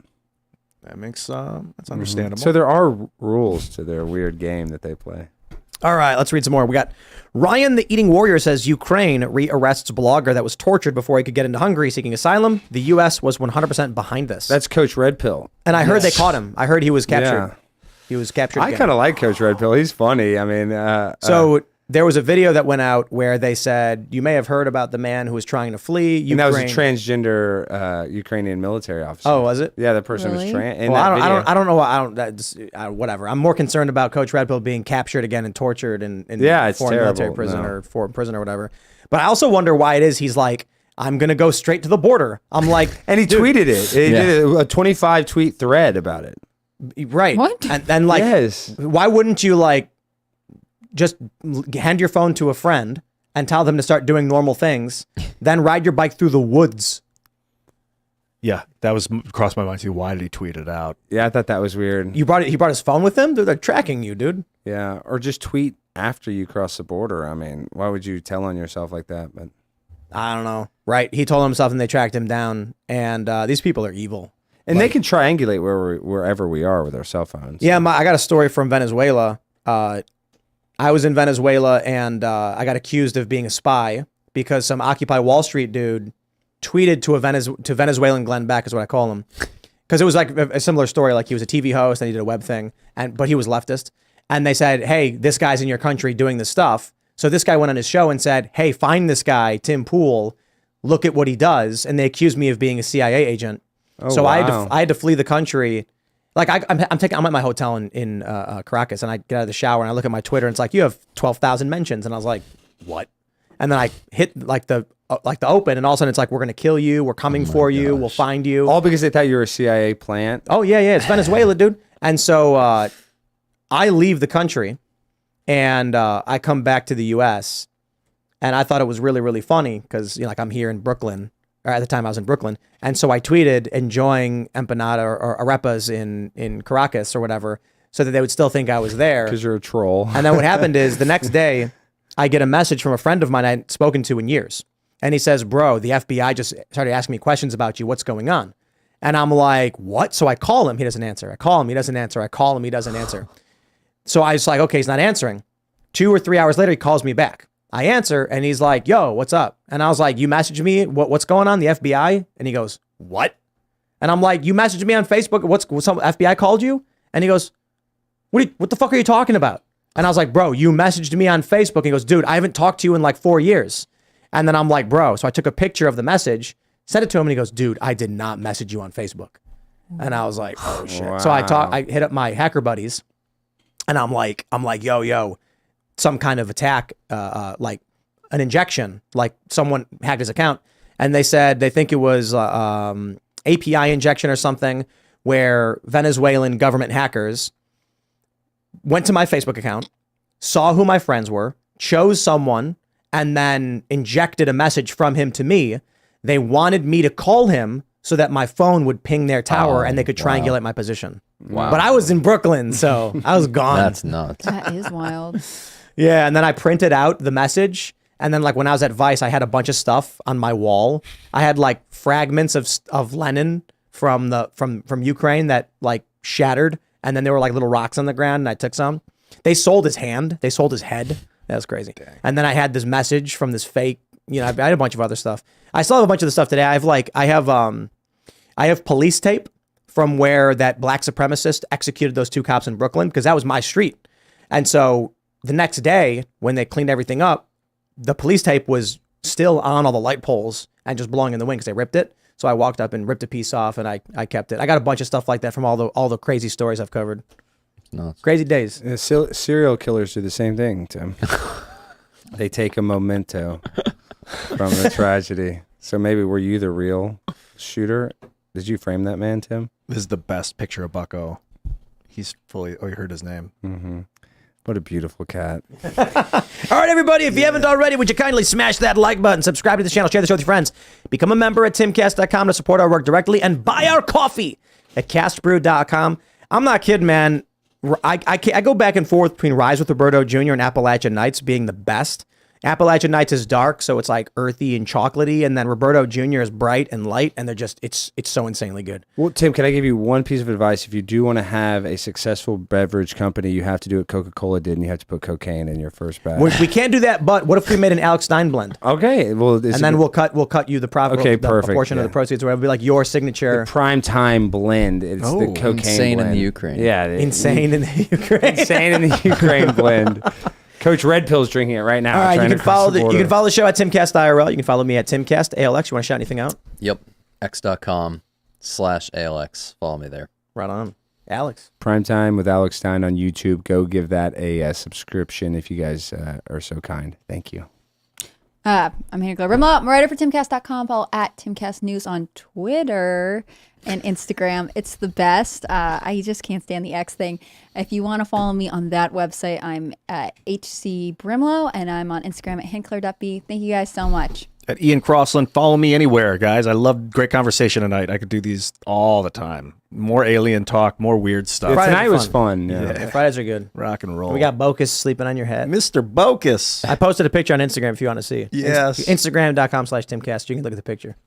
That makes that's understandable. So there are rules to their weird game that they play. All right, let's read some more. We got Ryan the Eating Warrior says Ukraine re-arrests blogger that was tortured before he could get into Hungary seeking asylum. The U.S. was 100% behind this. That's Coach Red Pill. And I heard they caught him. I heard he was captured. Yeah. He was captured. I kind of like Coach Red Pill. He's funny. I mean, so there was a video that went out where they said, you may have heard about the man who was trying to flee Ukraine. and that was a transgender Ukrainian military officer. Oh, was it? Yeah, the person Really? was trans. Well, I don't know. Whatever. I'm more concerned about Coach Red Pill being captured again and tortured in it's foreign military terrible. prison No. or foreign prison or whatever. But I also wonder why it is he's like, I'm going to go straight to the border. I'm like, And he tweeted it. He did a 25 tweet thread about it. right. What? And then Yes. why wouldn't you just hand your phone to a friend and tell them to start doing normal things, then ride your bike through the woods? yeah, that was crossed my mind too. Why did he tweet it out? Yeah, I thought that was weird. He brought his phone with him? They're tracking you, dude. Yeah, or just tweet after you cross the border. I mean, why would you tell on yourself like that? But I don't know. Right. He told himself and they tracked him down. And these people are evil. and they can triangulate wherever we are with our cell phones. Yeah, I got a story from Venezuela. I was in Venezuela and I got accused of being a spy because some Occupy Wall Street dude tweeted to Venezuelan Glenn Beck is what I call him. Because it was like a similar story. Like he was a TV host and he did a web thing, but he was leftist. And they said, hey, this guy's in your country doing this stuff. So this guy went on his show and said, hey, find this guy, Tim Pool. Look at what he does. And they accused me of being a CIA agent. So wow. I had to flee the country. Like I'm at my hotel in Caracas, and I get out of the shower and I look at my Twitter and it's like, you have 12,000 mentions, and I was like, what? And then I hit the open, and all of a sudden it's like, we're gonna kill you, we're coming for you, we'll find you. All because they thought you were a CIA plant. Oh yeah, it's Venezuela, dude. And so I leave the country, and I come back to the U.S. and I thought it was really, really funny because I'm here in Brooklyn. Or at the time I was in Brooklyn. And so I tweeted enjoying empanada or arepas in Caracas or whatever, so that they would still think I was there. Because you're a troll. And then what happened is the next day I get a message from a friend of mine I hadn't spoken to in years. And he says, bro, the FBI just started asking me questions about you. What's going on? And I'm like, what? So I call him. He doesn't answer. I call him. He doesn't answer. I call him. He doesn't answer. So I was like, okay, he's not answering. 2 or 3 hours later, he calls me back. I answer and he's like, yo, what's up? And I was like, you messaged me? What's going on? The FBI? And he goes, what? And I'm like, you messaged me on Facebook. What's some FBI called you? And he goes, what the fuck are you talking about? And I was like, bro, you messaged me on Facebook. And he goes, dude, I haven't talked to you in like 4 years. And then I'm like, bro. So I took a picture of the message, sent it to him, and he goes, dude, I did not message you on Facebook. And I was like, oh shit. Wow. So I hit up my hacker buddies, and I'm like, yo, some kind of attack, like an injection, like someone hacked his account. And they said they think it was API injection or something, where Venezuelan government hackers went to my Facebook account, saw who my friends were, chose someone, and then injected a message from him to me. They wanted me to call him so that my phone would ping their tower and they could triangulate my position. Wow. But I was in Brooklyn, so I was gone. That's nuts. That is wild. Yeah, and then I printed out the message, and then like when I was at Vice, I had a bunch of stuff on my wall. I had like fragments of Lenin from Ukraine that like shattered, and then there were like little rocks on the ground, and I took some. They sold his hand. They sold his head. That was crazy. Dang. And then I had this message from this fake. I had a bunch of other stuff. I still have a bunch of the stuff today. I have police tape from where that black supremacist executed those 2 cops in Brooklyn, because that was my street. And so the next day, when they cleaned everything up, the police tape was still on all the light poles and just blowing in the wind because they ripped it. So I walked up and ripped a piece off, and I kept it. I got a bunch of stuff like that from all the crazy stories I've covered. Nuts. Crazy days. Serial killers do the same thing, Tim. They take a memento from the tragedy. So maybe were you the real shooter? Did you frame that man, Tim? This is the best picture of Bucko. He's fully. Oh, you heard his name. Mm-hmm. What a beautiful cat. All right, everybody, if you haven't already, would you kindly smash that like button, subscribe to the channel, share the show with your friends, become a member at timcast.com to support our work directly, and buy our coffee at castbrew.com. I'm not kidding, man. I go back and forth between Rise with Roberto Jr. and Appalachian Nights being the best. Appalachian Nights is dark, so it's like earthy and chocolatey, and then Roberto Jr. is bright and light, and they're just, it's so insanely good. Well, Tim, can I give you one piece of advice? If you do want to have a successful beverage company, you have to do what Coca-Cola did, and you have to put cocaine in your first batch. We can't do that, but what if we made an Alex Stein blend? Okay, well, And then we'll cut you the profit. Okay, the perfect, portion of the proceeds, or it'll be like your signature. the prime time blend. It's the cocaine Insane blend. in the Ukraine. Yeah, Insane in the Ukraine. insane in the Ukraine blend. Coach Red Pill's drinking it right now. All right, you trying can to cross follow the you border. can follow the show at Timcast IRL. You can follow me at Timcast ALX. You want to shout anything out? Yep. X.com/ALX. Follow me there. Right on, Alex. Primetime with Alex Stein on YouTube. Go give that a subscription if you guys are so kind. Thank you. I'm Hannah Rimla. I'm a writer for Timcast.com. Follow at Timcast News on Twitter and Instagram. It's the best. I just can't stand the X thing. If you want to follow me on that website, I'm at HC Brimlow, and I'm on Instagram at handclair.b. Thank you guys so much. At Ian Crossland, follow me anywhere, guys. I love great conversation tonight. I could do these all the time. More alien talk, more weird stuff. Fridays Tonight are was fun. fun. Yeah. Fridays are good. Rock and roll. We got Bocus sleeping on your head. Mr. Bocus. I posted a picture on Instagram if you want to see. Yes. Instagram.com/Timcast. You can look at the picture.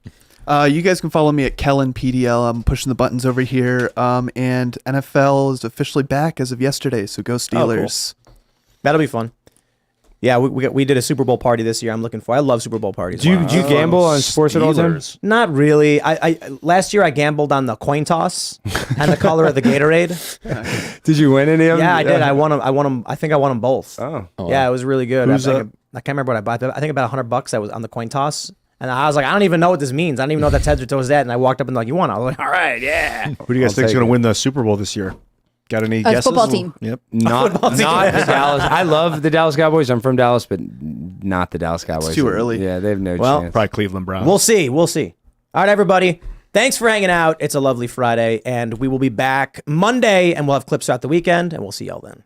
You guys can follow me at Kellen PDL. I'm pushing the buttons over here. And NFL is officially back as of yesterday, so go Steelers. That'll be fun. Yeah, we did a Super Bowl party this year. I'm looking for. I love Super Bowl parties. Do you gamble on sports at all, Tim? Steelers. Not really. I last year I gambled on the coin toss and the color of the Gatorade. Did you win any of them? Yeah, I did. I won them. I think I won them both. Oh. Yeah, it was really good. Who's I can't remember what I bought. I think about $100 that was on the coin toss. And I was like, I don't even know what this means. I don't even know what that's heads or toes at. And I walked up and like, you won. I was like, all right, yeah. Who do you guys think is going to win the Super Bowl this year? Got any guesses? Football team. Yep. Not the Dallas. I love the Dallas Cowboys. I'm from Dallas, but not the Dallas Cowboys. It's too early. Yeah, they have no Well, chance. Probably Cleveland Browns. We'll see. All right, everybody. Thanks for hanging out. It's a lovely Friday. And we will be back Monday, and we'll have clips throughout the weekend. And we'll see y'all then.